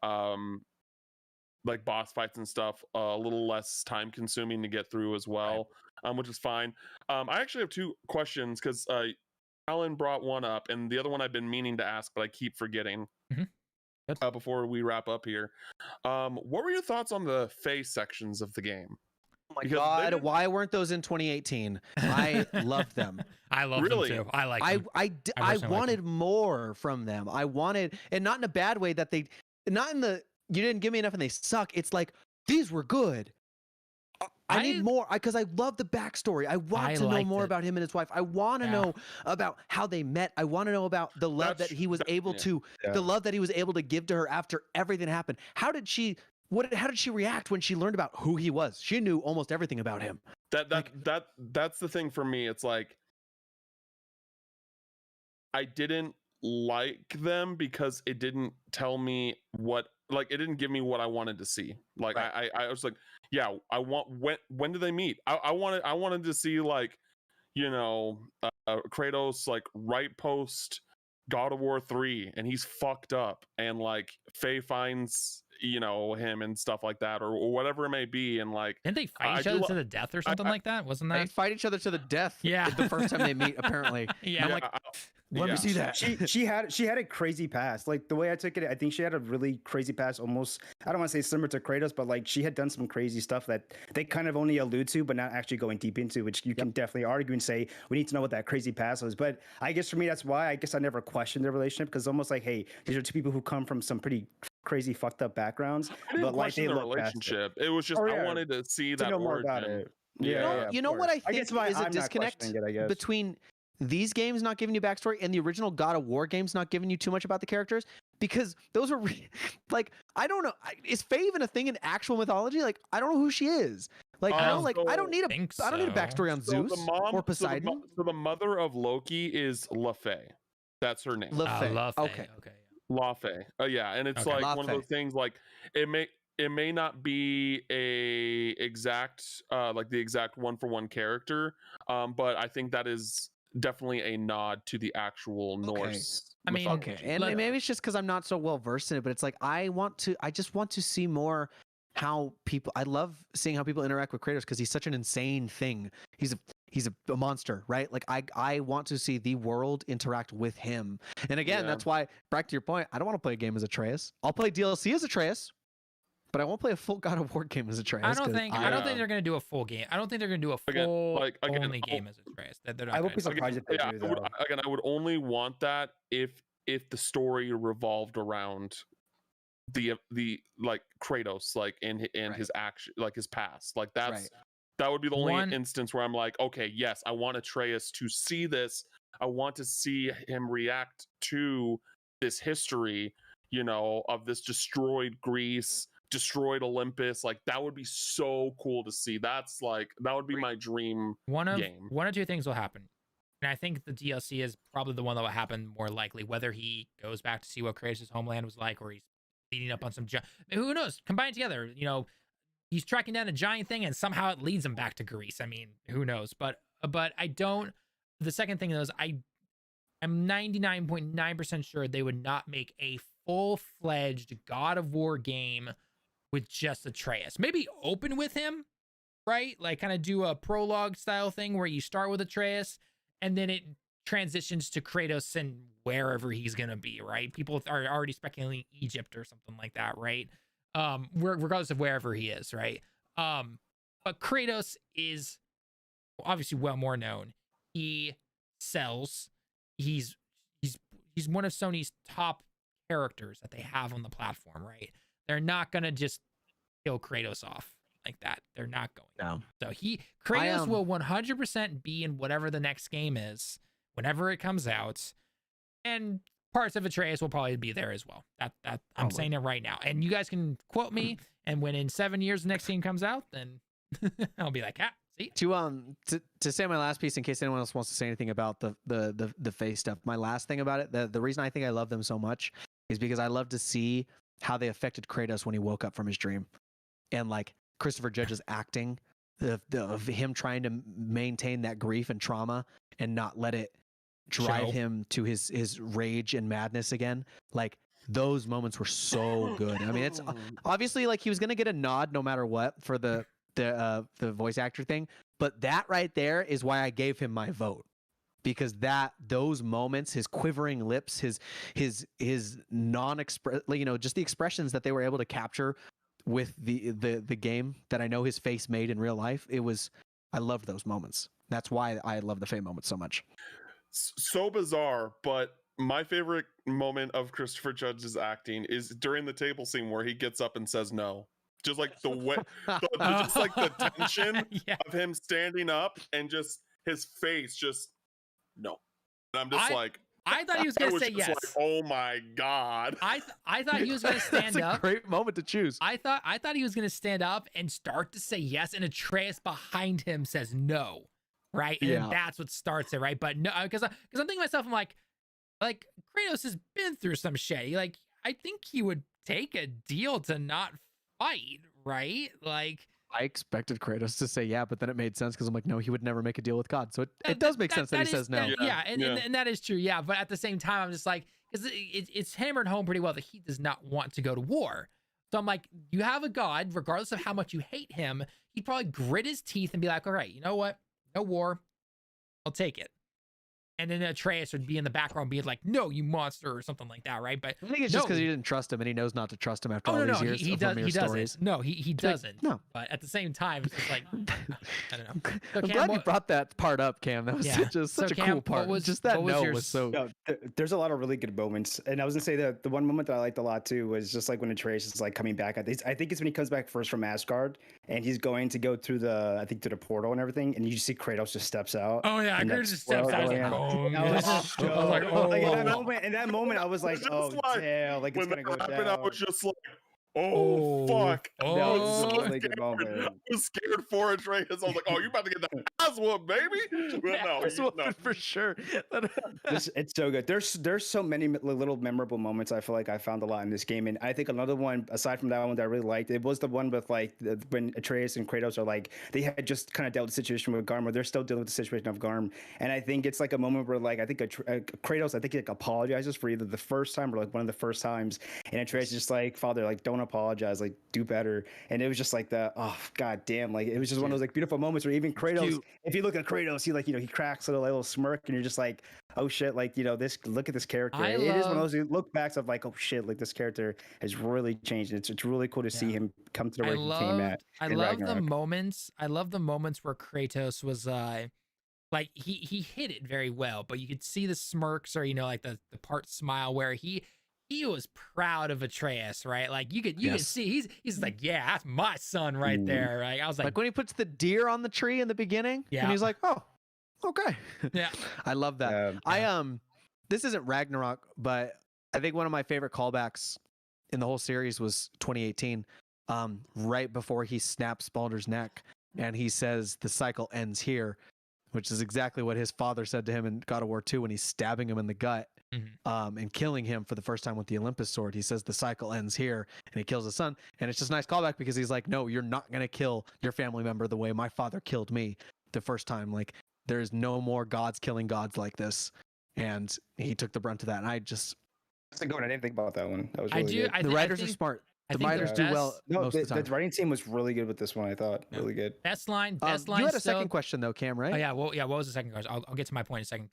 like boss fights and stuff, a little less time consuming to get through as well, which is fine. I actually have 2 questions because Tallen brought one up, and the other one I've been meaning to ask, but I keep forgetting. Before we wrap up here, what were your thoughts on the face sections of the game? Oh my God, why weren't those in 2018? I loved them. I love them too. I like them. I wanted more from them. I wanted, and not in a bad way, that they, not in the, you didn't give me enough and they suck. It's like, these were good. I need more, because I love the backstory. I want to know more about him and his wife. I want to know about how they met. I want to know about the love that he was able to, the love that he was able to give to her after everything happened. How did she react when she learned about who he was? She knew almost everything about him. That's the thing for me. It's like, I didn't like them because it didn't tell me what, like, it didn't give me what I wanted to see. Like, I was like, I want, when do they meet? I wanted to see, like, Kratos, like, right post God of War 3, and he's fucked up, and like Faye finds him and stuff like that, or whatever it may be, and like, didn't they fight each other to the death or something like that? Wasn't that? They fight each other to the death. Yeah, the first time they meet, apparently. Yeah, I'm like, let me see that. She had a crazy past. Like, the way I took it, I think she had a really crazy past. Almost, I don't want to say similar to Kratos, but like, she had done some crazy stuff that they kind of only allude to, but not actually going deep into. Which you can definitely argue and say we need to know what that crazy past was. But I guess for me, that's why I guess I never questioned their relationship, because almost like, hey, these are 2 people who come from some pretty crazy fucked up backgrounds, but like, they look relationship. It was just I wanted to see that more about origin. it. You know what I think is a disconnect between these games not giving you backstory and the original God of War games not giving you too much about the characters, because those are like, I don't know. Is Faye even a thing in actual mythology? Like, I don't know who she is. Like, you know, like I don't need so. I don't need a backstory on Zeus or Poseidon. So the mother of Loki is Lafay. That's her name. Lafay. Okay. Lafay. Yeah, and it's Okay. like one of those things. Like it may not be a exact like the exact one for one character, but I think that is definitely a nod to the actual Norse. I mean, mythology. And maybe it's just because I'm not so well versed in it, but it's like I just want to see more how people. I love seeing how people interact with Kratos because he's such an insane thing. He's a monster, right? Like I want to see the world interact with him. And again, that's why, back to your point, I don't want to play a game as Atreus. I'll play DLC as Atreus, but I won't play a full God of War game as Atreus. I don't think they're gonna do a full game. I don't think they're gonna do a full only game as Atreus. I would be surprised if they do. Though. I would only want that if the story revolved around the like Kratos, like in his action, like his past. Like that would be the only instance where I'm like, okay, yes, I want Atreus to see this. I want to see him react to this history, you know, of this destroyed Greece, destroyed Olympus. Like that would be so cool to see. That would be my dream game. One or two things will happen. And I think the DLC is probably the one that will happen more likely, whether he goes back to see what Kratos' homeland was like, or he's leading up on some who knows, combined together, you know, he's tracking down a giant thing and somehow it leads him back to Greece. I mean, who knows? But I don't. The second thing is I'm 99.9% sure they would not make a full-fledged God of War game with just Atreus. Maybe open with him, right? Like kind of do a prologue style thing where you start with Atreus and then it transitions to Kratos and wherever he's gonna be, right? People are already speculating Egypt or something like that, right? Regardless of wherever he is, right? But Kratos is obviously well more known. He sells. He's one of Sony's top characters that they have on the platform, right? They're not gonna just kill Kratos off like that. They're not going. No. So Kratos will 100% be in whatever the next game is, whenever it comes out, and parts of Atreus will probably be there as well. That I'm saying it right now, and you guys can quote me. And when in 7 years the next game comes out, then I'll be like, see. To say my last piece, in case anyone else wants to say anything about the face stuff. My last thing about it, the reason I think I love them so much is because I love to see how they affected Kratos when he woke up from his dream, and like Christopher Judge's acting of him trying to maintain that grief and trauma and not let it drive him to his rage and madness again. Like those moments were so good. I mean, it's obviously like he was gonna get a nod no matter what for the voice actor thing, but that right there is why I gave him my vote, because those moments, his quivering lips, his non-express, you know, just the expressions that they were able to capture with the game that I know his face made in real life. I loved those moments. That's why I love the Faye moment so much. So bizarre, but my favorite moment of Christopher Judge's acting is during the table scene where he gets up and says no. Just like the way, just like the tension of him standing up and just his face, just no. And I'm just I thought he was going to say yes. Like, oh my God. I thought he was going to stand That's up. a great moment to choose. I thought he was going to stand up and start to say yes, and Atreus behind him says no. Right. And then that's what starts it. Right. But no, because I'm thinking to myself, I'm like Kratos has been through some shit. Like, I think he would take a deal to not fight. Right. Like, I expected Kratos to say yeah, but then it made sense because I'm like, no, he would never make a deal with God. So it does make sense that he says no. And that is true. Yeah. But at the same time, I'm just like, because it's hammered home pretty well that he does not want to go to war. So I'm like, you have a God, regardless of how much you hate him, he'd probably grit his teeth and be like, all right, you know what? No war. I'll take it. And then Atreus would be in the background being like, no, you monster, or something like that, right? But I think it's just because he didn't trust him and he knows not to trust him after all these years. He doesn't. No, he doesn't. No. But at the same time, it's just like, I don't know. So I'm glad you brought that part up, Cam. That was such a cool part. Was so... No, there's a lot of really good moments. And I was going to say that the one moment that I liked a lot too was just like when Atreus is like coming back. I think it's when he comes back first from Asgard and he's going to go through the portal and everything. And you see Kratos just steps out. Oh yeah, Kratos just steps out. wrong. I was I I was like, shook. Like oh, in that moment, I was like, Just oh like, damn, like it's when gonna that go happened, I down. was just like, Oh, fuck. I No, was this is so a really scared. good moment. I was scared for Atreus. I was like, oh, you about to get that ass whooped, baby. But no, Ass no. whooping for sure. It's so good. There's so many little memorable moments. I feel like I found a lot in this game, and I think another one aside from that one that I really liked, it was the one with like when Atreus and Kratos are like they had just kind of dealt with the situation with Garm, or they're still dealing with the situation of Garm, and I think it's like a moment where like I think Kratos I think he like apologizes for either the first time or like one of the first times, and Atreus is just like, Father, like don't apologize, like do better, and it was just like the oh god damn, like it was just one of those like beautiful moments where even Kratos, cute. if you look at Kratos, he like he cracks a little smirk, and you're just like, oh shit, like this look at this character. It is one of those look backs of like, oh shit, like this character has really changed. It's really cool to see him come to the where he came at. I in love the Ragnarok. moments. I love the moments where Kratos was like he hit it very well, but you could see the smirks or like the part smile where he was proud of Atreus, right? Like you could see he's like, yeah, that's my son right there. Right? I was Like when he puts the deer on the tree in the beginning, Yeah. and he's like, oh, okay. Yeah. I love that. This isn't Ragnarok, but I think one of my favorite callbacks in the whole series was 2018, right before he snaps Baldur's neck, and he says the cycle ends here, which is exactly what his father said to him in God of War 2 when he's stabbing him in the gut. And killing him for the first time with the Olympus sword. He says the cycle ends here, and he kills his son. And it's just a nice callback because he's like, no, you're not going to kill your family member the way my father killed me the first time. Like, there's no more gods killing gods like this. And he took the brunt of that. And I just... That's a good one. I didn't think about that one. That was really good. The writers are smart. The writers do well most of the time. The writing team was really good with this one, I thought. Really good. Best line. You had a second question though, Cam, right? Oh yeah. Well, yeah. What was the second question? I'll get to my point in a second.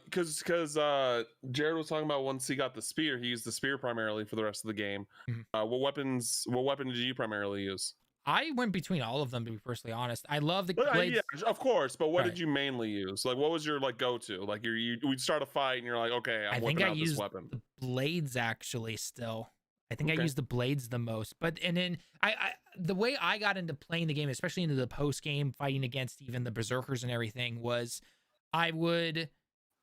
Because Jared was talking about once he got the spear, he used the spear primarily for the rest of the game. What weapon did you primarily use? I went between all of them, to be personally honest. I love the blades. Yeah, of course. But what did you mainly use? Like, what was your like go-to? Like, we'd start a fight, and you're like, okay, I'm whipping out this weapon. The blades actually still. I think I used the blades the most. But and then I the way I got into playing the game, especially into the post game fighting against even the berserkers and everything, was I would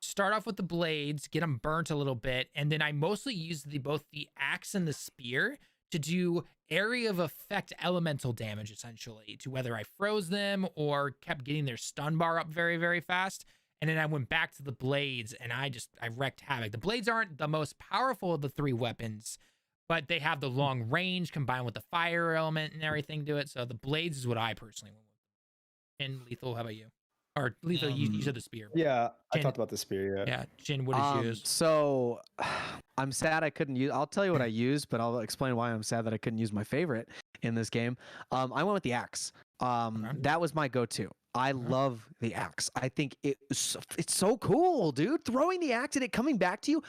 start off with the blades, get them burnt a little bit, and then I mostly used both the axe and the spear to do area of effect elemental damage, essentially, to whether I froze them or kept getting their stun bar up very, very fast. And then I went back to the blades and I wrecked havoc. The blades aren't the most powerful of the three weapons, but they have the long range combined with the fire element and everything to it. So the blades is what I personally went with. And Lethal, how about you? Or Lethal, you said the spear. Yeah, Jin, I talked about the spear. Yeah. Yeah, Jin, what did you use? So I'm sad I couldn't use. I'll tell you what I used, but I'll explain why I'm sad that I couldn't use my favorite in this game. I went with the axe. That was my go-to. I love the axe. I think it's so cool, dude. Throwing the axe and it coming back to you,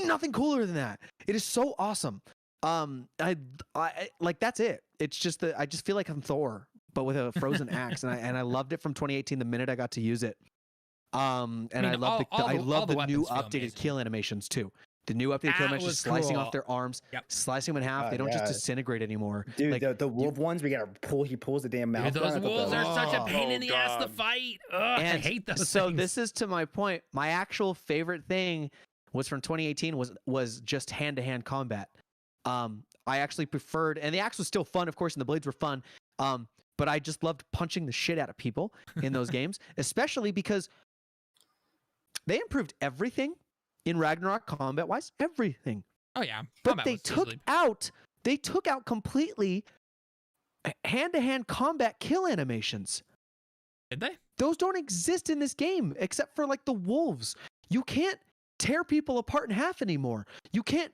nothing cooler than that. It is so awesome. I like that's it. It's just that I just feel like I'm Thor, but with a frozen axe, and I loved it from 2018 the minute I got to use it. And I love the new updated kill animations too. The new updated kill animations, slicing off their arms, slicing them in half. They don't just disintegrate anymore. Dude, like, the wolf ones, we gotta pull. He pulls the damn mouth. Dude, those wolves are such a pain in the ass to fight. I hate those. So this is to my point. My actual favorite thing was from 2018 was just hand-to-hand combat. I actually preferred, and the axe was still fun, of course, and the blades were fun. But I just loved punching the shit out of people in those games, especially because they improved everything in Ragnarok combat-wise, everything. Oh yeah, but they took out completely hand-to-hand combat kill animations. Did they? Those don't exist in this game except for like the wolves. You can't tear people apart in half anymore. You can't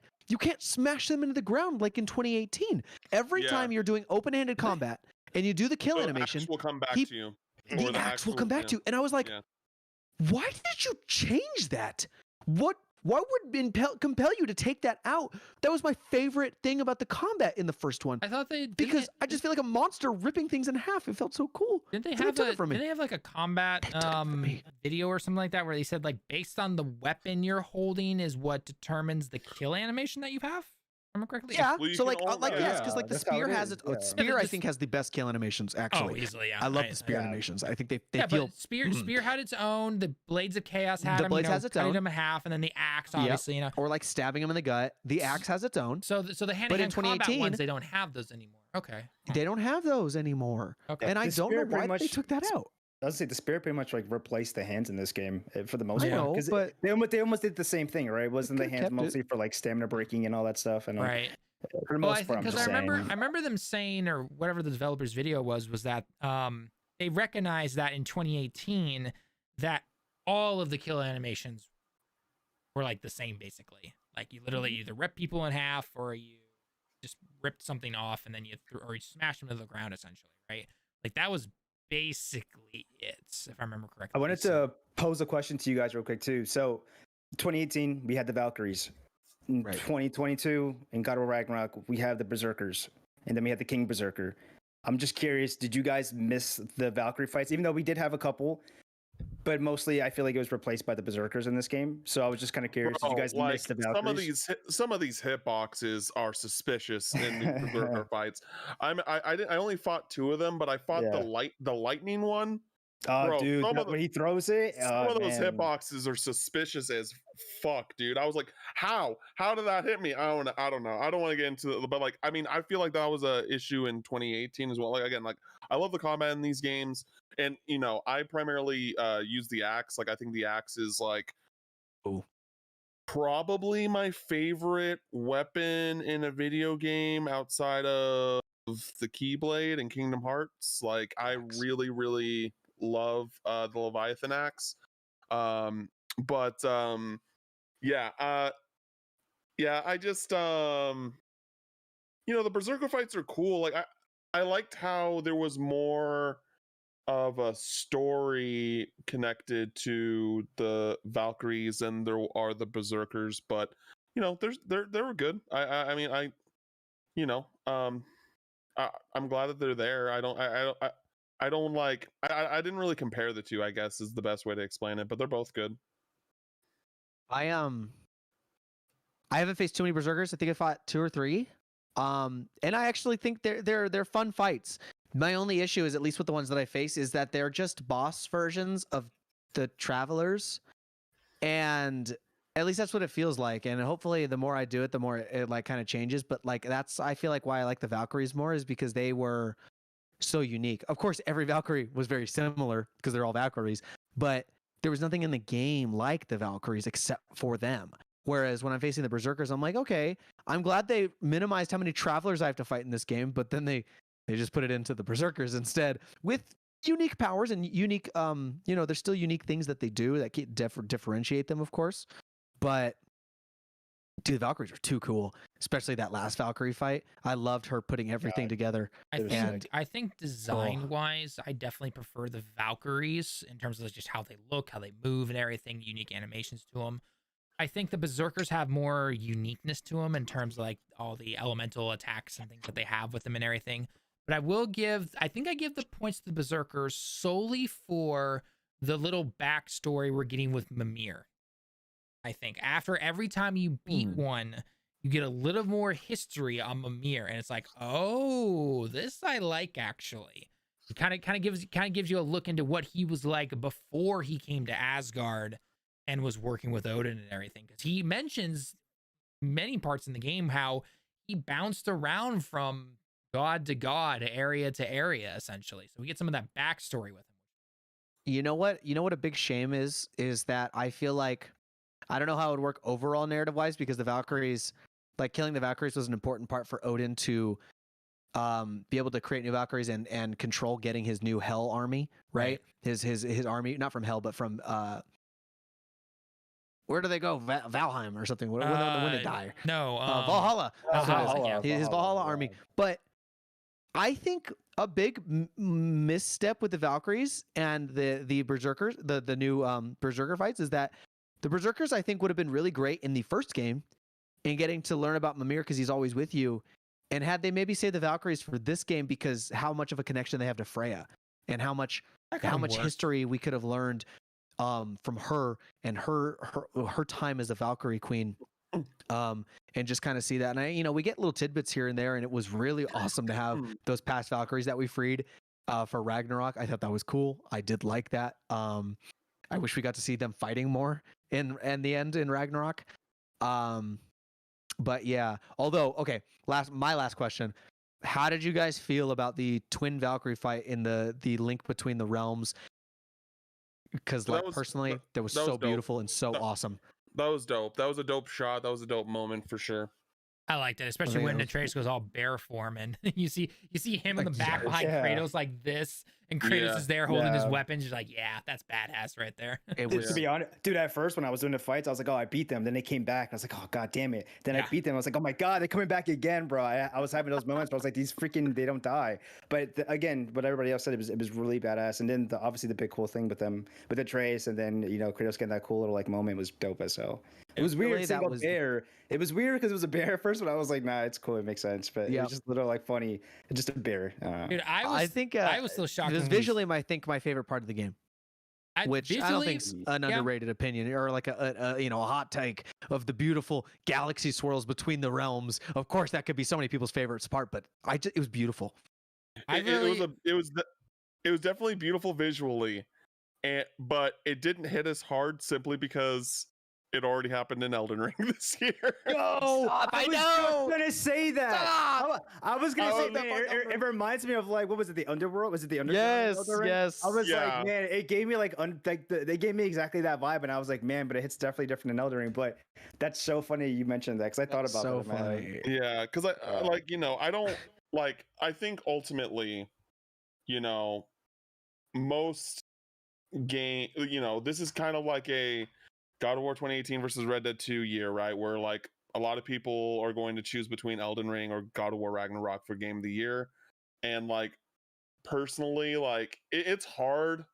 smash them into the ground like in 2018. Every time you're doing open-handed combat and you do the kill animation, the axe will come back to you. The axe will come back to you. And I was like, why did you change that? What would compel you to take that out? That was my favorite thing about the combat in the first one. I thought because I just feel like a monster ripping things in half. It felt so cool. Didn't they have like a combat video or something like that where they said like based on the weapon you're holding is what determines the kill animation that you have? remember correctly? Yeah. Well, you So can like only- yes, yeah, because like the that's how spear it has is, it. yeah. Spear, Yeah, I the think, has the best kill animations. Actually, Oh, easily, yeah. I love the spear yeah. animations. I think they Yeah, feel but Spear had its own. The Blades of Chaos had The him, Blades has its cutting own. him in half, and then the axe, Yep. obviously, or like stabbing him in the gut. The axe has its own. So the hand But to in hand combat 2018 ones, they don't have those anymore. Okay. They don't have those anymore, Okay. and I The don't know spear pretty why they much- took that out. I was say the spear pretty much like replaced the hands in this game for the most I part. know, 'Cause but they almost did the same thing, right? Wasn't the could've hands kept it. mostly for like stamina breaking and all that stuff? And Right. for the Well, most part, I'm because just I saying. remember them saying, or whatever the developer's video was that they recognized that in 2018 that all of the kill animations were like the same, basically. Like you literally either rip people in half or you just ripped something off and then you smashed them to the ground, essentially, right? Like that was basically it, if I remember correctly. I wanted to pose a question to you guys real quick too. So, 2018 we had the Valkyries. In Right. 2022 in God of War Ragnarok we have the Berserkers, and then we had the King Berserker. I'm just curious, did you guys miss the Valkyrie fights? Even though we did have a couple, but mostly I feel like it was replaced by the Berserkers in this game. So I was just kind of curious, did you Bro, guys like miss the Valkyries? some of these hitboxes are suspicious in the Berserker fights. I only fought 2 of them, but I fought Yeah. the lightning one. Oh, Bro, dude, some of when he throws it, Some of those man. hitboxes are suspicious as fuck, dude. I was like, how did that hit me? I don't know. I don't want to get into it, but like, I mean, I feel like that was a issue in 2018 as well. Like again, like I love the combat in these games, and you know, I primarily use the axe. Like I think the axe is like probably my favorite weapon in a video game outside of the Keyblade and Kingdom Hearts. Like I really love the Leviathan axe. Yeah, I just you know, the Berserker fights are cool. Like I liked how there was more of a story connected to the Valkyries and there are the Berserkers, but you know, they were good. I mean, you know, I'm glad that they're there. I don't like I didn't really compare the two, I guess is the best way to explain it, but they're both good. I haven't faced too many Berserkers. I think I fought 2 or 3. And I actually think they're fun fights. My only issue is, at least with the ones that I face, is that they're just boss versions of the Travelers, and at least that's what it feels like. And hopefully, the more I do it, the more it like kind of changes. But like that's, I feel like, why I like the Valkyries more is because they were so unique. Of course, every Valkyrie was very similar because they're all Valkyries, but there was nothing in the game like the Valkyries except for them. Whereas when I'm facing the Berserkers, I'm like, okay, I'm glad they minimized how many Travelers I have to fight in this game, but then they just put it into the Berserkers instead with unique powers and unique, you know, there's still unique things that they do that differentiate them, of course. But dude, the Valkyries are too cool, especially that last Valkyrie fight. I loved her putting everything together. I think design wise, I definitely prefer the Valkyries in terms of just how they look, how they move, and everything. Unique animations to them. I think the Berserkers have more uniqueness to them in terms of like all the elemental attacks and things that they have with them and everything. But I think I give the points to the Berserkers solely for the little backstory we're getting with Mimir. I think after every time you beat one, you get a little more history on Mimir, and it's like, oh, this I like actually. It kind of gives you a look into what he was like before he came to Asgard and was working with Odin and everything. Because he mentions many parts in the game how he bounced around from god to god, area to area, essentially. So we get some of that backstory with him. You know what a big shame is that I feel like, I don't know how it would work overall narrative wise, because the Valkyries, like killing the Valkyries was an important part for Odin to be able to create new Valkyries and control getting his new Hell army, right? His army, not from Hell, but from where do they go? Valheim or something. When they die? No, Valhalla. Valhalla. His Valhalla army. But I think a big misstep with the Valkyries and the Berserkers, the new Berserker fights, is that the Berserkers, I think, would have been really great in the first game in getting to learn about Mimir because he's always with you. And had they maybe saved the Valkyries for this game, because how much of a connection they have to Freya and how much history we could have learned from her and her time as a Valkyrie queen and just kind of see that. And we get little tidbits here and there, and it was really awesome to have those past Valkyries that we freed for Ragnarok. I thought that was cool. I did like that. I wish we got to see them fighting more in the end in Ragnarok. But yeah, although, okay, my last question. How did you guys feel about the twin Valkyrie fight in the link between the realms? Because personally, that was so beautiful and so awesome. That was dope. That was a dope shot. That was a dope moment for sure. I liked it, especially when Atreus goes all bear form and you see him in the back behind Kratos like this, and Kratos is there holding his weapons. You're like, yeah, that's badass right there. It was, to be honest, dude. At first, when I was doing the fights, I was like, oh, I beat them. Then they came back. I was like, oh, god damn it. Then I beat them. I was like, oh my god, they're coming back again, bro. I was having those moments. Where I was like, these freaking, they don't die. But again, what everybody else said, it was really badass. And then obviously the big cool thing with them, with the Trace, and then Kratos getting that cool little like moment was dope as hell. It was weird seeing a bear. It was weird because it was a bear at first, but I was like, nah, it's cool. It makes sense. But it was just a little like funny. Just a bear. Dude, I think I was still shocked. It was visually, I think, my favorite part of the game. Which I don't think's an underrated opinion, or like a hot take of the beautiful galaxy swirls between the realms. Of course, that could be so many people's favorite part, but it was beautiful. It was definitely beautiful visually, but it didn't hit us hard simply because it already happened in Elden Ring this year. No, I was just gonna say that. I was gonna say that. It reminds me of like, what was it? The Underworld? Was it the Underworld? Yes. I was like, man, it gave me like, they gave me exactly that vibe, and I was like, man, but it hits definitely different in Elden Ring. But that's so funny you mentioned that because I thought about so it. Man. Yeah, because I don't like. I think ultimately, most game, this is kind of like a God of War 2018 versus Red Dead 2 year, right? Where like a lot of people are going to choose between Elden Ring or God of War Ragnarok for game of the year. And like personally, like it's hard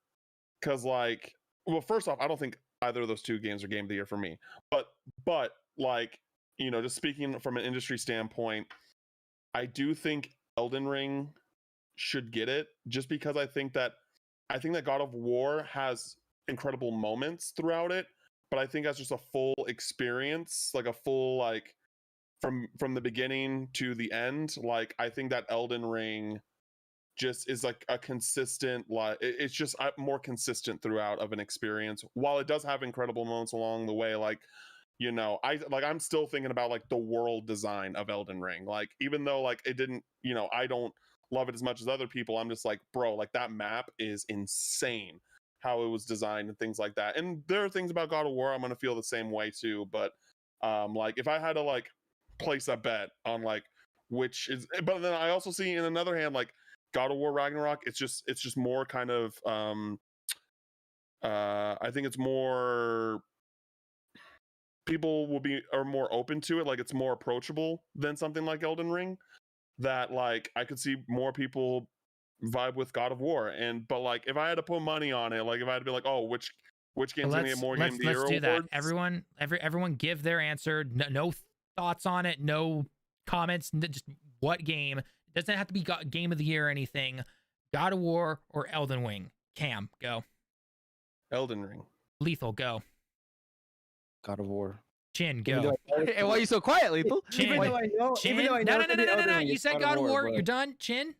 because like, well, first off, I don't think either of those two games are game of the year for me. But like, just speaking from an industry standpoint, I do think Elden Ring should get it just because I think that God of War has incredible moments throughout it. But I think that's just a full experience, like a full, like from the beginning to the end. Like, I think that Elden Ring just is like a consistent, like it's just more consistent throughout of an experience. While it does have incredible moments along the way, like, I'm still thinking about like the world design of Elden Ring. Like, even though like it didn't, I don't love it as much as other people, I'm just like, bro, like that map is insane. How it was designed and things like that. And there are things about God of War I'm gonna feel the same way too. But like if I had to like place a bet on like which is, but then I also see in another hand like God of War Ragnarok, it's just more kind of I think it's more people are more open to it, like it's more approachable than something like Elden Ring, that like I could see more people vibe with God of War. But like if I had to put money on it, like if I had to be like, oh, which game's gonna get more game of the year let's do awards? That. Everyone give their answer. No thoughts on it, no comments, just what game. It doesn't have to be game of the year or anything. God of War or Elden Ring. Cam, go. Elden Ring. Lethal, go. God of War. Chin, go. Hey, why are you so quiet, Lethal? Chin. Even though I know, No. You said God of War. You're done. Chin.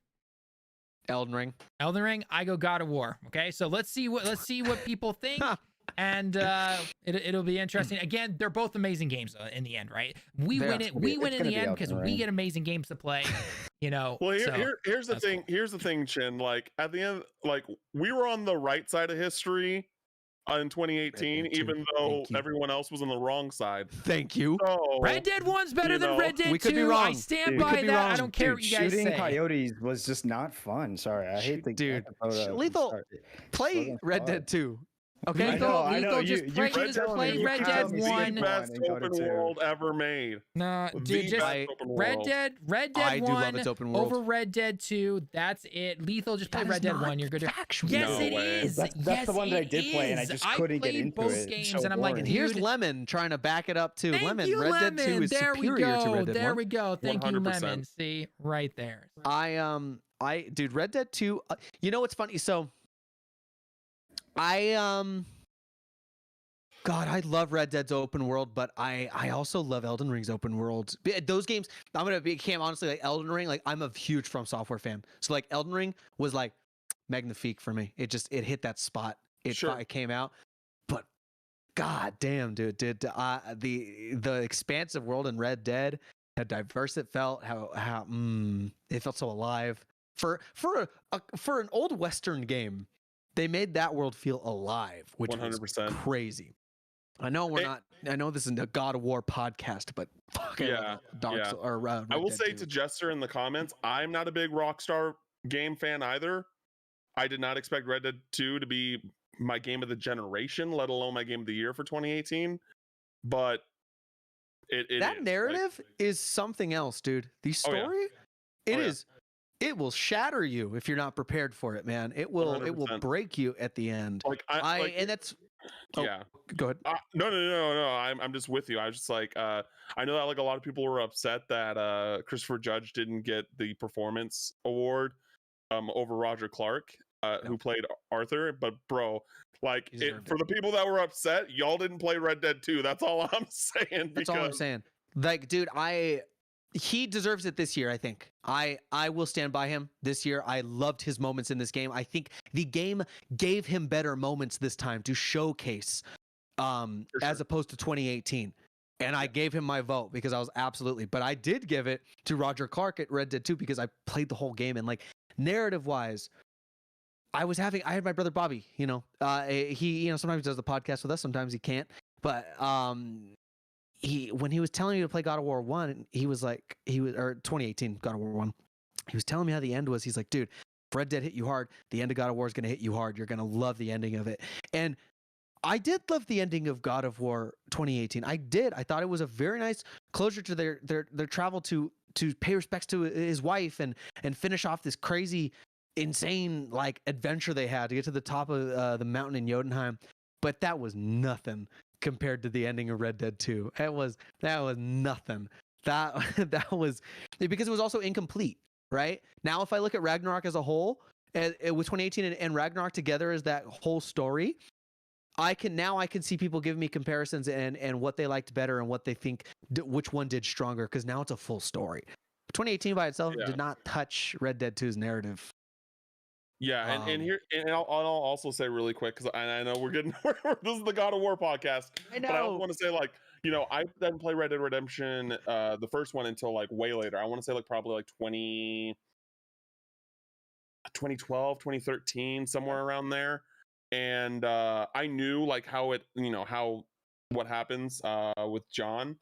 Elden Ring. Elden Ring. I go God of War. Okay, so let's see what people think, and it'll be interesting. Again, they're both amazing games in the end, right? We win in the end because we get amazing games to play. Well, here's the thing. Cool. Here's the thing, Chin. Like at the end, like we were on the right side of history in 2018, even though everyone else was on the wrong side. Thank you. So, Red Dead 1's better than Red Dead 2. We could be wrong. I stand by that. I don't care what you guys say. Shooting coyotes was just not fun. Sorry, I hate the dude. Lethal, play Red Dead 2. Okay, Lethal, just play Red Dead 1. The best open world ever made. No, dude, just Red Dead 1 over Red Dead 2. That's it. Lethal, just play Red Dead 1. You're good. Yes, it is. That's the one that I did play, and I just couldn't get into it. Both games, and I'm like, and here's Lemon trying to back it up too. Lemon, Red Dead 2 is superior to Red Dead 1. There we go. Thank you, Lemon. See, right there. Dude, Red Dead 2. You know what's funny? So, God, I love Red Dead's open world, but I also love Elden Ring's open world. Those games, I'm gonna be Cam, honestly, like Elden Ring, like I'm a huge From Software fan. So like Elden Ring was like magnifique for me. It hit that spot. It came out. But god damn, dude, the expansive world in Red Dead, how diverse it felt, how it felt so alive. For an old Western game, they made that world feel alive, which 100%. Was crazy. I know I know this is a God of War podcast, but fuck, yeah, I will say 2. To Jester in the comments, I'm not a big Rockstar game fan either. I did not expect Red Dead 2 to be my game of the generation, let alone my game of the year for 2018. But that narrative is something else, dude. The story, it will shatter you if you're not prepared for it, man. It will 100%. Break you at the end. And that's. Yeah, go ahead. No. I'm just with you. I was just like, I know that like a lot of people were upset that Christopher Judge didn't get the performance award over Roger Clark, who played Arthur. But bro, like for the people that were upset, y'all didn't play Red Dead 2. That's all I'm saying. That's all I'm saying. Like, dude, he deserves it this year, I think. I will stand by him this year. I loved his moments in this game. I think the game gave him better moments this time to showcase as opposed to 2018. And I gave him my vote because I was but I did give it to Roger Clark at Red Dead 2 because I played the whole game. And like narrative wise, I had my brother Bobby, he sometimes does the podcast with us, sometimes he can't. But when he was telling me to play God of War 1, or 2018 God of War 1, he was telling me how the end was. He's like, dude, if Red Dead hit you hard, the end of God of War is going to hit you hard. You're going to love the ending of it. And I did love the ending of God of War 2018. I did. I thought it was a very nice closure to their travel to pay respects to his wife and finish off this crazy, insane like adventure they had to get to the top of the mountain in Jotunheim. But that was nothing compared to the ending of Red Dead 2. That was nothing. That was because it was also incomplete, right? Now, if I look at Ragnarok as a whole, with 2018 and Ragnarok together as that whole story, I can see people giving me comparisons and what they liked better and what they think which one did stronger, because now it's a full story. 2018 by itself did not touch Red Dead 2's narrative. Yeah, and I'll also say really quick, because I know this is the God of War podcast, but I also want to say, like, I didn't play Red Dead Redemption, the first one, until like way later. I want to say like probably like 2012, 2013, somewhere around there. And I knew like what happens with John.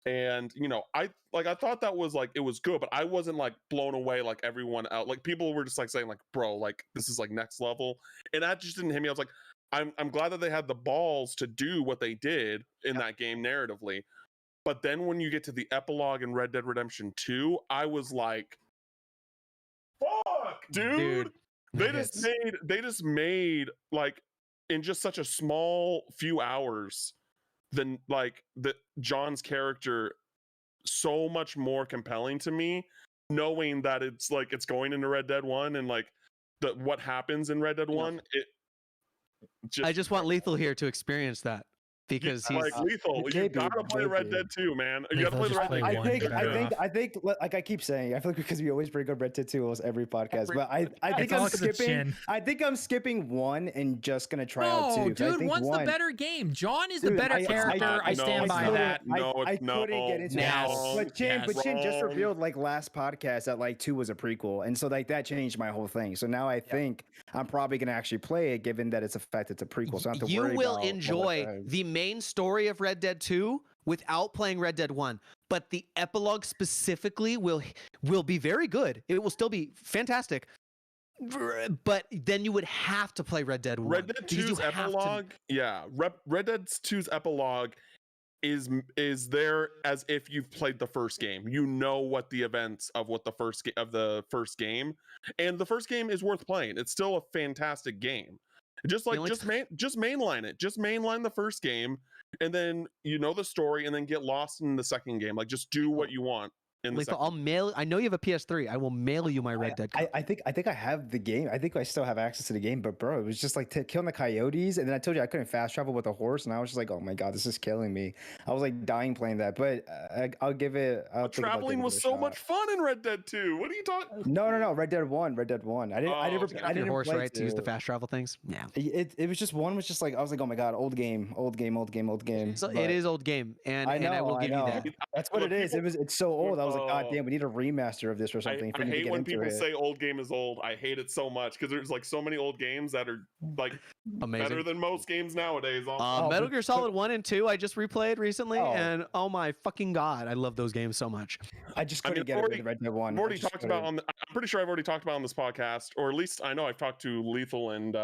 And I thought that was like, it was good, but I wasn't like blown away like everyone else. Like people were just like saying like, bro, like this is like next level, and that just didn't hit me. I was like, I'm glad that they had the balls to do what they did in that game narratively. But then when you get to the epilogue in Red Dead Redemption 2, I was like, fuck, dude. They just made like in just such a small few hours than like John's character so much more compelling to me, knowing that it's like it's going into Red Dead 1 and like what happens in Red Dead 1. I just want Lethal here to experience that, because he's like Lethal. You gotta play Red Dead 2, man. You gotta play the Red Dead. I think like I keep saying, I feel like because we always bring up Red Dead 2 almost every podcast, but I think I'm skipping. I think I'm skipping 1 and just gonna try out 2. No, dude, 1's the better game. John is the better character. I stand by that. I couldn't get into that. But Chin just revealed like last podcast that like 2 was a prequel, and so like that changed my whole thing. So now I think I'm probably gonna actually play it, given that it's a fact it's a prequel. So I don't have to worry about. You will enjoy the main story of Red Dead 2 without playing Red Dead 1, but the epilogue specifically will be very good. It will still be fantastic, but then you would have to play Red Dead 1. Red Dead 2's epilogue, Red Dead 2's epilogue is there as if you've played the first game. You know what the events of the first game, and the first game is worth playing. It's still a fantastic game. Just mainline it. Just mainline the first game, and then the story, and then get lost in the second game. Like just do what you want. in the Lethal, second. I'll mail. I know you have a PS3. I will mail you my Red Dead. I think I have the game. I think I still have access to the game, but bro, it was just like killing the coyotes, and then I told you I couldn't fast travel with a horse, and I was just like, oh my god, this is killing me. I was like dying playing that, but I'll give it. I'll But think about traveling giving was it a so shot. much fun in Red Dead 2. What are you talking? No. Red Dead 1. I didn't. Oh, I never. okay. I Get off your didn't horse, play right? To use the two. fast travel things. Yeah. It was just one was just like I was like, oh my god, old game. So but it is old game, and I will give you that. That's what Look, it is. people- It's so old. I was like, god Oh. damn, we need a remaster of this or something for I me to hate get when into people it. say old game is old. I hate it so much because there's like so many old games that are like Amazing. better than most games nowadays. Oh, Metal but- Gear Solid 1 and 2 I just replayed recently, Oh. and oh my fucking god, I love those games so much. I just I mean, couldn't get it with Red Dead 1. I've already talked about I'm pretty sure I've already talked about on this podcast, or at least I know I've talked to Lethal and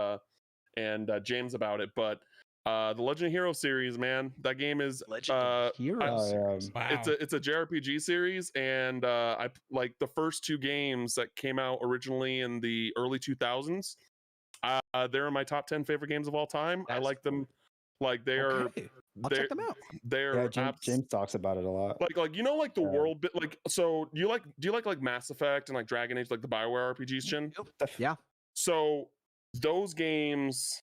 James about it. But the Legend of Heroes series, man, that game is Legend of Heroes. Wow. it's a JRPG series, and I like the first two games that came out originally in the early 2000s. They're in my top 10 favorite games of all time. I That's like them. Like they're Okay, I'll they're check them out. they're James talks about it a lot. like you know like the Yeah. world bit like so do you like Mass Effect and like Dragon Age, like the BioWare RPGs, Chin? Yeah. So those games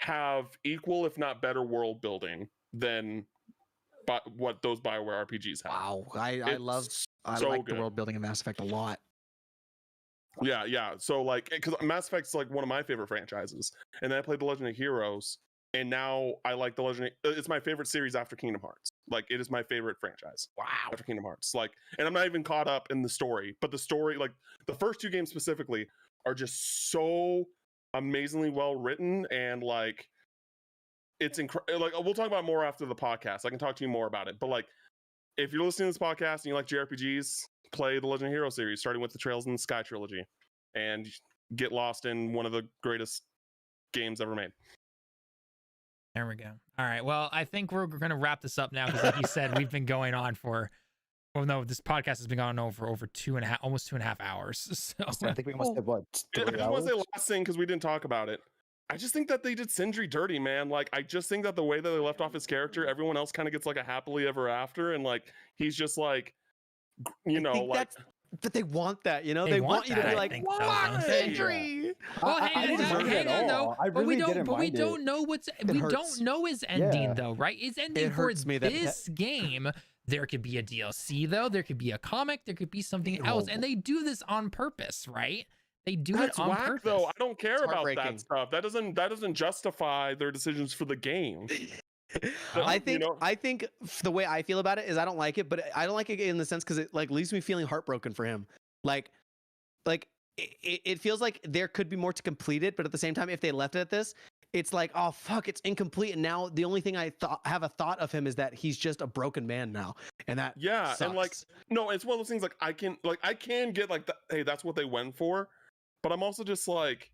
have equal, if not better, world building than what those BioWare RPGs have. Wow, I It's I so like the good. world building in Mass Effect a lot. Yeah. So like, because Mass Effect's like one of my favorite franchises, and then I played The Legend of Heroes, and now I like The Legend. It's my favorite series after Kingdom Hearts. Like, it is my favorite franchise. Wow. After Kingdom Hearts, like, and I'm not even caught up in the story, but the story, like the first two games specifically, are just so amazingly well written, and like, it's incredible. Like, we'll talk about more after the podcast. I can talk to you more about it, but like, if you're listening to this podcast and you like JRPGs, play the Legend of Heroes series, starting with the Trails in the Sky trilogy, and get lost in one of the greatest games ever made. There we go. All right. Well, I think we're going to wrap this up now because, like you said, we've been going on for. Well, no, this podcast has been going on for over almost 2.5 hours. So I think we must have what? I 3 just want to say hours? last thing because we didn't talk about it. I just think that they did Sindri dirty, man. Like, I just think that the way that they left off his character, everyone else kind of gets like a happily ever after, and like he's just like, you know, like. But they want that, you know. They They want want you to that, be I like, think so, "What, don't they? Sindri?" Well, I hang didn't on, mind it hang at on all. though. I But we really don't. didn't But we mind don't it. know what's. It We hurts. don't know his ending Yeah. though, right? His ending It for hurts me that- this game. There could be a DLC though. There could be a comic. There could be something else, and they do this on purpose, right? They do That's it on whack, purpose. though. I don't care about heartbreaking. that stuff. That doesn't justify their decisions for the game. I You think know? I think the way I feel about it is I don't like it, but I don't like it in the sense because it like leaves me feeling heartbroken for him. Like it feels like there could be more to complete it, but at the same time, if they left it at this, it's like, oh fuck, it's incomplete. And now the only thing I have a thought of him is that he's just a broken man now, and that Yeah, and like sucks. no, it's one of those things like I can get like hey, that's what they went for, but I'm also just like,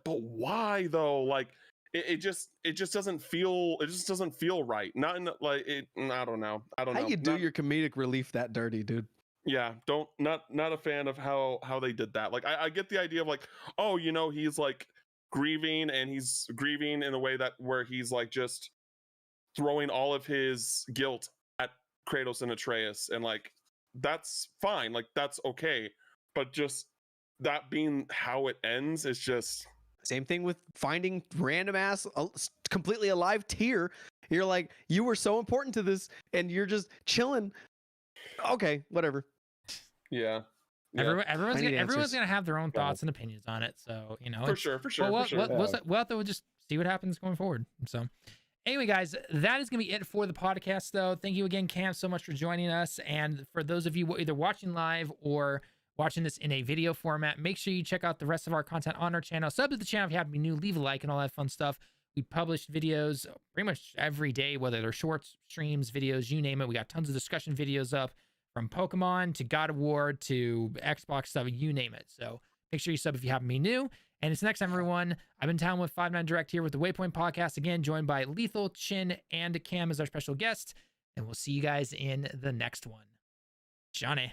but why though? Like it just doesn't feel right. Not in like it. I don't know. How you do Not- your comedic relief that dirty, dude? Yeah, not a fan of how they did that. Like I get the idea of like, oh, you know, he's like grieving, and he's grieving in a way that where he's like just throwing all of his guilt at Kratos and Atreus, and like that's fine, like that's okay, but just that being how it ends is just Same thing with finding random ass completely alive Tyr. You're like, you were so important to this, and you're just chilling. Okay, whatever. yeah. Everyone's I need everyone's answers. gonna have their own Yeah. thoughts and opinions on it. So you know, For it's- sure. Well, Yeah. we'll have to just see what happens going forward. So, anyway, guys, that is going to be it for the podcast, though. Thank you again, Cam, so much for joining us. And for those of you either watching live or watching this in a video format, make sure you check out the rest of our content on our channel. Sub to the channel if you happen to be new, leave a like and all that fun stuff. We publish videos pretty much every day, whether they're shorts, streams, videos, you name it. We got tons of discussion videos up from Pokemon to God of War to Xbox stuff, you name it. So make sure you sub if you happen to be new. And it's next time, everyone. I've been Tallen with 59 Direct here with the Waypoint podcast, again, joined by Lethal, Chin, and Cam as our special guest. And we'll see you guys in the next one. Johnny.